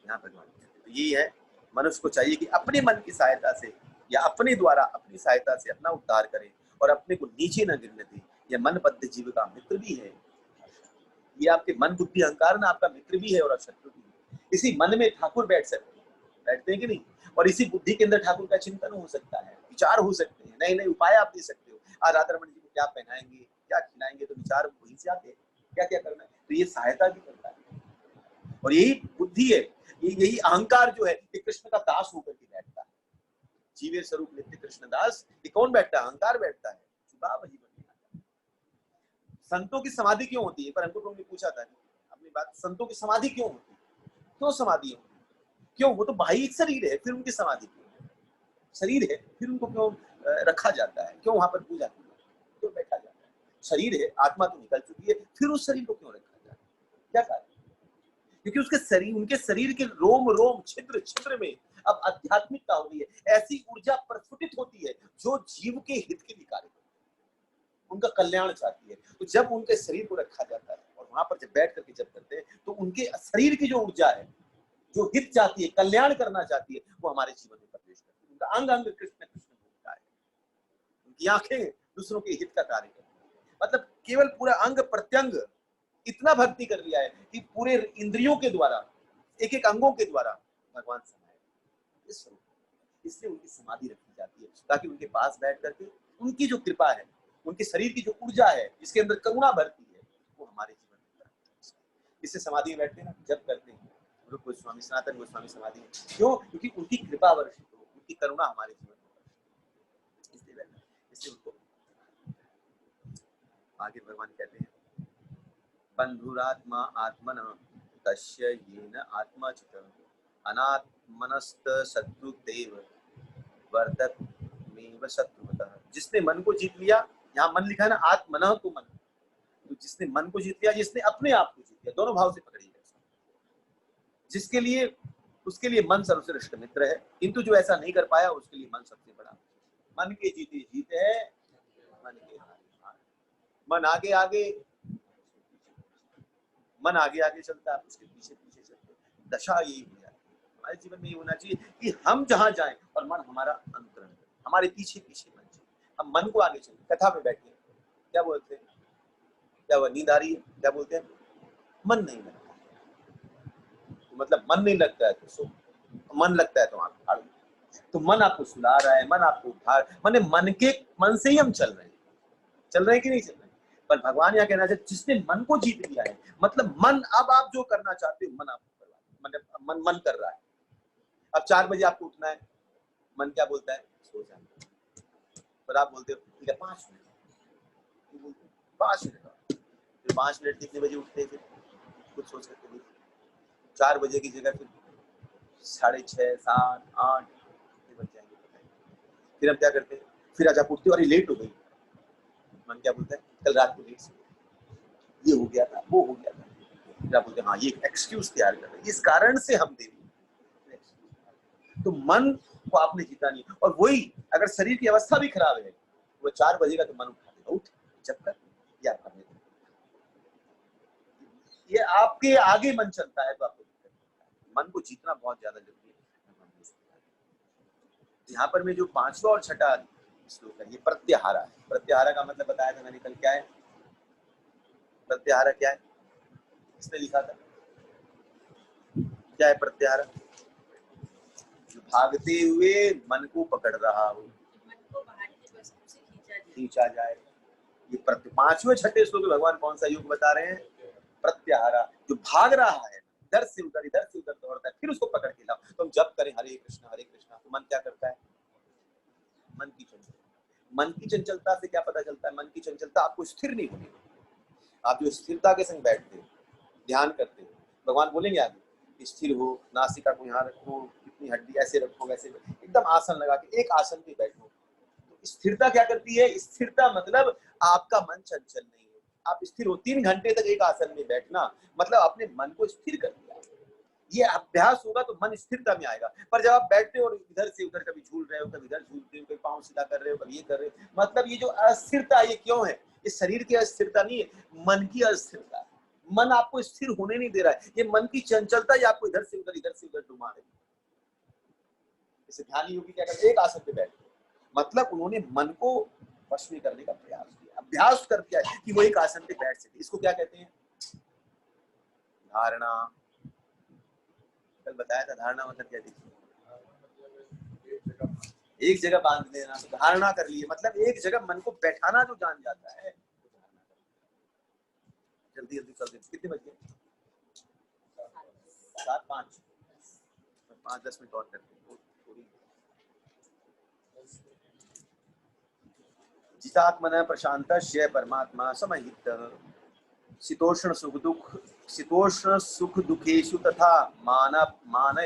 यहाँ भगवान। तो यही है, मनुष्य को चाहिए कि अपने मन की सहायता से या अपने द्वारा, अपनी सहायता से अपना उद्धार करे और अपने को नीचे न गिरने दे। यह मन बद्ध जीव का मित्र भी है, ये आपके मन बुद्धि अहंकार ना आपका मित्र भी है और शत्रु भी है। इसी मन में ठाकुर बैठ सकते हैं, बैठते हैं कि नहीं, और इसी बुद्धि के अंदर ठाकुर का चिंतन हो सकता है, विचार हो सकते हैं, नए नए उपाय आप दे सकते हो। आज राधा रमन जी को क्या पहनाएंगे, क्या खिलाएंगे, तो विचार वहीं से आते हैं, क्या क्या करना है, तो ये सहायता भी करता है। और यही बुद्धि है, यही अहंकार जो है, ये कृष्ण का दास होकर के बैठता है। जीवे स्वरूप नित्य कृष्ण दास, ये कौन बैठता है, अहंकार बैठता है, वही। संतों की समाधि क्यों होती है, पर हमको लोगों ने पूछा था अपनी बात, संतों की समाधि क्यों होती है, क्यों समाधि होती है, क्यों, वो तो बाह्य शरीर है, फिर उनकी समाधि क्यों, शरीर है फिर उनको क्यों रखा जाता है, क्यों वहां पर पूजा क्यों बैठा जाता है, शरीर है, आत्मा तो निकल चुकी है, फिर उस शरीर को क्यों रखा जाता है, क्या कारण, क्योंकि उसके शरीर, उनके शरीर के रोम रोम छिद्र छिद्र में अब आध्यात्मिकता हो गई है, ऐसी ऊर्जा प्रस्फुटित होती है जो जीव के हित के लिए कार्य, उनका कल्याण चाहती है। तो जब उनके शरीर को रखा जाता है और वहां पर जब बैठ करके जब करते हैं, तो उनके शरीर की जो ऊर्जा है, जो हित चाहती है, कल्याण करना चाहती है, वो हमारे जीवन में प्रवेश करती है। उनका अंग अंग कृष्ण कृष्ण होता है, उनकी आंखें दूसरों के हित का कार्य करती है, मतलब केवल पूरा अंग प्रत्यंग इतना भक्ति कर लिया है कि पूरे इंद्रियों के द्वारा, एक एक अंगों के द्वारा भगवान समाये इस स्वरूप। इसलिए उनकी समाधि रखी जाती है, ताकि उनके पास बैठ करके उनकी जो कृपा है, उनके शरीर की जो ऊर्जा है, जिसके अंदर करुणा भरती है, वो हमारे जीवन में इससे समाधि में बैठते हैं ना, जब करते हैं रूप गोस्वामी, सनातन गोस्वामी समाधि, क्यों, क्योंकि उनकी कृपा वर्षित हो, उनकी करुणा हमारे जीवन में, इसलिए बैठते हैं। इसलिए उनको आगे भगवान कहते हैं, बंधुरात्मा आत्मन तस्य येन आत्मचित अनात्मनस्त शत्रुदेव वर्तत मेव शत्रुवतः। जिसने मन को जीत लिया, यहाँ मन लिखा है ना, आत्मनः को मन, तो जिसने मन को जीत लिया, जिसने अपने आप को जीत लिया, दोनों भाव से पकड़िएगा। जिसके लिए, उसके लिए मन सर्वश्रेष्ठ मित्र है, किंतु जो ऐसा नहीं कर पाया उसके लिए मन सबसे बड़ा। मन के जीते जीते है, मन के हारे। मन आगे आगे, मन आगे आगे चलता है, उसके पीछे पीछे चलते। दशा यही हो जाती है हमारे जीवन में। ये होना चाहिए कि हम जहां जाएं और मन हमारा अनुकरण करे, हमारे पीछे पीछे मन चाहिए। हम मन को आगे चलते। कथा में बैठे क्या बोलते हैं, क्या वह नींद आ रही है, क्या बोलते हैं, मन नहीं लगता। तो मतलब मन नहीं लगता है तो सो, मन लगता है तो आंख फाड़। तो मन आपको सुला रहा है, मन आपको उठा, माने मन से ही हम चल रहे हैं कि नहीं चल रहे हैं। पर भगवान यहाँ कहना चाहते जिसने मन को जीत लिया है, मतलब मन, अब आप जो करना चाहते हो मन आपको करवा, मतलब मन कर रहा है। अब 4 बजे आपको उठना है, मन क्या बोलता है, सो जाना। पर आप बोलते हो ठीक है 5 मिनट, 5 मिनट, फिर 5 मिनट कितने बजे उठते हैं, फिर कुछ सोच करके देखिए। 4 बजे की जगह फिर 6:30, 7, 8 बज जाएंगे। फिर हम क्या करते हैं, फिर आज आप उठते हो, अरे लेट हो गई। मन क्या बोलता है, कल रात को लेट से ये हो गया था, वो हो गया था। फिर आप बोलते हैं हाँ, ये एक्सक्यूज तैयार कर रहे हैं, इस कारण से हम देरी। तो मन को आपने जीता नहीं। और वही अगर शरीर की अवस्था भी खराब है, वो 4 बजेगा तो मन उठा देगा, उठ जब तक ये आपका है। ये आपके आगे मन चलता है तो आपको मन को जीतना बहुत ज्यादा जरूरी है। यहाँ पर मैं जो 5वां और 6ठा श्लोक है, ये प्रत्याहारा है। प्रत्याहारा का मतलब बताया था मैंने कल, क्या है प्रत्याहारा, क्या है इसने लिखा था, क्या है प्रत्याहारा, जो भागते हुए मन को पकड़ रहा हो, मन को बाहर की वस्तु से खींचा जाए। ये 5वें 6ठे श्लोक में भगवान कौन सा योग बता रहे हैं, प्रत्याहारा। जो भाग रहा है, इधर से उधर दौड़ता है, फिर उसको पकड़ के लाओ। तो हम जब करें हरे कृष्णा तो मन क्या करता है, मन की चंचलता। मन की चंचलता से क्या पता चलता है, मन की चंचलता आपको स्थिर नहीं होगी। आप जो स्थिरता के संग बैठते हो, ध्यान करते हो, भगवान बोलेंगे आगे स्थिर हो, नासिका को यहाँ रखो, इतनी हड्डी ऐसे रखो, वैसे एकदम आसन लगा के एक आसन पे बैठो। तो स्थिरता क्या करती है, स्थिरता मतलब आपका मन चंचल नहीं है, आप स्थिर हो। 3 घंटे तक एक आसन में बैठना मतलब अपने मन को स्थिर कर दिया। ये अभ्यास होगा तो मन स्थिरता में आएगा। पर जब आप बैठते हो और इधर से उधर, कभी झूल रहे हो, कभी इधर झूलते हो, कभी पाँव सीधा कर रहे हो, कभी ये कर रहे हो, मतलब ये जो अस्थिरता, ये क्यों है, ये शरीर की अस्थिरता नहीं है, मन की अस्थिरता है। मन आपको स्थिर होने नहीं दे रहा है, ये मन की चंचलता ही आपको इधर से उधर डुमा रही है। इसे ध्यान योगी क्या करते, एक आसन पे बैठते, मतलब उन्होंने मन को वश में करने का प्रयास किया, अभ्यास कर दिया कि वो एक आसन पे बैठ सके। इसको क्या कहते हैं, धारणा। कल बताया था धारणा मतलब क्या, देखिए एक जगह बांध लेना, तो धारणा कर लिए, मतलब एक जगह मन को बैठाना जो जान जाता है। जल्दी जल्दी चलते, कितने बज गए, 7:05, 5-10 मिनट और करते हैं। जितात्मन प्रशांतस्य परमात्मा समहितः शीतोष्ण सुख दुखेषु तथा मान अपमान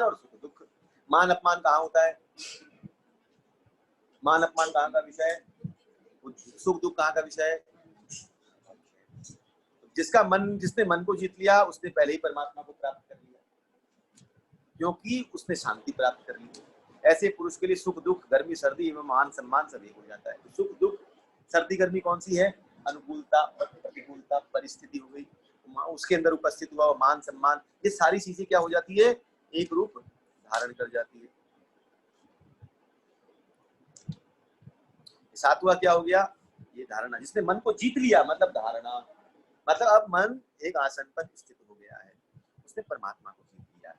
और सुख दुख। मान अपमान कहाँ होता है, मान अपमान कहाँ का विषय है, सुख दुख कहाँ का विषय है। जिसने मन को जीत लिया उसने पहले ही परमात्मा को प्राप्त कर लिया, क्योंकि उसने शांति प्राप्त कर ली। ऐसे पुरुष के लिए सुख दुख, गर्मी सर्दी एवं मान सम्मान सब एक हो जाता है। सुख दुख, सर्दी गर्मी कौन सी है, अनुकूलता प्रतिकूलता परिस्थिति हो गई, उसके अंदर उपस्थित हुआ मान सम्मान, ये सारी चीजें क्या हो जाती है, एक रूप धारण कर जाती है। 7वां क्या हो गया, ये धारणा। जिसने मन को जीत लिया मतलब धारणा, मतलब अब मन एक आसन पर स्थित हो गया है, उसने परमात्मा को जीत लिया है।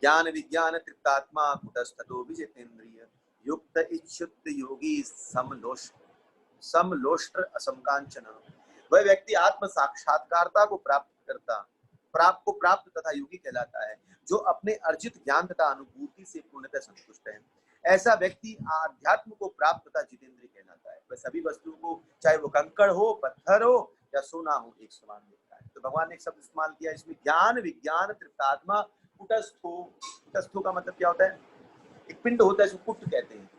ज्ञान विज्ञान तृप्तात्मा कुटस्थतो विजितेन्द्रिय युक्त इच्छुत योगी समलोष्ट्र असमकांचन। वह व्यक्ति आत्म साक्षात्कारता को प्राप्त तथा योगी कहलाता है, जो अपने अर्जित ज्ञान तथा अनुभूति से पूर्णतः संतुष्ट है। ऐसा व्यक्ति आध्यात्म को प्राप्त तथा जितेंद्रिय कहलाता है। वह सभी वस्तुओं को, चाहे वो कंकड़ हो, पत्थर हो या सोना हो, एक समान देखता है। तो भगवान ने एक शब्द इस्तेमाल किया इसमें, ज्ञान विज्ञान तृप्तात्मा कुटस्थो। कुटस्थो का मतलब क्या होता है? एक पिंड होता है, इसको कुट कहते हैं।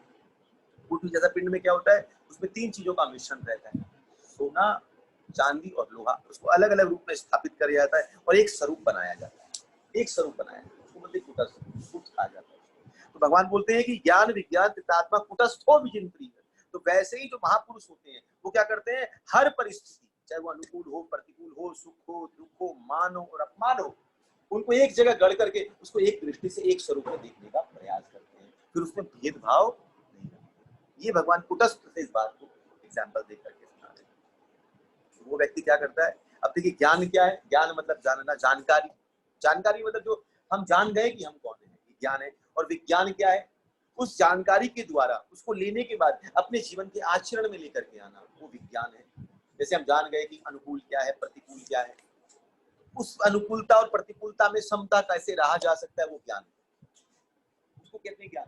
कुट जैसा पिंड में क्या होता है? उसमें 3 चीजों का मिश्रण रहता है, सोना, चांदी और लोहा। उसको अलग अलग रूप में स्थापित किया जाता है और एक स्वरूप बनाया जाता है, एक स्वरूप बनाया जाता है, उसको मतलब कुट कहा जाता है। तो भगवान बोलते हैं कि ज्ञान विज्ञान तृप्तात्मा कुटस्थो विचिन्त्रिय। तो वैसे ही जो महापुरुष होते हैं वो क्या करते हैं, हर परिस्थिति, चाहे वो अनुकूल हो, प्रतिकूल हो, सुख हो, दुख हो, मान हो और अपमान हो, उनको एक जगह गढ़ करके उसको एक दृष्टि से, एक स्वरूप में देखने का प्रयास करते हैं, फिर उसमें भेदभाव नहीं करते। ये भगवान कुटस्थ से इस बात को एग्जाम्पल देकर के सुना रहे हैं। वो व्यक्ति क्या करता है? अब देखिए, ज्ञान क्या है? ज्ञान मतलब जानना, जानकारी। जानकारी मतलब जो हम जान गए कि हम कौन है, ज्ञान है। और विज्ञान क्या है? उस जानकारी के द्वारा उसको लेने के बाद अपने जीवन के आचरण में लेकर के आना, वो विज्ञान है। जैसे हम जान गए कि अनुकूल क्या है, प्रतिकूल क्या है, उस अनुकूलता और प्रतिकूलता में समता कैसे रहा जा सकता है, वो ज्ञान है। उसको कहते हैं ज्ञान।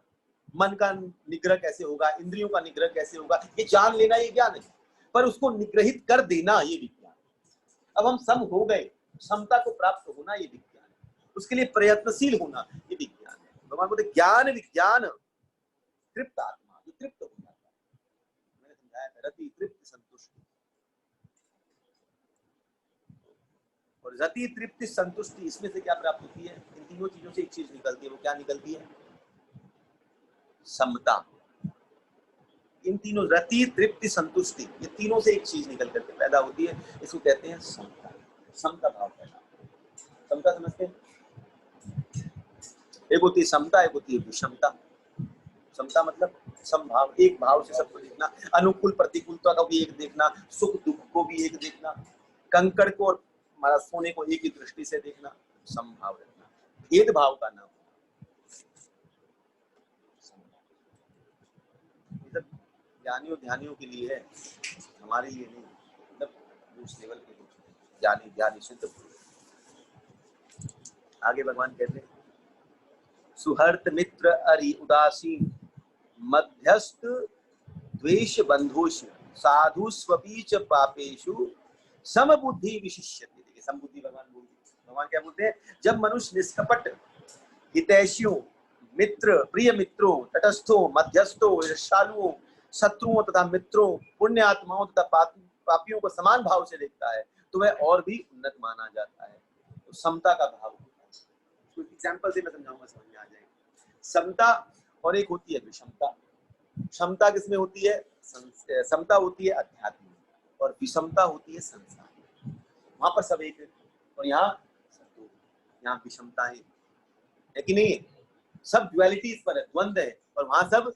मन का निग्रह कैसे होगा, इंद्रियों का निग्रह कैसे होगा, ये जान लेना, ये ज्ञान है। पर उसको निग्रहित कर देना, ये विज्ञान है। अब हम सम हो गए, समता को प्राप्त होना, ये विज्ञान है। उसके लिए प्रयत्नशील होना, ये विज्ञान है। भगवान बोलते ज्ञान विज्ञान तृप्त आत्मा, जो तृप्त हो जाता है। मैंने समझाया था, रति तृप्त संतुष्टि। और रति तृप्ति संतुष्टि, इसमें से क्या प्राप्त होती है? इन तीनों चीजों से एक चीज निकलती है। वो क्या निकलती है? समता। इन तीनों, रति तृप्ति संतुष्टि, ये तीनों से एक चीज निकल करके पैदा होती है, इसको कहते हैं समता। समता भाव पैदा। समता समझते हैं? एक होती है समता, एक होती है विषमता। समता मतलब समभाव, एक भाव से सबको देखना, अनुकूल प्रतिकूलता को भी एक देखना, सुख दुख को भी एक देखना, कंकड़ को और हमारा सोने को एक ही दृष्टि से देखना, समभाव रखना, भेदभाव का नाम। ज्ञानियों ध्यानियों के लिए है, हमारे लिए नहीं। मतलब उस लेवल के ज्ञानी, ज्ञानी शुद्ध पुरुष। आगे भगवान कहते हैं, सुहर्त मित्र अरि उदासीन मध्यस्थ द्वेष बंधुष साधु स्वपीच पापेषु समबुद्धि विशिष्यते। देखिए, समबुद्धि भगवान बोलते, भगवान क्या बोलते हैं? जब मनुष्य निष्कपट, हितैषियों, मित्र, प्रिय मित्रों, तटस्थों, मध्यस्थों, ईर्ष्यालुओं, शत्रुओं तथा मित्रों, पुण्य आत्माओं तथा पापियों को समान भाव से देखता है, तो वह और भी उन्नत माना जाता है। तो समता का भाव होता है। तो एग्जाम्पल से मैं समझाऊंगा, समझ में आ जाएगा। समता और एक होती है विषमता। क्षमता किसमें होती है? समता होती है अध्यात्म में, और विषमता होती है संसार। वहां पर सब एक है और यहाँ सब दो, यहाँ विषमता है कि नहीं? सब ड्युअलिटीज पर है, द्वंद्व है, और वहां सब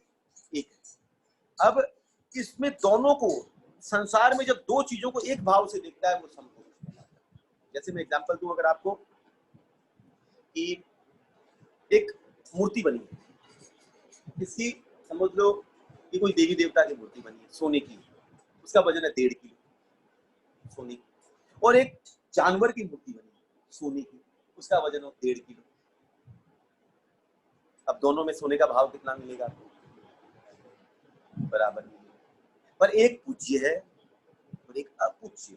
एक है। अब इसमें दोनों को, संसार में जब दो चीजों को एक भाव से देखता है, वो समपुरुष कहलाता है। जैसे मैं एग्जांपल दूं अगर आपको, कि एक मूर्ति बनी है, इसकी समझ लो कि कोई देवी देवता की मूर्ति बनी है सोने की, उसका वजन है 1.5 किलो सोने की। और एक जानवर की मूर्ति बनी है सोने की, उसका वजन हो 1.5 किलो। अब दोनों में सोने का भाव कितना मिलेगा आपको? बराबर मिलेगा। पर एक पूज्य है और एक अपूज्य।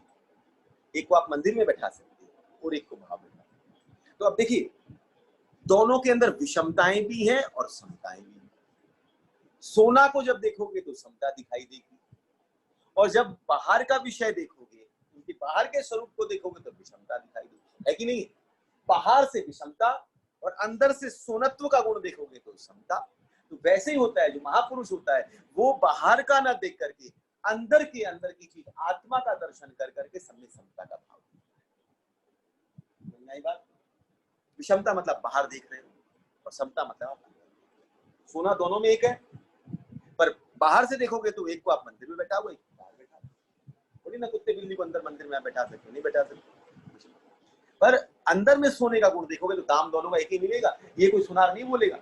एक को आप मंदिर में बैठा सकते हैं और एक को भाव बैठा सकते हैं। तो अब देखिए, दोनों के अंदर विषमताएं भी हैं और समताएं भी हैं। सोना को जब देखोगे तो समता दिखाई देगी, और जब बाहर का विषय देखोगे, उनके बाहर के स्वरूप को देखोगे तो विषमता दिखाई देगी, है कि नहीं? बाहर से विषमता और अंदर से सोनत्व का गुण देखोगे तो समता। तो वैसे ही होता है, जो महापुरुष होता है वो बाहर का ना देख करके अंदर की चीज, आत्मा का दर्शन कर करके सब में समता का भाव। नई बात, विषमता मतलब बाहर देख रहे हो और समता मतलब सोना दोनों में एक है, पर बाहर से देखोगे तो एक को आप मंदिर में बैठा हुआ, एक बाहर बैठा हुआ। थोड़ी ना कुत्ते बिल्ली को अंदर मंदिर में बैठा सकते, नहीं बैठा सकते। पर अंदर में सोने का गुण देखोगे तो दाम दोनों का एक ही मिलेगा। ये कोई सुनार नहीं बोलेगा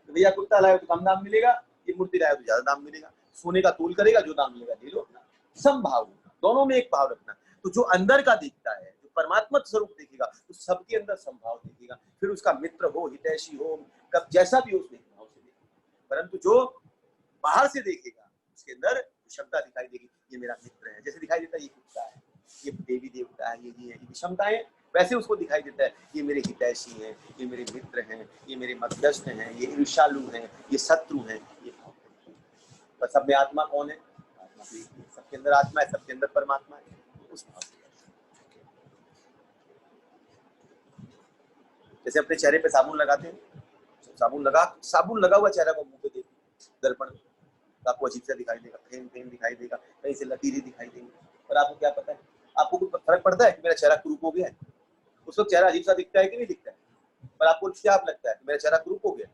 तो भैया कुत्ता लाए तो कम दाम मिलेगा, ये मूर्ति लाए तो ज्यादा दाम मिलेगा। सोने का तोल करेगा, जो दाम मिलेगा ले लो अपना। समभाव, दोनों में एक भाव रखना। तो जो अंदर का देखता है, जो परमात्मा स्वरूप देखेगा, तो सबके अंदर समभाव देखेगा। फिर उसका मित्र हो, हितैषी हो, कब जैसा भी हो, उसमें भाव से देखेगा। परंतु जो बाहर से देखेगा उसके अंदर विषमता दिखाई देगी। ये मेरा मित्र है, जैसे दिखाई देता है ये कुत्ता है, ये देवी देवता है, ये विषमताएं वैसे उसको दिखाई देता है। ये मेरे हितैषी हैं, ये मेरे मित्र हैं, ये मेरे मध्यस्थ हैं, ये ईर्ष्यालु हैं, ये शत्रु हैं। ये पर सब में आत्मा कौन है? आत्मा तो एक है, सबके अंदर आत्मा है, सबके अंदर परमात्मा है। उस भाव से जैसे अपने चेहरे पे साबुन लगाते हैं, साबुन लगा हुआ चेहरा को मुंह पे देखो दर्पण, तो आपको अजीब सा दिखाई देगा, फेन दिखाई देगा, कहीं से लकीरें दिखाई देंगी। पर आपको क्या पता है? आपको कुछ फर्क पड़ता है कि मेरा चेहरा क्रूप हो गया है? उस वक्त चेहरा अजीब सा दिखता है कि नहीं दिखता है? पर आपको क्या लगता है कि मेरा चेहरा क्रूप हो गया?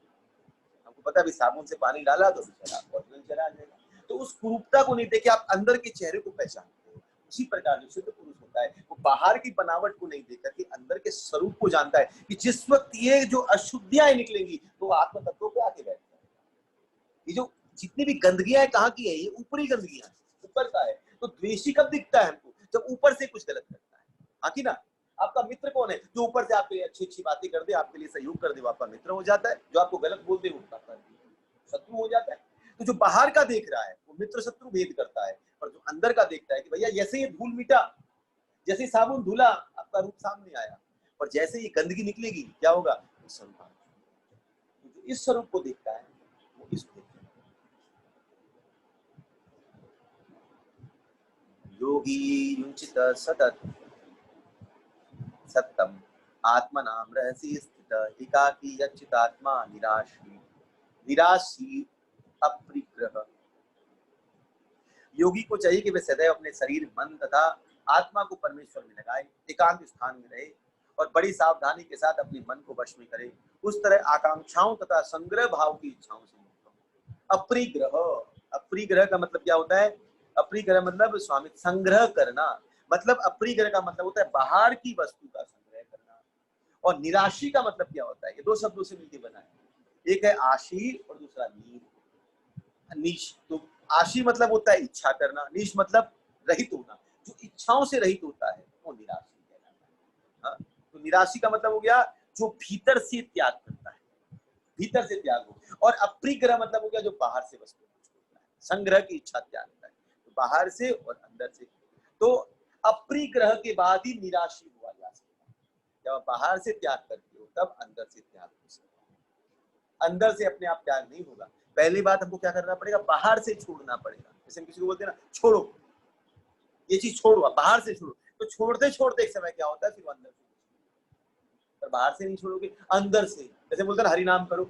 आपको पता है अभी साबुन से पानी डाला तो चेहरा ओरिजिनल चेहरा आ जाएगा। तो उस क्रूपता को नहीं देखे आप अंदर के चेहरे को पहचानते हो। उसी प्रकार जो शुद्ध पुरुष होता है वो बाहर की बनावट को नहीं देख करके अंदर के स्वरूप को जानता है कि जिस वक्त ये जो अशुद्धियां निकलेंगी तो आत्म तत्व पे आके बैठता है। ये जो जितनी भी गंदगियां है कहाँ की है? ये ऊपरी गंदगियां ऊपर का है। तो द्वेषी कब दिखता है हमको? जब ऊपर से कुछ गलत करता है। हाँ कि ना? आपका मित्र कौन है? जो ऊपर से आपके अच्छी अच्छी बातें कर दे, आपके लिए सहयोग कर दे, वो आपका मित्र हो जाता है। जो आपको गलत बोल दे वो आपका शत्रु हो जाता है। तो जो बाहर का देख रहा है वो मित्र शत्रु भेद करता है, और जो अंदर का देखता है कि भैया जैसे ये धूल मिटा, जैसे साबुन धुला आपका रूप सामने आया, और जैसे ये गंदगी निकलेगी क्या होगा? स्वरूप। तो जो इस स्वरूप को देखता है वो इसको देखता है। योगी युंचित सतत सत्यम आत्मनाम रहस्य स्थित एकाकी यच्चित आत्मा निराशी अप्रिग्रह। योगी को चाहिए कि वे सदैव अपने शरीर, मन तथा आत्मा को परमेश्वर में लगाए, एकांत स्थान में रहे और बड़ी सावधानी के साथ अपने मन को वश में करे। उस तरह आकांक्षाओं तथा संग्रह भाव की इच्छाओं से मुक्त हो। अप्रिग्रह, अप्रिग्रह का मतलब क्या होता है? अप्रिग्रह मतलब स्वामी संग्रह करना, मतलब अप्रिग्रह का मतलब होता है बाहर की वस्तु का संग्रह करना। और निराशी का मतलब क्या होता है? ये दो शब्दों से मिलकर बना है, एक है आशी और दूसरा नीश। तो आशी मतलब होता है इच्छा करना, नीश मतलब रहित होना। जो इच्छाओं से रहित होता है वो निराशी कहलाता है। तो निराशी का मतलब हो गया जो भीतर से त्याग करता है, भीतर से त्याग हो। और अप्रिग्रह मतलब हो गया जो बाहर से वस्तु छोड़ता है, संग्रह की इच्छा त्यागता है, तो बाहर से और अंदर से। तो अप्रिग्रह के बाद ही निराशी हुआ जा सकता है। जब आप बाहर से त्याग करते हो तब अंदर से त्याग हो सकता है। अंदर से अपने आप त्याग नहीं होगा। पहली बात हमको क्या करना पड़ेगा? बाहर से छोड़ना पड़ेगा। जैसे हम किसी को बोलते हैं ना छोड़ो, ये चीज छोड़ो, बाहर से छोड़ो, तो छोड़ते छोड़ते एक समय क्या होता है फिर वो अंदर से, पर बाहर से नहीं छोड़ोगे अंदर से। जैसे बोलते हैं हरि नाम करो,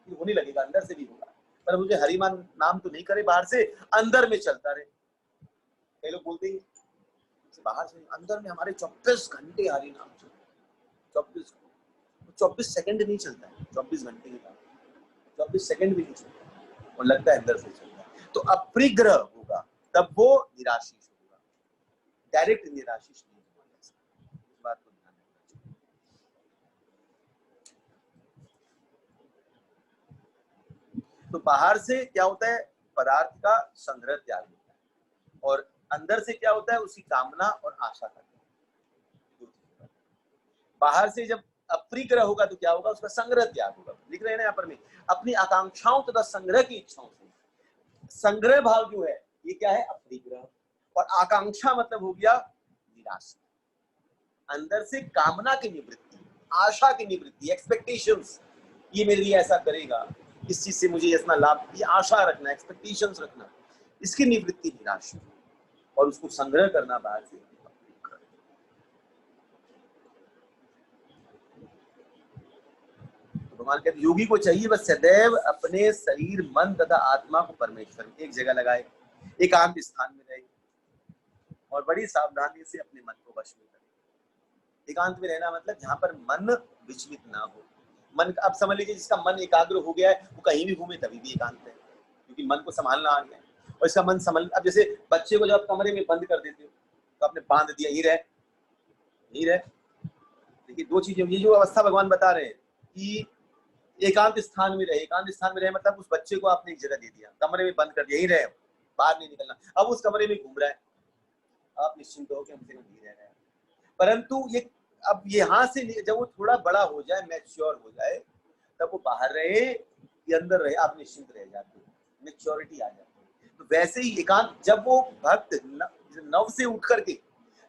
होने लगेगा, अंदर से भी होगा। पर मुझे हरि नाम तो नहीं करे बाहर से, अंदर में चलता रहे। कई लोग बोलते हैं बाहर से, अंदर में हमारे 24 घंटे हरि नाम चलता है। 24 सेकंड नहीं चलता है, 24 घंटे के बाद 24 सेकंड भी नहीं चलता, और लगता है अंदर से चलता है। तो अप्रिग्रह होगा तब वो निराशीष होगा, डायरेक्ट निराशीष नहीं होगा। इस बात को ध्यान रखना चाहिए। तो बाहर से क्या होता है? पदार्थ का संग्रह त्याग होता है, और अंदर से क्या होता है? उसकी कामना और आशा का। बाहर से जब अप्रिग्रह होगा तो क्या होगा? उसका संग्रह त्याग होगा। लिख रहे हैं ना यहाँ पर में, अपनी आकांक्षाओं तथा संग्रह की इच्छाओं से। संग्रह भाव जो है ये क्या है? अप्रिग्रह। और आकांक्षा मतलब हो गया निराशा। अंदर से कामना की निवृत्ति, आशा की निवृत्ति, एक्सपेक्टेशंस, ये मेरे लिए ऐसा करेगा, इस चीज से मुझे इतना लाभ, ये आशा रखना, एक्सपेक्टेशंस रखना, इसकी निवृत्ति निराशा। और उसको संग्रह करना बाहर से। भगवान कहते योगी को चाहिए बस सदैव अपने शरीर, मन तथा आत्मा को परमेश्वर में एक जगह लगाए, एकांत स्थान में रहे और बड़ी सावधानी से अपने मन को वश में करे। एकांत में रहना मतलब जहां पर मन विचलित ना हो। मन, अब समझ लीजिए जिसका मन एकाग्र हो गया है वो कहीं भी घूमे तभी भी एकांत है, क्योंकि मन को संभालना आ गया है। और इसका मन संभल, अब जैसे बच्चे को जब कमरे में बंद कर देते हो तो आपने बांध दिया, यही रहे। देखिए दो चीजें, ये जो अवस्था भगवान बता रहे हैं कि एकांत स्थान में रहे। एकांत स्थान में रहे मतलब उस बच्चे को आपने एक जगह दे दिया, कमरे में बंद कर दिया, यही रहे, बाहर नहीं निकलना। अब उस कमरे में घूम रहा है, आप निश्चिंत हो कि हमसे नहीं रह रहा है। परंतु ये अब यहाँ से जब वो थोड़ा बड़ा हो जाए, मैच्योर हो जाए, तब वो बाहर रहे के अंदर रहे, आप निश्चिंत रह जाते हो, मैच्योरिटी आ जाती है। तो वैसे ही एकांत, जब वो भक्त नव से उठ करके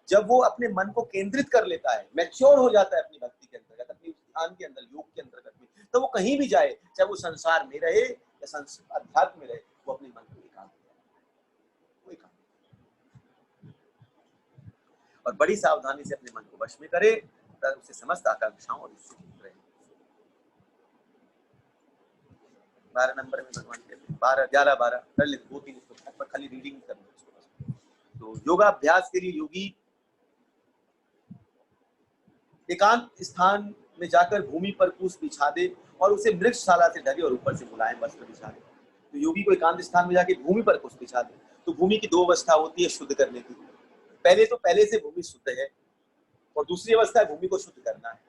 जब वो अपने मन को केंद्रित कर लेता है, मैच्योर हो जाता है अपनी भक्ति के अंतर्गत, अपनी ध्यान के अंदर, योग के अंतर्गत में, तो वो कहीं भी जाए, चाहे वो संसार में रहे या अध्यात्म में रहे, वो अपने मन को एकांत और बड़ी सावधानी से अपने मन को वश में करे, तब उसे समस्त आकांक्षाओं और इच्छाओं रहे। 12 नंबर में भगवान कहते हैं, 12, 11, 12 कर ले, 2-3 पर खाली रीडिंग करना। तो योगाभ्यास के लिए योगी एकांत स्थान में जाकर भूमि पर कुश बिछा दे और उसे वृक्षशाला से ढके और ऊपर से मुलायम वस्त्र बिछा दे। तो योगी को एकांत स्थान में जाके भूमि पर कुश बिछा दे। तो भूमि की 2 अवस्था होती है शुद्ध करने की। पहले से भूमि शुद्ध है और दूसरी अवस्था है भूमि को शुद्ध करना है।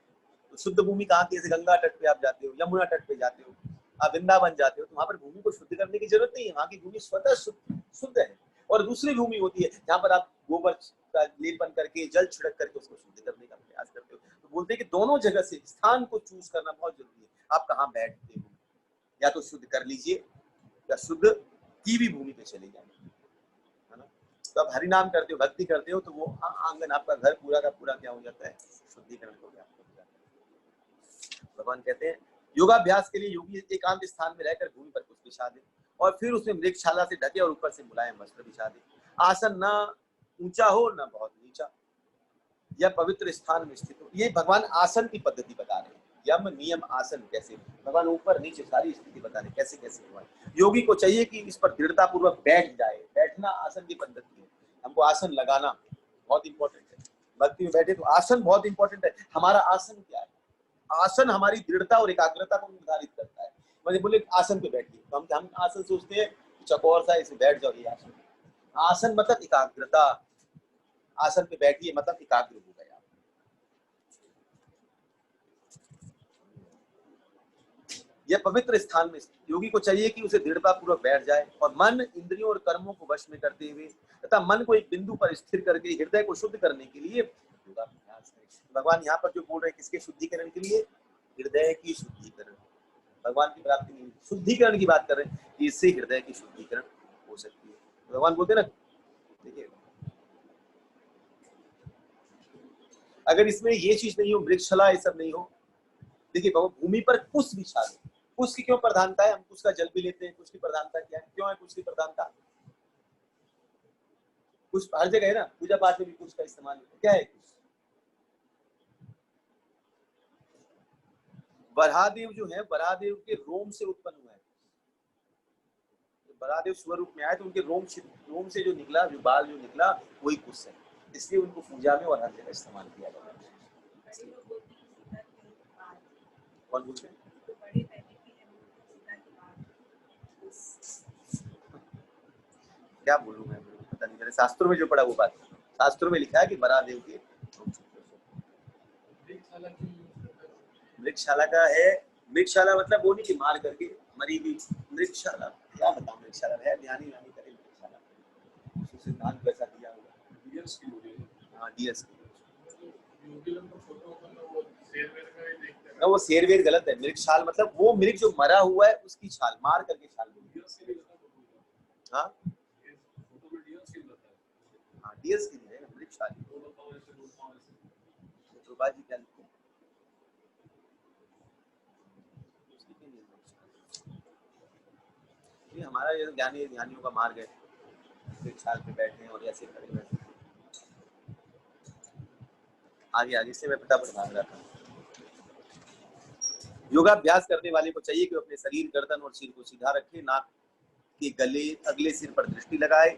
तो शुद्ध भूमि कहाँ की? जैसे गंगा तट पे आप जाते हो, यमुना तट पे जाते हो, आप वृंदावन जाते हो, तो वहां पर भूमि को शुद्ध करने की जरूरत नहीं है, वहां की भूमि स्वतः शुद्ध है। और दूसरी भूमि होती है जहाँ पर आप गोबर का लेपन करके, जल छिड़क करके उसको शुद्ध करने का प्रयास करते हो। तो बोलते हैं कि दोनों जगह से स्थान को चूज करना बहुत जरूरी है। आप कहाँ बैठते हो, या तो शुद्ध कर लीजिए या शुद्ध की भी भूमि पे चले जाए, है ना। तो आप हरि नाम करते हो, भक्ति करते हो, तो वो आंगन, आपका घर पूरा का पूरा क्या हो जाता है? शुद्धिकरण हो जाता है। भगवान कहते हैं योगाभ्यास के लिए योगी एकांत स्थान में रहकर भूमि पर कुछ बिछा दे और फिर उसमें मृगशाला से ढके और ऊपर से मुलायम वस्त्र बिछा दे। आसन न ऊंचा हो न बहुत नीचा, या पवित्र स्थान में स्थित हो। ये भगवान आसन की पद्धति बता रहे हैं, यम नियम आसन कैसे, भगवान ऊपर नीचे सारी स्थिति बता रहे कैसे कैसे हुआ। योगी को चाहिए कि इस पर दृढ़ता पूर्वक बैठ जाए। बैठना आसन की पद्धति है, हमको आसन लगाना बहुत इंपॉर्टेंट है। भक्ति में बैठे तो आसन बहुत इंपॉर्टेंट है। हमारा आसन क्या है? आसन हमारी दृढ़ता और एकाग्रता को निर्धारित करता है। मैंने बोले आसन पे बैठिए, तो हम आसन सोचते हैं चकोर सा, इसे बैठ जाओ, ये आसन। आसन मतलब एकाग्रता, आसन पे बैठिए मतलब एकाग्र हो गया। यह पवित्र स्थान में योगी को चाहिए कि उसे दृढ़ता पूर्वक बैठ जाए और मन, इंद्रियों और कर्मों को वश में करते हुए तथा मन को एक बिंदु पर स्थिर करके हृदय को शुद्ध करने के लिए योगाभ्यास करें। भगवान यहाँ पर जो बोल रहे हैं किसके शुद्धिकरण के लिए? हृदय की शुद्धिकरण। भगवान की प्राप्ति नहीं, शुद्धिकरण की बात कर रहे हैं कि इससे हृदय की शुद्धिकरण हो सकती है। भगवान बोलते ना, देखिए अगर इसमें ये चीज नहीं हो, वृक्षशाला ये सब नहीं हो, देखिए भूमि पर कुश बिछा दो। कुश की क्यों प्रधानता है? हम कुश का जल भी लेते हैं, कुश की प्रधानता क्या है? क्यों है कुश की प्रधानता? कुश हर जगह है ना, पूजा पाठ में भी कुश का इस्तेमाल होता है। क्या है कुश? बराहदेव जो है, बराहदेव के रोम से उत्पन्न हुआ है। बराहदेव स्वरूप में आए तो उनके रोम से जो निकला, जो बाल जो निकला, वही कुश है। इसलिए उनको पूजा में और हर जगह इस्तेमाल किया जाता है। कौन बोलते हैं? क्या बोलूं मैं, पता नहीं, मेरे शास्त्रों में जो पढ़ा वो बात, शास्त्रों में लिखा है कि बराहदेव के मृगशाला का है। मृगशाला मतलब वो नहीं कि मार करके मरी हुई मृगशाला, क्या बताऊं, मृगशाला है, ध्यान करे मृगशाला, सिद्धांत वैसा दिया हुआ। डीएस की बोली, हाँ डीएस की। वो शेर वेर गलत है। मृगशाल मतलब वो मृग जो मरा हुआ है उसकी छाल, मार करके छाल। हाँ डीएस की है मृगशाल। कृपा जी क्या लिखते हैं? ये हमारा ये ज्ञानी ध्यानियों का मार्ग है, मृगशाल पे बैठे और ऐसे खड़े हैं। आगे से मैं फटाफट भाग रहा था। योगाभ्यास करने वाले को चाहिए कि अपने शरीर, गर्दन और सिर को सीधा रखे, नाक के गले अगले सिर पर दृष्टि लगाए।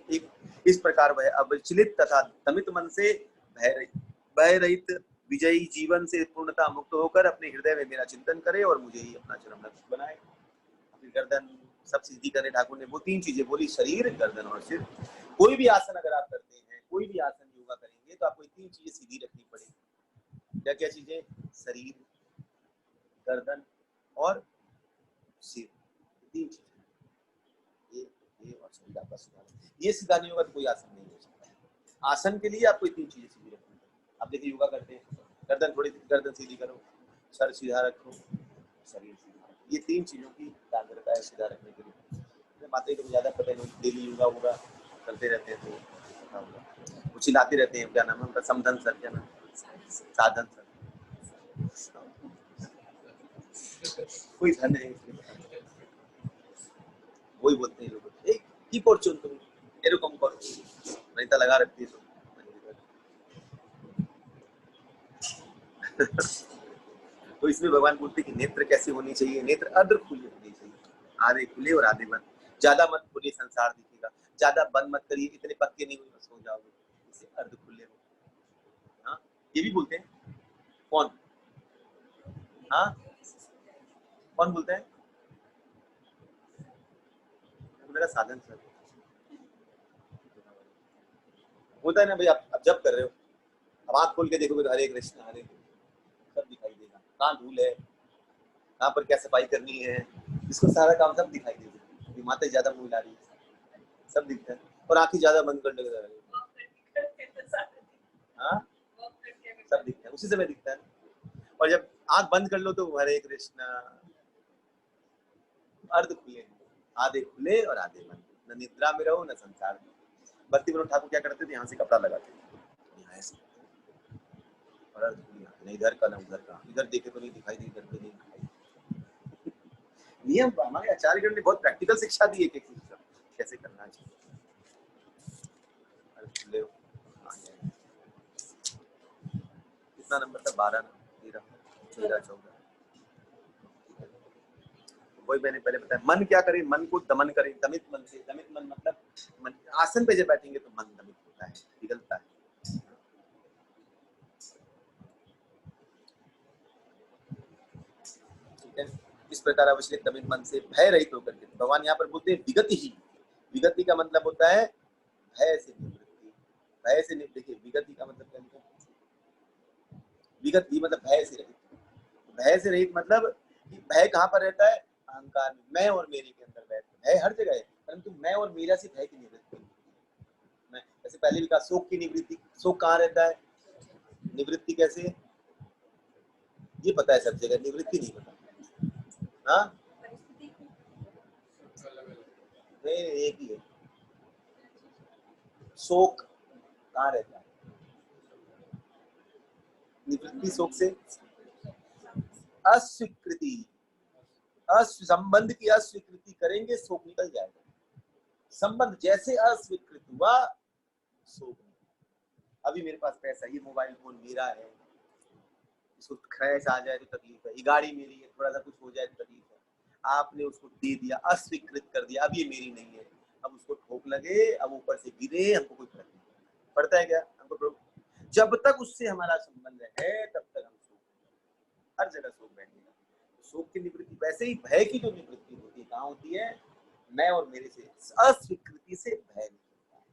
इस प्रकार वह अविचलित तथा दमित मन से भय रहित विजयी जीवन से पूर्णता मुक्त होकर अपने हृदय में मेरा चिंतन करे और मुझे ही अपना चरम लक्ष्य बनाए। अपनी गर्दन सब सीधी करे। ठाकुर ने वो 3 चीजें बोली, शरीर, गर्दन और सिर। कोई भी आसन अगर आप करते हैं, कोई भी आसन योगा करेंगे तो आपको 3 चीजें सीधी रखनी पड़ेगी। क्या क्या चीजें? शरीर, गर्दन और सिर, 3 चीजें। ये और शरीर आपका सीधा। ये सीधा नहीं होगा तो कोई आसन नहीं हो सकता। आसन के लिए आपको 3 चीजें सीधी रखनी है। आप देखिए योगा करते हैं, गर्दन सीधी करो, सर सीधा रखो, शरीर सीधा रखो, ये 3 चीजों की एकाग्रता है सीधा रखने के लिए। माता जी को ज्यादा पता नहीं, डेली योगा होगा करते रहते हैं तो पता होगा। वो चिल्लाते रहते हैं, क्या नाम है उनका, समधन सर, क्या नाम, साधन सर, कोई धन है इसलिए पता नहीं। वही बोलते हैं लोग, की फॉर्चून तुम एरकम करो, नहीं तो लगा रखती है तो तो इसमें भगवान बोलते हैं कि नेत्र कैसे होनी चाहिए, नेत्र अर्ध खुले होने चाहिए, आधे खुले और आधे बंद। ज्यादा मत खोलिए, संसार दिखेगा, ज्यादा बंद मत करिए, इतने पक्के नहीं हुए सो जाओगे, इसे अर्ध खुले हो। हाँ, ये भी बोलते हैं। कौन? हाँ, कौन बोलते हैं? मेरा साधन सर होता है ना भाई। आप जब कर रहे हो, अब आँख खोल के देखोगे तो हरे कृष्ण हरे कृष्ण सब दिखाई देगा। कहाँ धूल है, कहाँ पर क्या सफाई करनी है, इसको सारा काम सब दिखाई देगा। माता ज्यादा मुंह ला रही है, सब दिखता है। और आंखें ज्यादा बंद करने लगा, हाँ सब दिखता है, उसी समय दिखता है। और जब आंख बंद कर लो तो हरे कृष्ण, अर्ध खुले, आधे खुले और आधे बंद, न निद्रा में रहो न संसार में। भक्ति विनोद ठाकुर क्या करते थे, यहाँ से कपड़ा लगाते थे, यहाँ ऐसे और अर्ध खुली, न इधर का न उधर का, इधर देखे तो नहीं दिखाई दी, इधर पे नहीं दिखाई। नियम हमारे आचार्यगण ने बहुत प्रैक्टिकल शिक्षा दी है कि कैसे करना चाहिए। कितना नंबर था? 12 ना 13 13 14। वही मैंने पहले बताया, मन क्या करे, मन को दमन करे, दमित मन से। दमित मन मतलब मन, आसन पे जब बैठेंगे तो मन दमित होता है, पिघलता है। ठीक है, इस प्रकार अवश्य दमित मन से भय रहित होकर के, भगवान यहाँ पर बोलते हैं विगति ही। विगति का मतलब होता है भय से निवृत्ति। भय से निवृत्ति, देखिए विगति का मतलब क्या है? विगति मतलब भय से रहित। भय से रहित मतलब कि भय कहाँ पर रहता है? अहंकार में, मैं और मेरे के अंदर बैठता है। भय हर जगह है, परंतु मैं और मेरा से भय की निवृत्ति। मैं जैसे पहले भी कहा, शोक की निवृत्ति। शोक कहाँ रहता है? निवृत्ति कैसे? ये पता है सब जगह, निवृत्ति नहीं पता। हाँ नहीं, एक ही है। शोक कहाँ रहता है? निवृत्ति शोक से अस्वीकृति, संबंध की अस्वीकृति करेंगे, शोक निकल जाएगा। संबंध जैसे अस्वीकृत हुआ, शोक। अभी मेरे पास पैसा, ये मोबाइल फोन मेरा है, इसको क्रैश आ जाए तो तकलीफ है, ये गाड़ी मेरी है, थोड़ा सा कुछ हो जाए तो तकलीफ है। आपने उसको दे दिया, अस्वीकृत कर दिया, अब ये मेरी नहीं है। अब उसको ठोक लगे, अब ऊपर से गिरे, हमको कोई फर्क नहीं पड़ता है क्या? हमको जब तक उससे हमारा संबंध है तब तक हम शोक, हर जगह शोक बैठेगा। शोक की निवृत्ति वैसे ही भय की जो निवृत्ति होती है, कहाँ होती है? मैं और मेरे से अस्वीकृति से भय निकलता है।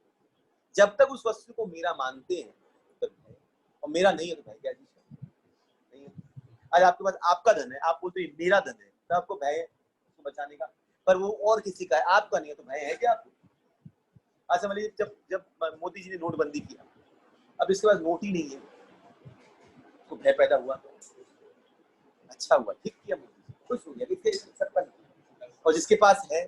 जब तक उस वस्तु को मेरा मानते हैं तब तक भय, और मेरा नहीं है तो भय क्या चीज नहीं है। आज आपके पास आपका धन है, आप बोलते हैं मेरा धन है, तो आपको भय है उसको बचाने का, पर वो और किसी का है, आपका नहीं है, तो भय है क्या आपको? आज समझ लीजिए, जब जब मोदी जी ने नोटबंदी किया, अब इसके पास नोट ही नहीं है, तो भय पैदा हुआ। अच्छा हुआ, ठीक किया, खुश हो गया, सरपंच। और जिसके पास है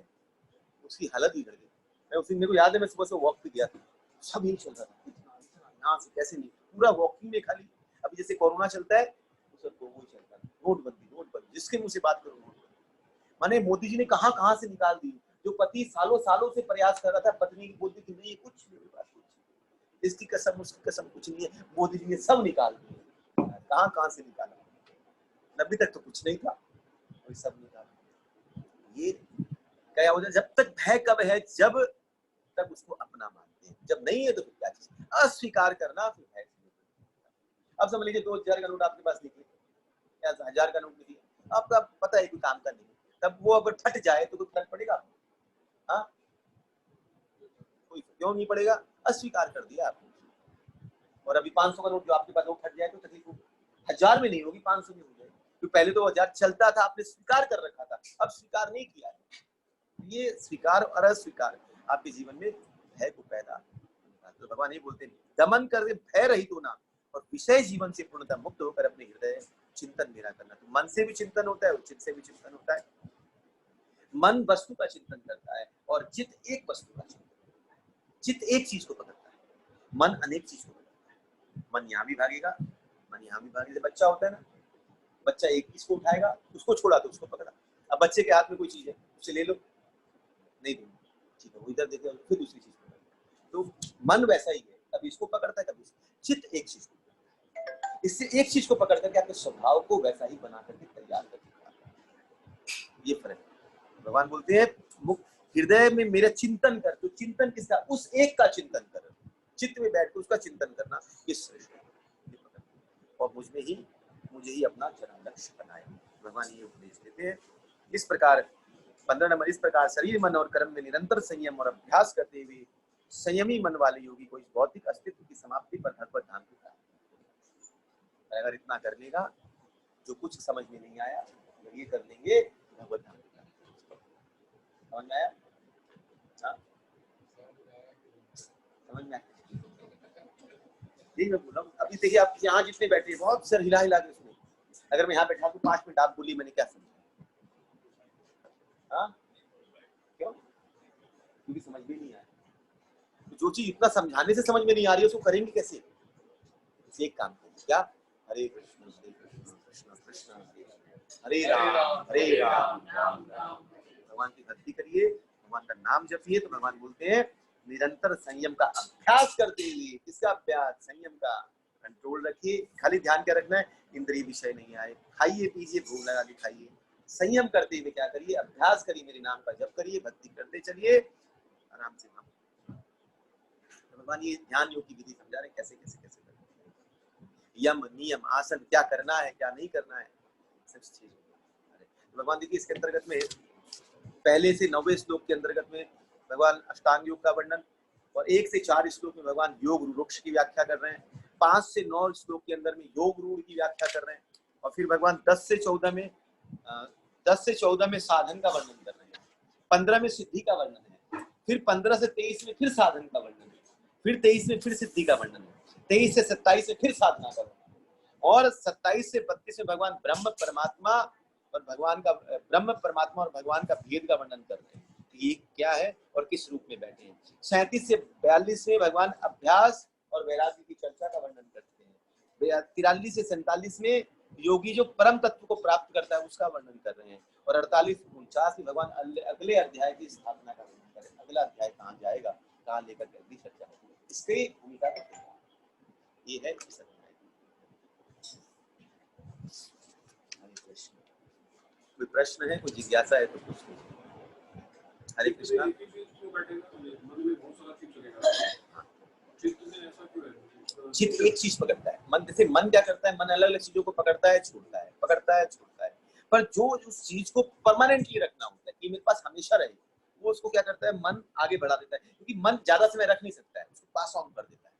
उसकी हालत बिगड़ गई। मैं उसी, मेरे को याद है, मैं सुबह से वॉक पे गया था, सब यही चल रहा था, यहाँ से कैसे नहीं, पूरा वॉकिंग में खाली। अभी जैसे कोरोना चलता है तो सब वो चलता है, नोटबंदी नोटबंदी, जिसके मुंह से बात करो नोटबंदी। माने मोदी जी ने कहाँ से निकाल दी। जो पति सालों सालों से प्रयास कर रहा था, पत्नी की बोलती थी नहीं कुछ मेरे पास कुछ, इसकी कसम उसकी कसम कुछ नहीं है, मोदी जी ने सब निकाल दिया। कहाँ से निकाला? अभी तक तो कुछ नहीं था, वही सब निकाला। ये क्या हो जाए? जब तक भय कब है? जब तक उसको अपना मानते हैं, जब नहीं है तो फिर क्या चीज? अस्वीकार करना, फिर भय। अब समझ लीजिए 2000 का नोट आपके पास निकले या 1000 का नोट निकले, आपका पता है कोई काम का नहीं, तब वो अगर फट जाए तो कोई फर्क पड़ेगा? हाँ, कोई क्यों नहीं पड़ेगा? अस्वीकार कर दिया आपने। और अभी 500 का नोट जो आपके पास वो फट जाए तो तकलीफ होगी, 1000 में नहीं होगी, 500 में हो जाएगी। तो पहले तो 1000 चलता था, आपने स्वीकार कर रखा था, अब स्वीकार नहीं किया है। ये स्वीकार और अस्वीकार आपके जीवन में भय को पैदा, तो भगवान ये बोलते हैं, दमन कर भय रहित होना और विषय जीवन से पूर्णतः मुक्त होकर अपने हृदय चिंतन मेरा करना। तो मन से भी चिंतन होता है और चित्त से भी चिंतन होता है। मन वस्तु का चिंतन करता है और चित्त एक वस्तु का चिंतन करता है। चित्त एक चीज को पकड़ता है, मन अनेक चीज को पकड़ता है। मन यहाँ भी भागेगा, मन यहाँ भी भागेगा। बच्चा होता है ना, बच्चा एक चीज को उठाएगा, उसको छोड़ा तो उसको पकड़ा। अब बच्चे के हाथ में कोई चीज है, उसे ले लो, नहीं दूंगा, ठीक है, वो इधर देखेगा फिर दूसरी चीज पकड़ेगा। तो मन वैसा ही है, कभी इसको पकड़ता है कभी इसको। चित्त एक चीज को, इससे एक चीज को पकड़ करके आपके स्वभाव को वैसा ही बना करके तैयार करके, ये फर्क है। भगवान बोलते हैं हृदय में मेरा चिंतन कर। तो चिंतन किसका? उस एक का चिंतन कर, चित्त में बैठ कर उसका चिंतन करना, ये श्रेष्ठ है। और मुझे ही अपना चरम लक्ष्य बनाए, भगवान ये उपदेश देते हैं। इस प्रकार 15 नंबर, इस प्रकार शरीर मन और कर्म में निरंतर संयम और अभ्यास करते हुए संयमी मन वाले योगी को इस भौतिक अस्तित्व की समाप्ति पर भगवत धाम को प्राप्त। अगर इतना कर लेगा, जो कुछ समझ में नहीं आया अगर ये कर लेंगे, भगवत धाम को प्राप्त। समझ में आया? समझ में आया? मैं बोला अभी देखिए, आप यहाँ जितने बैठे हैं बहुत सर हिला के उसमें, अगर मैं यहाँ बैठा तो 5 मिनट आप बोली, मैंने क्या समझा? हाँ, क्यों? क्योंकि समझ में नहीं आया। तो जो चीज इतना समझाने से समझ में नहीं आ रही है उसको करेंगे कैसे? एक काम करें, क्या? हरे कृष्ण कृष्ण कृष्ण हरे राम राम राम। भगवान की भक्ति करिए, भगवान का नाम जपिए। तो भगवान बोलते हैं निरंतर संयम का अभ्यास करते हुए। किसका अभ्यास? संयम का। कंट्रोल रखिए, खाली ध्यान क्या रखना है? इंद्रिय विषय नहीं आए, खाइए पीजिए, भूख लगा के खाइए। संयम करते हुए क्या करिए? अभ्यास करिए, मेरे नाम का जप करिए, भक्ति करते चलिए, आराम से। भगवान ये ध्यान योग की विधि समझा रहे, कैसे कैसे कैसे करना है, यम नियम आसन, क्या करना है क्या नहीं करना है, सब चीज। तो भगवान देखिए इसके अंतर्गत में पहले से 9वें श्लोक के अंतर्गत में भगवान अष्टांग योग का वर्णन, और 1 से 4 श्लोक में भगवान योग वृक्ष की व्याख्या कर रहे हैं। 5 से 9 श्लोक के अंदर में योग रूढ़ की व्याख्या कर रहे हैं, और फिर भगवान 10 से 14 में साधन का वर्णन कर रहे हैं। 15 में सिद्धि का वर्णन है, फिर 15 से 23 में फिर साधन का वर्णन है, फिर 23 में फिर सिद्धि का वर्णन है, 23 से 27 में फिर साधना का वर्णन, और 27 से 32 में भगवान ब्रह्म परमात्मा और भगवान का भेद का वर्णन कर रहे हैं। ये क्या है और किस रूप में बैठे हैं। 37 से 42 में भगवान अभ्यास और वैराग्य की चर्चा का वर्णन करते हैं। 43 से 47 में योगी जो परम तत्व को प्राप्त करता है उसका वर्णन कर रहे हैं, और 48-49 में भगवान अगले अध्याय की स्थापना का वर्णन कर रहे हैं। अगला अध्याय कहाँ जाएगा, कहाँ लेकर के अगली चर्चा होगी, इसकी भूमिका ये है। कोई प्रश्न है, कोई जिज्ञासा है तो पूछ लीजिए। हरे कृष्णा। चित्त एक चीज पकड़ता है, मन जैसे मन क्या करता है, मन अलग अलग चीजों को पकड़ता है छोड़ता है, पकड़ता है छोड़ता है, पर जो उस चीज को परमानेंटली रखना होता है कि मेरे पास हमेशा रहे, वो उसको क्या करता है, मन आगे बढ़ा देता है। क्योंकि मन ज्यादा समय रख नहीं सकता है, उसको पास ऑन कर देता है।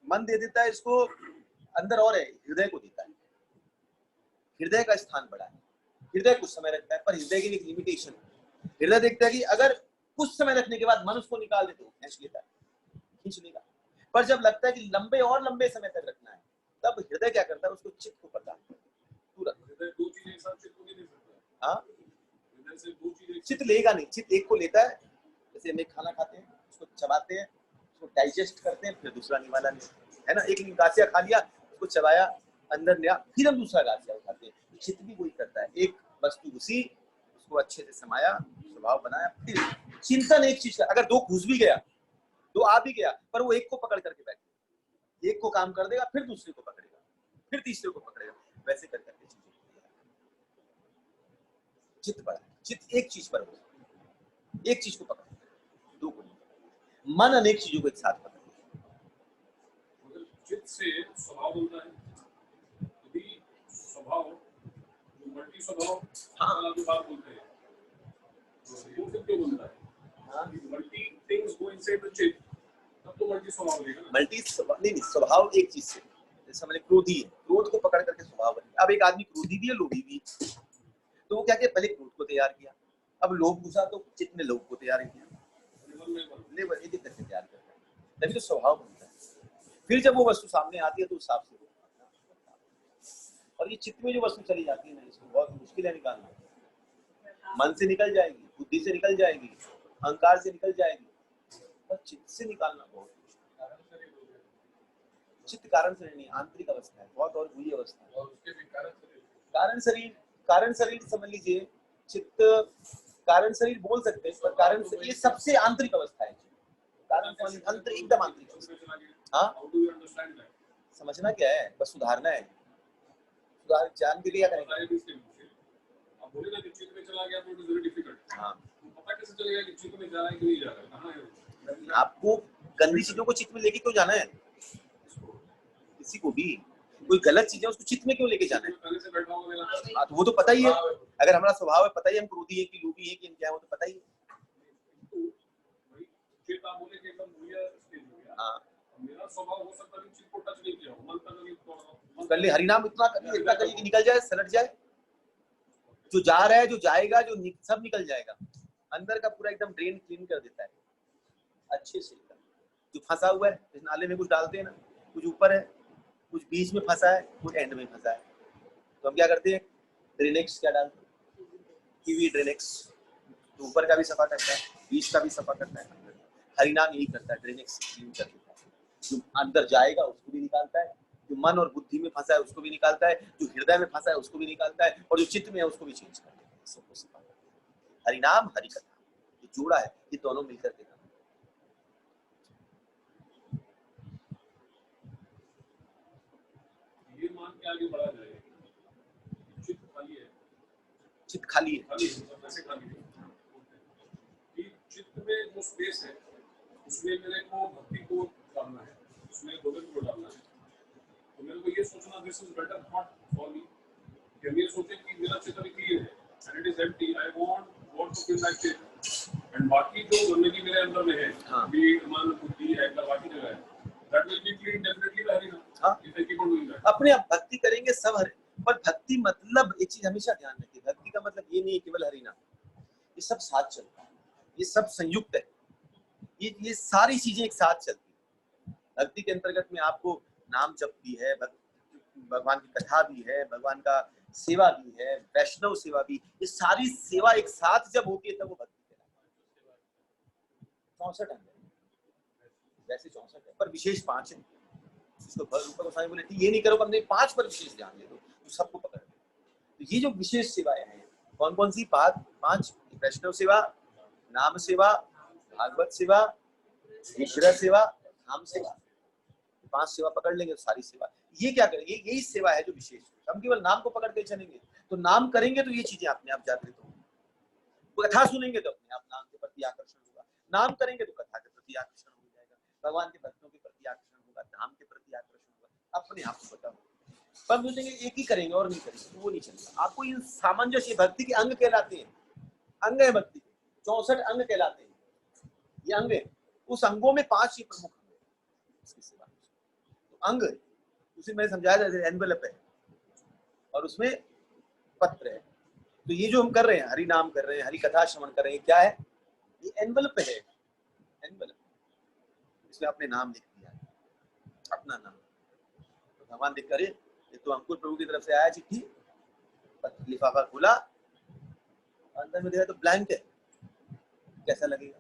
मन दे देता है इसको अंदर, और है हृदय को देता है। हृदय का स्थान बड़ा है, हृदय कुछ समय रखता है, पर हृदय की एक लिमिटेशन है। हृदय देखता है कि अगर कुछ समय रखने के बाद मन उसको निकाल दे तो खींच लेता है, खींच लेगा। पर जब लगता है कि लंबे और लंबे समय तक रखना है, तब हृदय क्या करता है, उसको चित्त को पकड़ता है। हाँ, चित्त लेगा नहीं, चित्त एक को लेता है। जैसे हम एक खाना खाते हैं, उसको चबाते हैं, उसको डाइजेस्ट करते हैं, फिर दूसरा निवाला लेते है ना। एक गाछिया खा लिया, उसको चबाया, अंदर लिया, फिर हम दूसरा गाछिया उठाते हैं। चित्त भी वही करता है, एक वस्तु घुसी, उसको अच्छे से समाया, स्वभाव बनाया, फिर चिंतन एक चीज का। अगर 2 घुस भी गया, 2 आ भी गया, पर वो एक को पकड़ करके बैठेगा, एक को काम कर देगा, फिर दूसरे को पकड़ेगा, फिर तीसरे को पकड़ेगा, वैसे कर करके चीजें। चित्त बड़ा है, चित्त एक चीज पर हो, एक चीज को पकड़ता है, 2 को नहीं। मन अनेक चीजों को एक साथ पकड़ता है। चित्त से स्वभाव बनता है, यदि स्वभाव मल्टी स्वभाव जो बात बोलते हैं, तो वो क्यों बनता है? Multi things go inside the चित्त, तब तो मल्टी स्वभाव बनेगा ना। मल्टी नहीं, स्वभाव एक चीज से। जैसे मैंने क्रोधी है, क्रोध को पकड़ करके स्वभाव बनेगा। अब एक आदमी क्रोधी भी है, लोभी भी, तो वो क्या किया, पहले क्रोध को तैयार किया, अब लोभ घुसा तो चित्त ने लोभ को तैयार किया, लेबर एक एक करके तैयार करता है, तभी तो स्वभाव बनता है। फिर जब वो वस्तु सामने आती है तो उस हिसाब से और ये चित्त में जो वस्तु चली जाती है ना, इसको बहुत मुश्किल है निकालना। मन से निकल जाएगी, बुद्धि से निकल जाएगी, अहंकार से निकल जाएगी, और चित्त से निकालना बहुत मुश्किल। चित्त कारण शरीर नहीं, आंतरिक अवस्था है, बहुत और बुरी अवस्था है। और उसके भी कारण शरीर समझ लीजिए। चित्त कारण शरीर बोल सकते हैं, पर कारण से ये सबसे आंतरिक अवस्था है। कारण अंतर एकदम आंतरिक अवस्था। हाँ, समझना क्या है, बस सुधारना है। सुधार जान के लिए क्या करेंगे? अब बोले ना कि चित्त में चला गया तो इट इज वेरी डिफिकल्ट। हाँ, पता कैसे चलेगा कि चित्त में जा रहा है कि नहीं जा रहा है, कहाँ है? आपको गंदी चीजों को चित्त में लेके क्यों जाना है? किसी को भी कोई गलत चीजें उसको चित्त में क्यों लेके जाना है? पहले से बैठा हुआ मेरा हाँ, तो वो तो पता ही है। अगर हमारा स्वभाव है, पता ही हम क्रोधी है कि लोभी है कि हम क्या है, वो तो पता ही है। चित्त आप बोले कि एकदम भूया स्टेज हो गया। हाँ, मेरा स्वभाव हो सकता है कि चित्त को टच नहीं किया हो, मन तक नहीं तोड़ा। कर ले हरिनाम इतना करिए कि निकल जाए, सलट जाए। जो जा रहा है, जो जाएगा, सब निकल जाएगा। अंदर का पूरा एकदम ड्रेन क्लीन कर देता है अच्छे से। जो फंसा हुआ है, इस नाले में कुछ डालते हैं ना, कुछ ऊपर है, कुछ बीच में फंसा है, कुछ एंड में फंसा है, तो हम क्या करते हैं? ड्रेनेक्स क्या डालते हैं? कीवी ड्रेनेक्स। तो ऊपर का भी सफा करता है, बीच का भी सफा करता है। हरिनाम यही करता है, ड्रेनेक्स क्लीन कर देता है। जो अंदर जाएगा उसको भी निकालता है, जो मन और बुद्धि में फंसा है उसको भी निकालता है, जो हृदय में फंसा है उसको भी निकालता है, और जो चित्त में है उसको भी चेंज कर देता है। सबको सफा करता है। हरिनाम हरि कथा जो जोड़ा है, ये दोनों मिलकर के ये मान के आगे बढ़ा जाएगा। चित्त खाली है, चित्त खाली है, खाली है, ऐसे खाली है कि चित्त में जो स्पेस है उसमें मेरे को भक्ति को डालना है, उसमें गोविंद को डालना है। तो मेरे को ये सोचना this is better thought for me कि मैं सोचे कि मेरा चित्त अभी क्लियर है and it is empty, I want to fill that चित्त। एंड बाकी जो गंदगी मेरे अंदर में है, भी मन बुद्धि है, बाकी जगह है, that will be clean definitely by Harinam. If I keep on doing that, अपने आप भक्ति करेंगे सब हरि। पर भक्ति मतलब एक चीज हमेशा ध्यान रखिए, भक्ति का मतलब ये नहीं है केवल हरिनाम, ये सब साथ चलता है, ये सब संयुक्त है, ये सारी चीजें एक साथ चलती है। भक्ति के अंतर्गत में आपको नाम जप भी है, भगवान की कथा भी है, भगवान का सेवा भी है, वैष्णव सेवा भी, ये सारी सेवा एक साथ जब होती है तब वो भक्ति कहलाती है। 64 अंग है, वैसे 64 है, पर विशेष 5 है। इसको ऊपर को साईं बोले ये नहीं करो, बंदे 5 पर विशेष ध्यान दे दो तो सबको पकड़ लो। तो ये जो विशेष सेवाएं हैं कौन कौन सी? 5 वैष्णव सेवा, नाम सेवा, भागवत सेवा, विग्रह सेवा, धाम सेवा। 5 सेवा पकड़ लेंगे तो सारी सेवा। ये क्या करेंगे? यही सेवा है जो विशेष। हम केवल नाम को पकड़ के चलेंगे तो नाम करेंगे तो ये चीजें अपने आप जागृत होंगी। कथा सुनेंगे तो अपने आप नाम के प्रति आकर्षण होगा, नाम करेंगे तो कथा के प्रति आकर्षण हो जाएगा, भगवान के भक्तों के प्रति आकर्षण होगा, धाम के प्रति आकर्षण होगा, अपने आप को पता होगा। पर सोचेंगे एक ही करेंगे और नहीं करेंगे तो वो नहीं चलेगा। आपको इन सामंजस्य, भक्ति के अंग कहलाते हैं, अंग है भक्ति के, 64 अंग कहलाते हैं, ये अंग है। उस अंगों में 5 ही प्रमुख अंग है इसकी सेवा। तो अंग उसी में समझाया जाए एनवेलप है और उसमें पत्र है। तो ये जो हम कर रहे हैं, हरि नाम कर रहे हैं, हरि कथा श्रवण कर रहे हैं, क्या है? ये एनवेलप है, एनवेलप। इसमें अपने नाम लिख दिया, अपना नाम। तो भगवान देख कर, ये तो अंकुर प्रभु की तरफ से आया चिट्ठी, लिफाफा खोला, अंदर में देखा तो ब्लैंक है, कैसा लगेगा?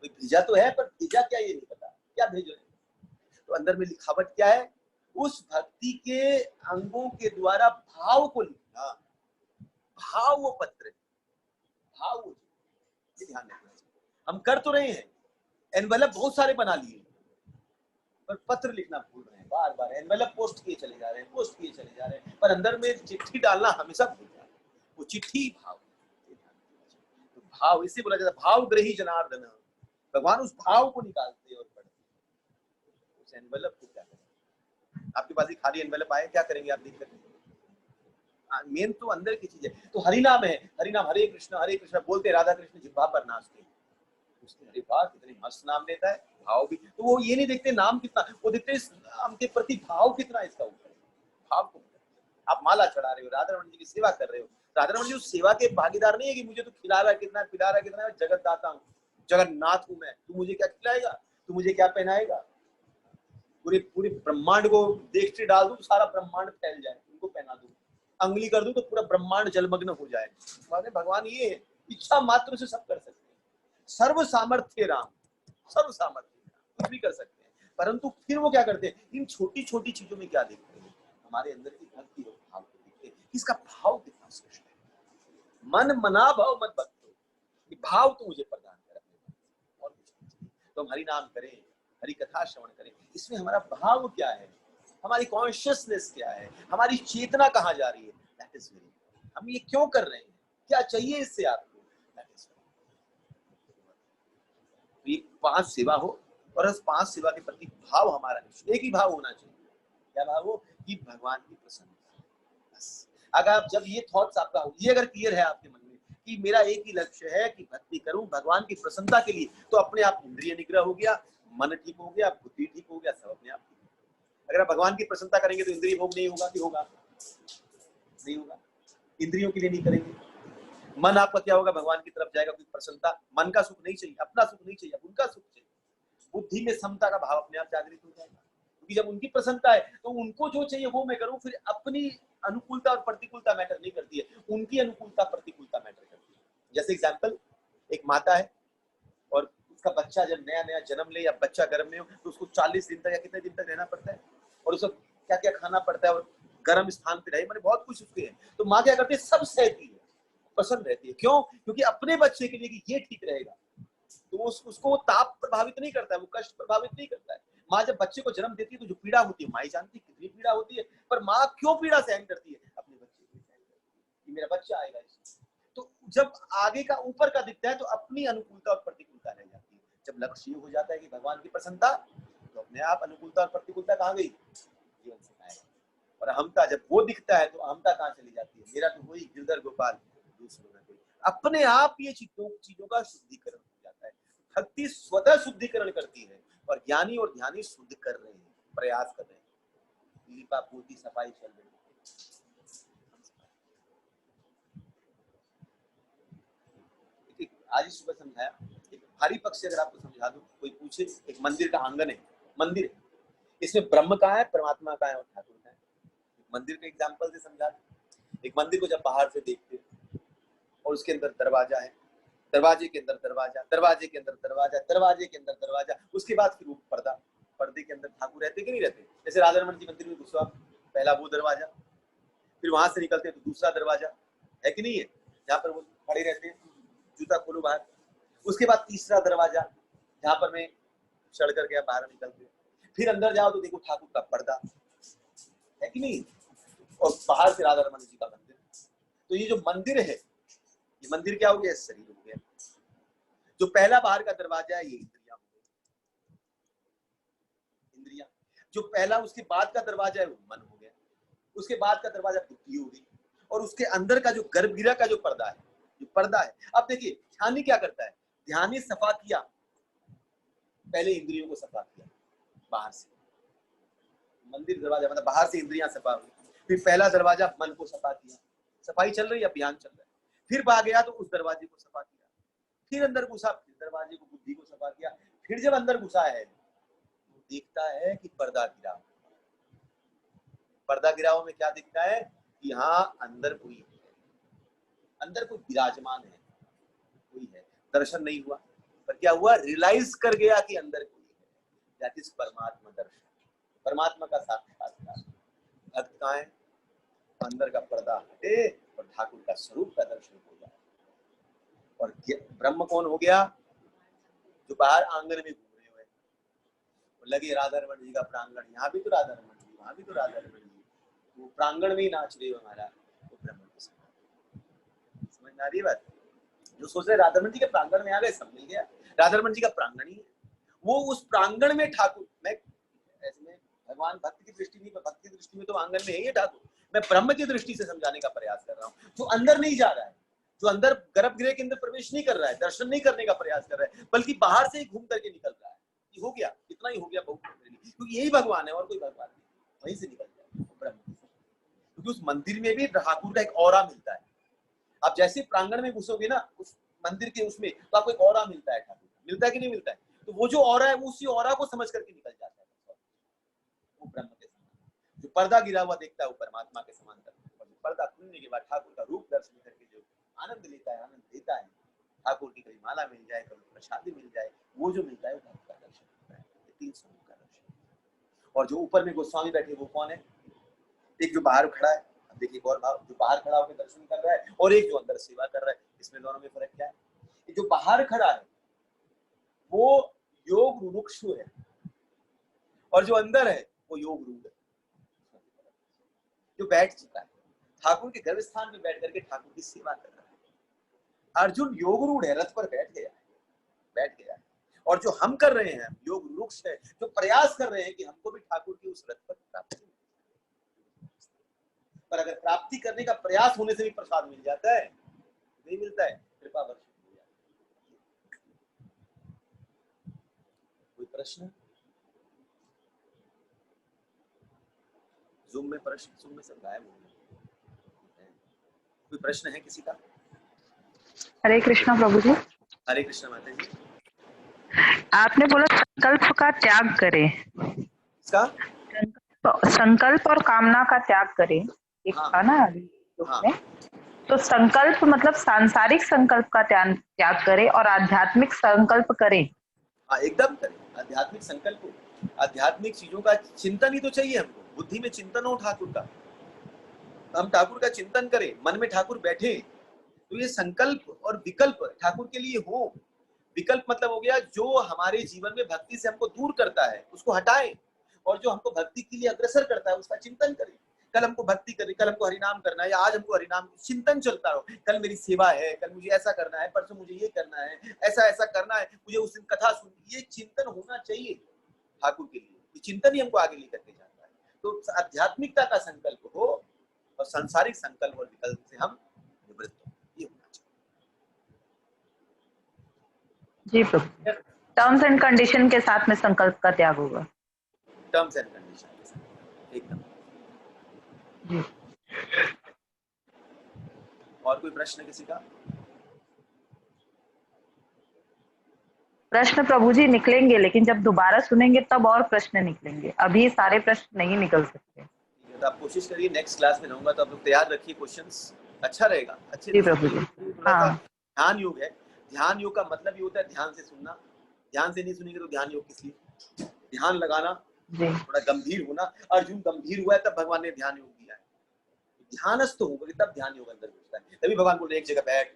कोई भेजा तो है पर भेजा क्या ये नहीं पता, क्या भेज रहे हैं। तो अंदर में लिखावट क्या है? उस भक्ति के अंगों के द्वारा भाव को लिखना। भाव वो पत्र है, भाव वो, ये ध्यान रखना चाहिए। हम कर तो रहे हैं, एनवेलप बहुत सारे बना लिए, पर पत्र लिखना भूल रहे हैं। बार बार एनवेलप पोस्ट किए चले जा रहे हैं, पोस्ट किए चले जा रहे हैं, पर अंदर में चिट्ठी डालना हमेशा भूल जा रहे हैं। वो चिट्ठी भाव, तो भाव इसे बोला जाता है भाव ग्रही जनार्दन। भगवान उस भाव को निकालते और पढ़ते। उस एनवेलप को क्या करें? आपके पास एक खाली एनवेलप आए, क्या करेंगे आप? देख करके मेन तो अंदर की चीज है। तो हरिनाम है, हरिनाम हरे कृष्ण बोलते, राधा कृष्ण जिह्वा पर नाचते, उसके हरे वाह कितने मस्त नाम लेता है। भाव भी तो वो ये नहीं देखते नाम कितना, वो देखते हमके प्रति भाव कितना इसका ऊपर। भाव को आप माला चढ़ा रहे हो, राधा रमन जी की सेवा कर रहे हो, राधा रमन जी उस सेवा के भागीदार नहीं है कि मुझे तो खिला रहा है कितना, पिला रहा है कितना, जगत दाता हूँ, जगन्नाथ हूँ मैं, तू मुझे क्या खिलाएगा, तू मुझे क्या पहनाएगा। पूरे ब्रह्मांड को देखते डाल दूं, सारा ब्रह्मांड फैल जाए, उनको पहना दूं, अंगुली कर दूं तो पूरा ब्रह्मांड जलमग्न हो जाए। माने भगवान ये है, इच्छा मात्र से सब कर सकते हैं, सर्व सामर्थ्य राम, सर्व सामर्थ्य कुछ भी कर सकते हैं। परंतु फिर वो क्या करते हैं, इन छोटी छोटी चीजों में क्या देखते हैं, हमारे अंदर की भक्ति और भाव को देखते हैं, इसका भाव कितना श्रेष्ठ है। मन मना भाव मत भक्तो, ये भाव तो मुझे प्रदान कर और कुछ नहीं। तो हम हरि नाम करें, हरि कथा श्रवण करें, इसमें हमारा भाव क्या है, हमारी कॉन्शियसनेस क्या है, हमारी चेतना कहाँ जा रही है, दैट इज वेरी, हम ये क्यों कर रहे हैं, क्या चाहिए इससे आपको, दैट इज वेरी। ये 5 सेवा हो और उस 5 सेवा के प्रति भाव हमारा एक ही भाव होना चाहिए। क्या भाव हो, कि भगवान की प्रसन्नता। बस अगर आप जब ये थॉट्स आपका हो, ये अगर क्लियर है आपके मन में कि मेरा एक ही लक्ष्य है कि भक्ति करूं भगवान की प्रसन्नता के लिए, तो अपने आप इंद्रिय निग्रह हो गया, मन ठीक हो गया, बुद्धि ठीक हो गया, सब अपने आप। अगर आप भगवान की प्रसन्नता करेंगे तो इंद्रिय भोग नहीं होगा, कि होगा, नहीं होगा, इंद्रियों के लिए नहीं करेंगे। मन आपका क्या होगा, भगवान की तरफ जाएगा, कोई प्रसन्नता, मन का सुख नहीं चाहिए, अपना सुख नहीं चाहिए, उनका सुख चाहिए। बुद्धि में समता का भाव अपने आप जागृत हो जाएगा, क्योंकि जब उनकी प्रसन्नता है तो उनको जो चाहिए वो मैं करूं, फिर अपनी अनुकूलता और प्रतिकूलता मैटर नहीं करती है, उनकी अनुकूलता प्रतिकूलता मैटर करती है। जैसे एग्जाम्पल, एक माता है और उसका बच्चा जब नया नया जन्म ले या बच्चा गर्भ में हो तो उसको 40 दिन तक या कितने दिन तक रहना पड़ता है, और उसको क्या क्या खाना पड़ता है, और गर्म स्थान पे रहे, मैंने बहुत कुछ उसके है। तो माँ क्या करती है, सब सहती है, पसंद रहती है। क्यों, क्योंकि अपने बच्चे के लिए कि ये ठीक रहेगा, तो उसको ताप प्रभावित नहीं करता है, वो कष्ट प्रभावित नहीं करता है। माँ जब बच्चे को जन्म देती है तो जो पीड़ा होती है माँ ही जानती है कितनी पीड़ा होती है, पर माँ क्यों पीड़ा सहन करती है, अपने बच्चे के लिए सहन करती है कि मेरा बच्चा आएगा इसमें। तो जब आगे का ऊपर का दिखता है तो अपनी अनुकूलता और प्रतिकूलता रह जाती है। जब लक्ष्य हो जाता है कि भगवान की प्रसन्नता, तो अपने आप अनुकूलता और प्रतिकूलता कहाँ गई, जीवन से आएगा। और अहमता जब वो दिखता है तो अहमता कहाँ चली जाती है, मेरा तो वही गिरधर गोपाल, दूसरों में कोई, अपने आप ये चीजों का शुद्धिकरण हो जाता है। भक्ति स्वतः शुद्धिकरण करती है, और ज्ञानी और ध्यानी शुद्ध कर रहे हैं, प्रयास कर रहे हैं, लिपा पोती सफाई चल रही है। आज ही सुबह समझाया, एक भारी पक्ष से अगर आपको समझा दूं, कोई पूछे, एक मंदिर का आंगन है, मंदिर है, इसमें ब्रह्म कहाँ है, परमात्मा कहाँ है और ठाकुर कहाँ है। मंदिर के एग्जाम्पल से समझा दूं, एक मंदिर को जब बाहर से देखते और उसके अंदर दरवाजा है, दरवाजे के अंदर दरवाजा, दरवाजे के अंदर दरवाजा, दरवाजे के अंदर दरवाजा, उसके बाद फिर वो पर्दा, पर्दे के अंदर ठाकुर रहते कि नहीं रहते। जैसे राधा रमन जी मंदिर में घुसो, पहला वो दरवाजा, फिर वहां से निकलते तो दूसरा दरवाजा है कि नहीं है, जहाँ पर वो खड़े रहते हैं, जूता खोलो बाहर, उसके बाद तीसरा दरवाजा जहाँ पर मैं चढ़ कर गया, बाहर निकलते, फिर अंदर जाओ तो देखो ठाकुर का पर्दा है कि नहीं, और बाहर से राधा रमन जी का मंदिर। तो ये जो मंदिर है, ये मंदिर क्या हो गया, शरीर हो गया। जो पहला बाहर का दरवाजा है ये इंद्रियां हो गई, इंद्रियां। जो पहला उसके बाद का दरवाजा है वो मन हो गया, उसके बाद का दरवाजा बुद्धि हो गई, और उसके अंदर का जो गर्भगृह का जो पर्दा है, जो पर्दा है। अब देखिए ध्यानी क्या करता है, ध्यानी सफा किया, पहले इंद्रियों को सफा किया बाहर से, मंदिर दरवाजा मतलब बाहर से इंद्रियां सफा हुई, फिर पहला दरवाजा मन को सफा किया, सफाई चल रही है, अभियान चल रहा है, फिर बाहर गया तो उस दरवाजे को सफा किया, फिर अंदर घुसा, फिर दरवाजे को बुद्धि को सफा किया, फिर जब अंदर घुसा है तो देखता है कि पर्दा गिरा, पर्दा गिरा में क्या दिखता है कि हाँ अंदर कोई है, अंदर कोई विराजमान है, कोई है। दर्शन नहीं हुआ, पर क्या हुआ, रियलाइज कर गया कि अंदर कोई है, दैट इज परमात्मा दर्शन, परमात्मा का साक्षात्कार। भक्त कहाँ है, अंदर का पर्दा हटे और ठाकुर का स्वरूप का दर्शन हो जाए। और ब्रह्म कौन हो गया, जो बाहर आंगन में घूम रहे हुए, लगे राधा रमन जी का प्रांगण, यहाँ भी तो राधा रमन जी, वहां भी तो राधा रमन जी, वो प्रांगण में ही नाच रहे हो हमारा, वो ब्रह्म को समझ में आ रही है बात। जो सोच रहे राधा रमन जी के प्रांगण में आ गए, सब मिल गया, राधा रमन जी का प्रांगण ही है वो, उस प्रांगण में ठाकुर। मैं ऐसे में भगवान भक्त की दृष्टि नहीं, भक्त की दृष्टि में तो आंगन में है ये ठाकुर, मैं ब्रह्म की दृष्टि से समझाने का प्रयास कर रहा हूँ। जो अंदर नहीं जा रहा है, जो अंदर गर्भगृह के अंदर प्रवेश नहीं कर रहा है, दर्शन नहीं करने का प्रयास कर रहा है, बल्कि बाहर से ही घूम करके निकल रहा है, ये हो गया, इतना ही हो गया बहुत, क्योंकि यही भगवान है और कोई भगवान नहीं, वहीं से निकल जाए ब्रह्म। क्योंकि उस मंदिर में भी ठाकुर का एक ऑरा मिलता है। आप जैसे प्रांगण में घुसोगे ना उस मंदिर के उसमें, तो आपको एक ऑरा मिलता है, ठाकुर मिलता है कि नहीं मिलता है। तो वो जो ऑरा है वो उसी ऑरा को समझ करके निकल जाता है, वो ब्रह्म के समान। जो पर्दा गिरा हुआ देखता है वो परमात्मा के समान, और जो पर्दा खुलने के बाद ठाकुर का रूप दर्शन करके जो आनंद लेता है, आनंद देता है, ठाकुर की कभी माला मिल जाए, कभी प्रसादी मिल जाए, वो जो मिलता है वो ठाकुर का दर्शन होता है। ये 3 स्वरूप का दर्शन। और जो ऊपर में गोस्वामी बैठे वो कौन है? एक जो बाहर खड़ा है, अब देखिए एक और भाव, जो बाहर खड़ा होकर दर्शन कर रहा है और एक जो अंदर सेवा कर रहा है, इसमें दोनों में फर्क क्या है? जो बाहर खड़ा है वो योग रुक्षु है और जो अंदर है वो योग रूढ़ है। जो बैठ चुका है ठाकुर के गर्भ स्थान में बैठ करके ठाकुर की सेवा कर रहा है। अर्जुन योग रूढ़ है, रथ पर बैठ गया है। और जो हम कर रहे हैं योग रुक्ष है, जो प्रयास कर रहे हैं कि हमको भी ठाकुर की उस रथ पर प्राप्ति हो। पर अगर प्राप्ति करने का प्रयास होने से भी प्रसाद मिल जाता है, नहीं मिलता है, कृपा वर्षित हो जाती है। कोई प्रश्न? ज़ूम में सब गायब हो गए। कोई प्रश्न है किसी का? हरे कृष्णा प्रभु जी। हरे कृष्णा माता जी। आपने बोला संकल्प का त्याग करें। इसका संकल्प और कामना का त्याग करें, एक था ना उसमें। तो संकल्प मतलब सांसारिक संकल्प का त्याग करें और आध्यात्मिक संकल्प करें। एकदम करें। आध्यात्मिक संकल्प, आध्यात्मिक चीजों का चिंतन ही तो चाहिए हमको। बुद्धि में चिंतन हो ठाकुर का, हम ठाकुर का चिंतन करें, मन में ठाकुर बैठे, तो ये संकल्प और विकल्प ठाकुर के लिए हो। विकल्प मतलब हो गया जो हमारे जीवन में भक्ति से हमको दूर करता है उसको हटाएं, और जो हमको भक्ति के लिए अग्रसर करता है उसका चिंतन करें। कल हमको भक्ति करनी, कल हमको हरिनाम करना है, या आज हमको हरिनाम चिंतन चलता रहो। कल मेरी सेवा है, कल मुझे ऐसा करना है, परसों मुझे ये करना है, ऐसा करना है, मुझे उस दिन कथा सुननी। ये चिंतन होना चाहिए ठाकुर के लिए। ये चिंतन ही हमको आगे लेकर के जाता है। तो आध्यात्मिकता का संकल्प हो और सांसारिक संकल्प और विकल्प से हम निवृत्त हो, ये होना चाहिए। जी प्रभु। टर्म्स एंड कंडीशन के साथ में संकल्प का त्याग होगा। टर्म्स एंड कंडीशन के साथ एकदम। जी। और कोई प्रश्न किसी का? प्रश्न प्रभु जी निकलेंगे, लेकिन जब दोबारा सुनेंगे तब और प्रश्न निकलेंगे, अभी सारे प्रश्न नहीं निकल सकते। तो आप कोशिश करिए, नेक्स्ट क्लास में रहूंगा तो आप लोग तैयार रखिए क्वेश्चंस, अच्छा रहेगा। अच्छे जी प्रभु जी। हाँ। ध्यान योग है। ध्यान योग का मतलब ये होता है ध्यान से सुनना। ध्यान से नहीं सुनेंगे तो ध्यान योग किस लिए? ध्यान लगाना, थोड़ा गंभीर होना। अर्जुन गंभीर हुआ है तब भगवान ने ध्यान योग दिया है। ध्यानस्थ होगा तब ध्यान योग अंदर घुसता है। तभी भगवान बोले एक जगह बैठ,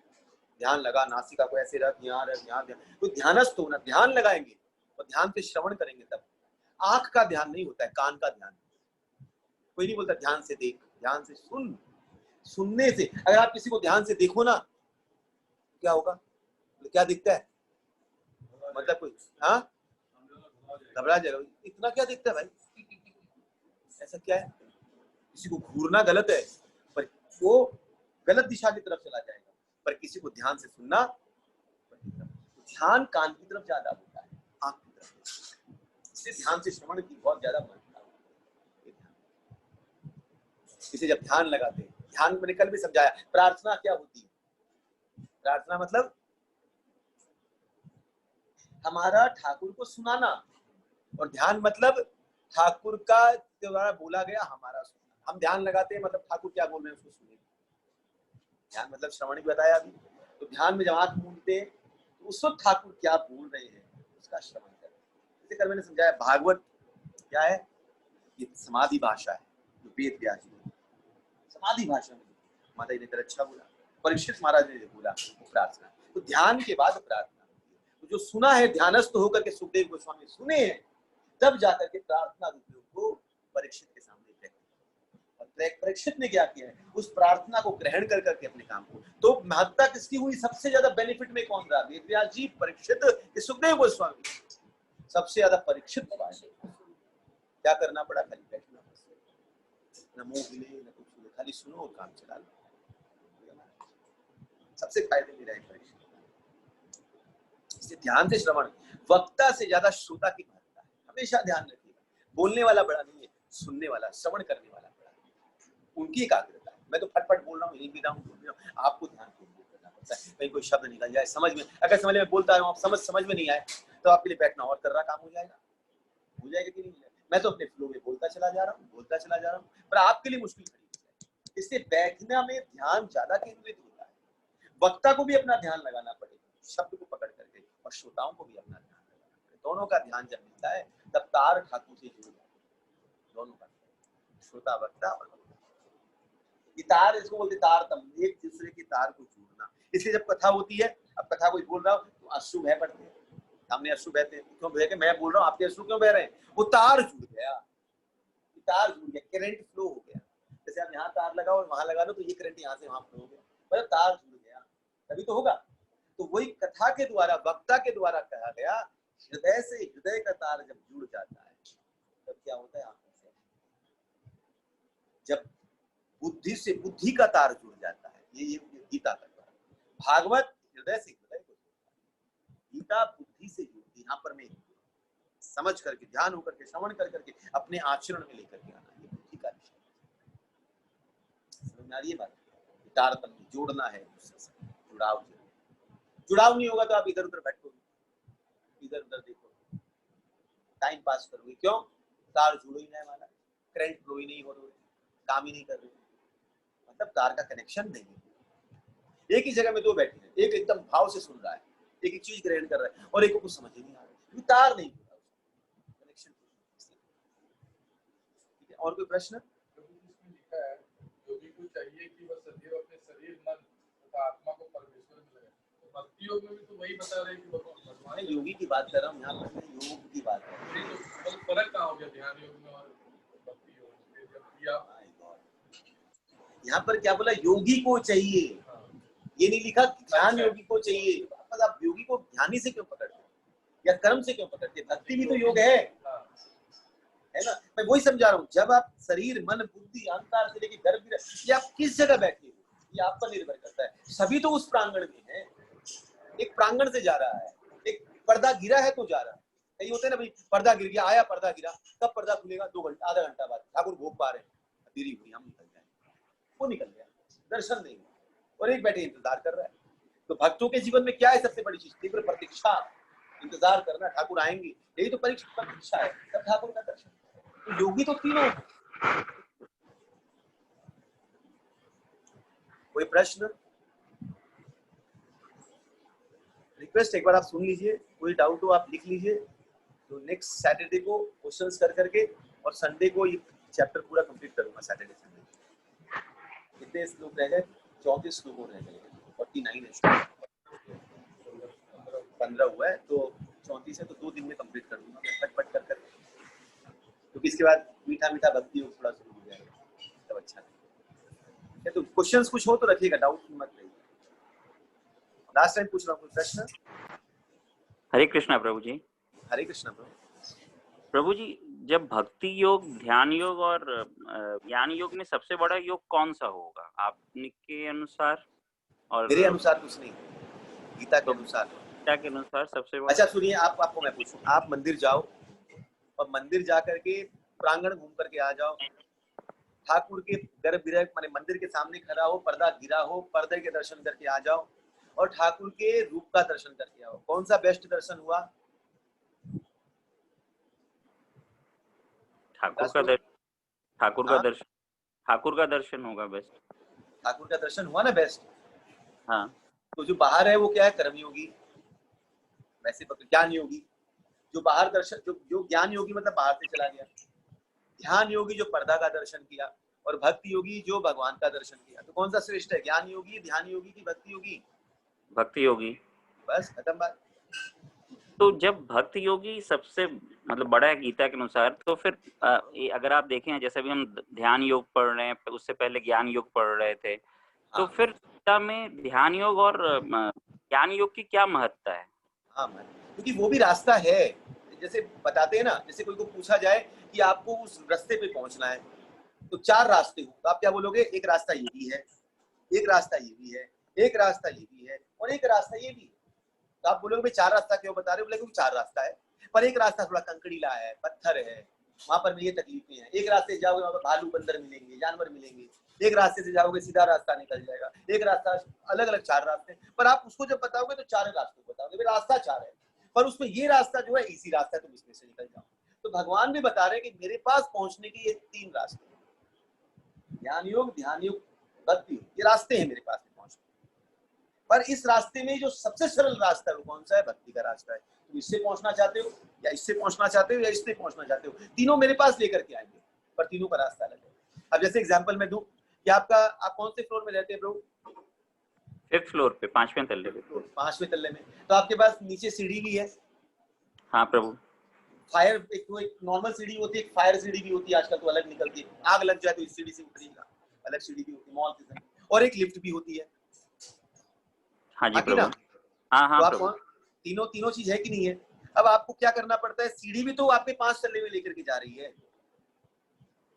ध्यान लगा, नासिका को ऐसे रख, यहाँ रख, यहाँ ध्यान। तो ध्यानस्थ होना, ध्यान लगाएंगे और ध्यान से श्रवण करेंगे तब। आंख का ध्यान नहीं होता है, कान का ध्यान। कोई नहीं बोलता ध्यान से देख, ध्यान से सुन। सुनने से, अगर आप किसी को ध्यान से देखो ना, क्या होगा? क्या दिखता है? मतलब कोई घबरा जाएगा। इतना क्या दिखता है भाई? ऐसा क्या है? किसी को घूरना गलत है, पर वो गलत दिशा की तरफ चला जाएगा। पर किसी को ध्यान से सुनना, ध्यान कान की तरफ ज्यादा होता है, आंख की तरफ। इसलिए ध्यान से श्रवण की बहुत ज्यादा महत्ता है। इसे जब ध्यान लगाते हैं, ध्यान मैंने कल भी समझाया, प्रार्थना क्या होती है? प्रार्थना मतलब हमारा ठाकुर को सुनाना, और ध्यान मतलब ठाकुर का द्वारा बोला गया हमारा सुनना। हम ध्यान लगाते हैं मतलब ठाकुर क्या बोल रहे हैं उसको सुने। ध्यान मतलब श्रवण भी बताया अभी। तो ध्यान में जब आंख मूंदते हैं तो उस वक्त ठाकुर क्या बोल रहे हैं उसका श्रवण करें। जैसे कल मैंने समझाया, भागवत क्या है? ये समाधि भाषा है, जो वेद व्यास जी समाधि भाषा में माता जी ने अच्छा बोला, परीक्षित महाराज ने बोला प्रार्थना। तो ध्यान के बाद प्रार्थना। तो जो सुना है, ध्यानस्थ होकर के सुखदेव गोस्वामी सुने हैं, तब जाकर के प्रार्थना रूप को परीक्षित के सामने व्यक्त। और परीक्षित ने क्या किया है? उस प्रार्थना को ग्रहण कर करके अपने काम को। तो महत्ता किसकी हुई? सबसे ज्यादा बेनिफिट में कौन रहा? वेद व्यास जी, परीक्षित, सुखदेव गोस्वामी। सबसे ज्यादा परीक्षित हुआ। क्या करना पड़ा? खाली बैठना, न मुंह हिले न कुछ हिले, खाली सुनो और काम चला लो। सबसे फायदे में रहे परीक्षित। इसलिए ध्यान से श्रवण, वक्ता से ज्यादा श्रोता की महत्ता है। हमेशा ध्यान रखिएगा, बोलने वाला बड़ा नहीं है, सुनने वाला, श्रवण करने वाला बड़ा है। उनकी एकाग्रता है। मैं तो फटफट बोल रहा हूँ, भी रहा हूँ, बोल रहा हूँ। आपको ध्यान केंद्रित करना पड़ता है। कहीं कोई शब्द निकल जाए समझ में, अगर समझ में बोलता हूँ, आप समझ में नहीं आए तो आपके लिए बैठना और कर रहा काम हो जाएगा। हो जाएगा कि नहीं हो जाएगा? मैं तो अपने फ्लो में बोलता चला जा रहा हूँ, पर आपके लिए मुश्किल खड़ी हो जाएगी। इससे बैठना में ध्यान ज्यादा केंद्रित होता है। वक्ता को भी अपना ध्यान लगाना पड़ेगा शब्द को पकड़ करके, और श्रोताओं को भी अपना ध्यान लगाना पड़ेगा। दोनों का ध्यान जब मिलता है तब तार ठाकुर से जुड़ जाता है, दोनों का, श्रोता वक्ता और तार, इसको बोलते तार तम, एक दूसरे की तार को जोड़ना। इसलिए जब कथा होती है, अब कथा कोई बोल रहा हो तो अश्रु बह पड़ते हैं, सामने अश्रु बहते हैं, क्यों बह के मैं बोल रहा हूँ आपके अश्रु क्यों बह रहे हैं? वो तार जुड़ गया, तार जुड़ गया, करंट फ्लो हो गया। जैसे आप यहाँ तार लगाओ और वहां लगा दो तो ये करंट यहाँ से वहां फ्लो हो गया, मतलब तार जुड़ गया, तभी तो होगा। तो वही कथा के द्वारा, वक्ता के द्वारा कहा गया, हृदय से हृदय का तार जब जुड़ जाता है तब क्या होता है? जब बुद्धि से बुद्धि का तार जुड़ जाता है, ये गीता का द्वारा। भागवत हृदय से हृदय को जोड़ता है, गीता बुद्धि से जुड़ती। यहाँ पर मैं समझ करके, ध्यान होकर के, श्रवण कर करके अपने आचरण में लेकर के आना, ये बुद्धि का विषय। समझ में आ रही है बात? तारतम्य जोड़ना है, जुड़ाव। जुड़ाव नहीं होगा तो आप इधर उधर भटकोगे, इधर उधर देखोगे, टाइम पास करोगे। क्यों? तार जुड़ो ही नहीं हमारा, करंट फ्लो ही नहीं हो रहा, काम ही नहीं कर रहे, मतलब तार का कनेक्शन नहीं है। एक ही जगह में दो बैठे हैं, एक एकदम भाव से सुन रहा है, एक चीज ग्रहण कर रहा है, और एक को कुछ समझ ही नहीं आ रहा, तार नहीं जुड़ा, कनेक्शन। ठीक है, और कोई प्रश्न? लिखा है योगी को चाहिए कि वह सदैव अपने शरीर, मन तथा आत्मा को परमेश्वर में लगाए। तो भक्ति योग में भी तो वही बता रहे हैं कि भगवान, योगी की बात कर रहा हूँ, यहाँ पर मैं योग की बात कर रहा हूँ। तो फर्क कहाँ हो गया ध्यान योग में और भक्ति योग में? जब किया यहाँ पर क्या बोला? योगी को चाहिए, ये नहीं लिखा ध्यान योगी को चाहिए। आप योगी को ध्यानी से क्यों पकड़ते या कर्म से क्यों पकड़ते? भक्ति भी तो योग है ना? मैं वही समझा रहा हूँ। जब आप शरीर, मन, बुद्धि, अहंकार से लेकर गर्भ, ये आप किस जगह बैठे हो ये आप पर निर्भर करता है। सभी तो उस प्रांगण में है, एक प्रांगण से जा रहा है, एक पर्दा गिरा है तो जा रहा है। कहीं होते ना भाई, पर्दा गिर गया, आया पर्दा गिरा, कब पर्दा खुलेगा? 2 घंटा, आधा घंटा बाद। ठाकुर भोग पा रहे हैं, देरी हुई, हम निकल जाए, वो निकल गया, दर्शन नहीं, और एक बैठे इंतजार कर रहा है। तो भक्तों के जीवन में क्या है सबसे बड़ी चीज? तीव्र प्रतीक्षा, इंतजार करना, ठाकुर आएंगे, यही तो प्रतीक्षा है, तब ठाकुर का दर्शन। तो योगी तो तीनों। कोई प्रश्न, रिक्वेस्ट एक बार आप सुन लीजिए, कोई डाउट हो आप लिख लीजिए। तो नेक्स्ट सैटरडे को क्वेश्चंस कर करके, और संडे को ये चैप्टर पूरा कंप्लीट करूंगा। सैटरडे संडे कितने श्लोक रह गए? 34 श्लोक रह गए, 49 है, 15 हुआ है, तो 34 है, तो 2 दिन में कंप्लीट कर दूंगा मैं, पट कर कर। क्योंकि इसके बाद मीठा मीठा भक्ति योग थोड़ा शुरू हो जाएगा, तब अच्छा है। तो क्वेश्चंस कुछ हो तो रखिएगा, डाउट मत रहिए। लास्ट टाइम पूछ रहा हूँ, कोई प्रश्न? हरे कृष्णा प्रभु जी। हरे कृष्णा प्रभु। प्रभु जी, जब भक्ति योग, ध्यान योग और ज्ञान योग में सबसे बड़ा योग कौन सा होगा आपके अनुसार? और मेरे अनुसार कुछ नहीं, गीता के अनुसार। गीता के अनुसार सबसे बड़ा। अच्छा सुनिए, आपको मैं पूछूं, आप मंदिर जाओ और मंदिर जा करके प्रांगण घूम करके आ जाओ, ठाकुर के गर्भगृह माने मंदिर के सामने खड़ा हो, पर्दा गिरा हो, पर्दे के दर्शन करके आ जाओ, और ठाकुर के रूप का दर्शन करके आओ। कौन सा बेस्ट दर्शन हुआ? ठाकुर का दर्शन। ठाकुर का दर्शन होगा बेस्ट। ठाकुर का दर्शन हुआ ना बेस्ट। हाँ। तो जो बाहर है वो क्या है? कर्मयोगी, वैसे ज्ञान योगी। जो बाहर दर्शन, जो ज्ञान योगी मतलब बाहर से चला गया, ध्यान योगी जो पर्दा का दर्शन किया, और भक्ति योगी जो भगवान का दर्शन किया। तो कौन सा श्रेष्ठ है? ज्ञान योगी, ध्यान योगी की भक्ति योगी? भक्ति योगी। बस खत्म बात। तो जब भक्ति योगी सबसे मतलब बड़ा है गीता के अनुसार, तो फिर अगर आप देखें, जैसे भी हम ध्यान योग पढ़ रहे हैं, उससे पहले ज्ञान योग पढ़ रहे थे, तो फिर गीता में ध्यान योग और ज्ञान योग की क्या महत्ता है? हाँ, क्योंकि वो भी रास्ता है। जैसे बताते हैं ना, जैसे कोई को पूछा जाए कि आपको उस रास्ते पे पहुंचना है, तो 4 रास्ते हो, तो आप क्या बोलोगे? एक रास्ता ये भी है, एक रास्ता ये भी है, एक रास्ता ये भी है, और एक रास्ता ये भी। तो आप बोलोगे भाई 4 रास्ता क्यों बता रहे हो? बोले 4 रास्ता है, पर एक रास्ता थोड़ा कंकड़ीला है, पत्थर है, वहां पर ये तकलीफें हैं। एक रास्ते से जाओगे वहां पर भालू बंदर मिलेंगे, जानवर मिलेंगे। एक रास्ते से जाओगे सीधा रास्ता निकल जाएगा। एक रास्ता, अलग अलग 4 रास्ते, पर आप उसको जब बताओगे तो 4 रास्ते बताओगे, रास्ता 4 है, पर उसमें ये रास्ता जो है इसी रास्ता, तुम इसमें से निकल जाओ। तो भगवान भी बता रहे हैं कि मेरे पास पहुंचने के ये 3 रास्ते, ज्ञान योग, ध्यान योग, भक्ति योग, ये रास्ते हैं मेरे पास में पहुंचने। पर इस रास्ते में जो सबसे सरल रास्ता है वो कौन सा है? भक्ति का रास्ता है। तुम इससे पहुंचना चाहते हो या इससे पहुंचना चाहते हो या इससे पहुंचना चाहते हो, तीनों मेरे पास लेकर के आएंगे, पर तीनों का रास्ता अलग है। अब जैसे एग्जांपल मैं दूं कि आप कौन से फ्लोर में रहते हैं प्रभु? 5th फ्लोर पे, 5वें तल्ले पे। 5वें तल्ले में, तो आपके पास नीचे सीढ़ी भी है? हाँ प्रभु। फायर, एक नॉर्मल सीढ़ी होती है, एक फायर सीढ़ी भी होती है, आजकल तो अलग निकलती है, आग लग जाए तो इस सीढ़ी से उतरेगा, अलग सीढ़ी भी होती है मॉल की तरह, और एक लिफ्ट भी होती है। हाँ जी प्रभु। हाँ हाँ तो आप तीनों चीज है कि नहीं है? अब आपको क्या करना पड़ता है? सीढ़ी भी तो आपके 5 तल्ले में लेकर के जा रही है।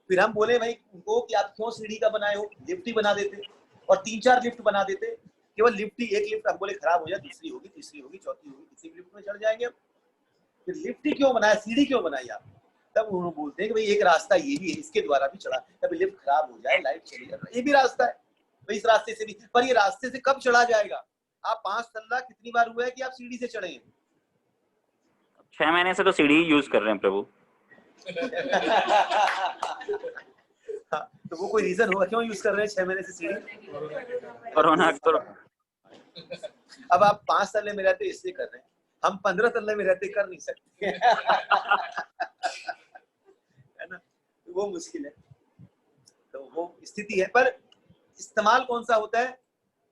फिर हम बोले भाई उनको कि आप क्यों सीढ़ी का बनाए हो, लिफ्ट ही बना देते, और 3-4 लिफ्ट बना देते। केवल लिफ्ट ही, एक लिफ्ट हम बोले खराब हो जाए, दूसरी होगी, तीसरी होगी, चौथी होगी, किसी लिफ्ट में चढ़ जाएंगे। फिर लिफ्ट ही क्यों बनाया, सीढ़ी क्यों बनाई आप? तब उन्होंने बोलते हैं कि भाई एक रास्ता ये भी है, इसके द्वारा भी चढ़ा, कभी लिफ्ट खराब हो जाए, लाइट चली जाए, ये भी रास्ता है भाई, इस रास्ते से भी। पर ये रास्ते से कब चढ़ा जाएगा? आप 5 तल्ला कितनी बार हुआ है कि आप सीढ़ी से चढ़े हैं? 6 महीने से तो सीढ़ी यूज कर रहे हैं प्रभु। हाँ, तो वो कोई रीजन होगा क्यों यूज कर रहे हैं 6 महीने से सीढ़ी? कोरोना। अब आप 5 तल्ले में रहते इसलिए कर रहे हैं, हम 15 तल्ले में रहते कर नहीं सकते। है ना, वो मुश्किल है, तो वो स्थिति है। पर इस्तेमाल कौन सा होता है?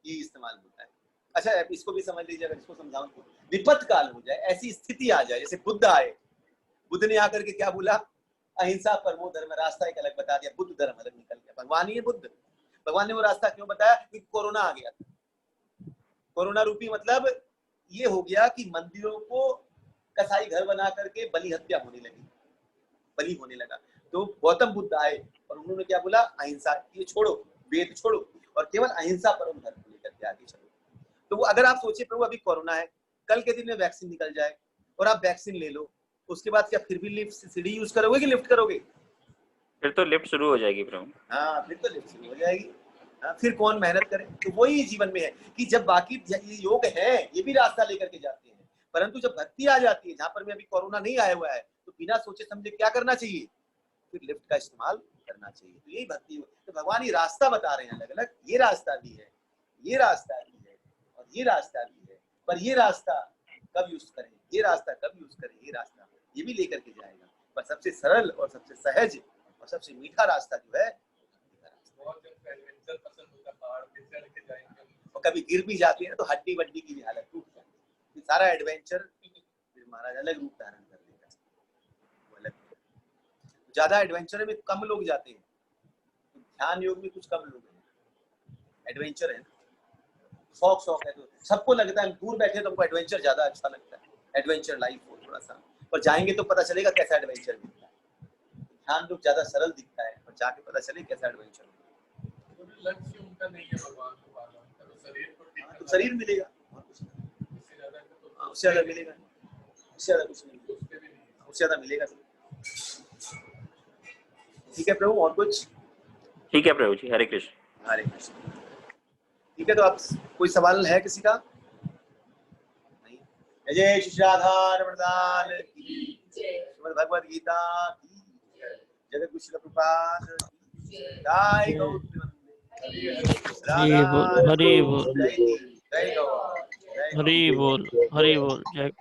ये इस्तेमाल होता है। अच्छा, इसको भी समझ लीजिए, अगर इसको समझाऊं तो विपत काल हो जाए, ऐसी स्थिति आ जाए, जैसे बुद्ध आए, बुद्ध ने आकर के क्या बोला? अहिंसा परमो धर्म, रास्ता एक अलग बता दिया, बुद्ध धर्म अलग निकल गया। भगवान ही है बुद्ध, भगवान ने वो रास्ता क्यों बताया? क्योंकि कोरोना आ गया था। कोरोना रूपी मतलब ये हो गया कि मंदिरों को कसाई घर बना करके बलि हत्या होने लगी, बलि होने लगा। तो गौतम बुद्ध आए और उन्होंने क्या बोला? अहिंसा, ये छोड़ो, वेद छोड़ो, और केवल अहिंसा परम धर्म को लेकर के आगे चलो। तो वो अगर आप सोचिए प्रभु अभी कोरोना है, कल के दिन में वैक्सीन निकल जाए और आप वैक्सीन ले लो, उसके बाद क्या फिर भी लिफ्ट सीढ़ी यूज करोगे कि लिफ्ट करोगे? फिर तो लिफ्ट शुरू हो जाएगी प्रभु। हाँ, फिर तो लिफ्ट शुरू हो जाएगी। हाँ, फिर कौन मेहनत करे? तो वही जीवन में है कि जब बाकी योग है, ये भी रास्ता लेकर के जाते हैं, परंतु जब भक्ति आ जाती है, जहाँ पर में अभी कोरोना नहीं आया हुआ है, तो बिना सोचे समझे क्या करना चाहिए? फिर लिफ्ट का इस्तेमाल करना चाहिए। तो यही भक्ति। तो भगवान ये रास्ता बता रहे हैं अलग अलग, ये रास्ता भी है, ये रास्ता भी है, और ये रास्ता भी है, पर ये रास्ता कब यूज करें, ये रास्ता कब यूज करें, ये रास्ता ये भी लेकर के जाएगा। पर सबसे सरल और सबसे सहज और सबसे मीठा रास्ता जो है, और कभी गिर भी जाते हैं तो हड्डी वड्डी की भी हालत टूट जाती है। सारा एडवेंचर फिर महाराज अलग रूप धारण कर देगा, वो अलग। ज्यादा एडवेंचर में कम लोग जाते हैं, ध्यान योग में कुछ कम लोग हैं। एडवेंचर है, शौक है, तो सबको लगता है दूर बैठे तो हमको एडवेंचर ज्यादा अच्छा लगता है, एडवेंचर लाइफ हो थोड़ा सा, पर जाएंगे तो पता चलेगा कैसा एडवेंचर दिखता है। ध्यान योग ज्यादा सरल दिखता है, और जाके पता चले कैसा एडवेंचर। लक्ष्य उनका नहीं है भगवान को पाना, तो शरीर को ठीक करना, तो शरीर मिलेगा और कुछ नहीं, उससे ज्यादा मिलेगा, उससे ज्यादा कुछ नहीं, उससे ज्यादा मिलेगा। ठीक है प्रभु, और कुछ? ठीक है प्रभु जी, हरे कृष्ण। हरे कृष्ण। ठीक है, तो आप कोई सवाल है किसी का? नहीं? जय श्री राधा रमणदास की जय, श्रीमद् भगवद गीता की जय, जगत गुरु श्रील प्रभुपाद की जय, गौ हरि बोल, हरि बोल, जय गौ, हरि बोल, हरि बोल, जय।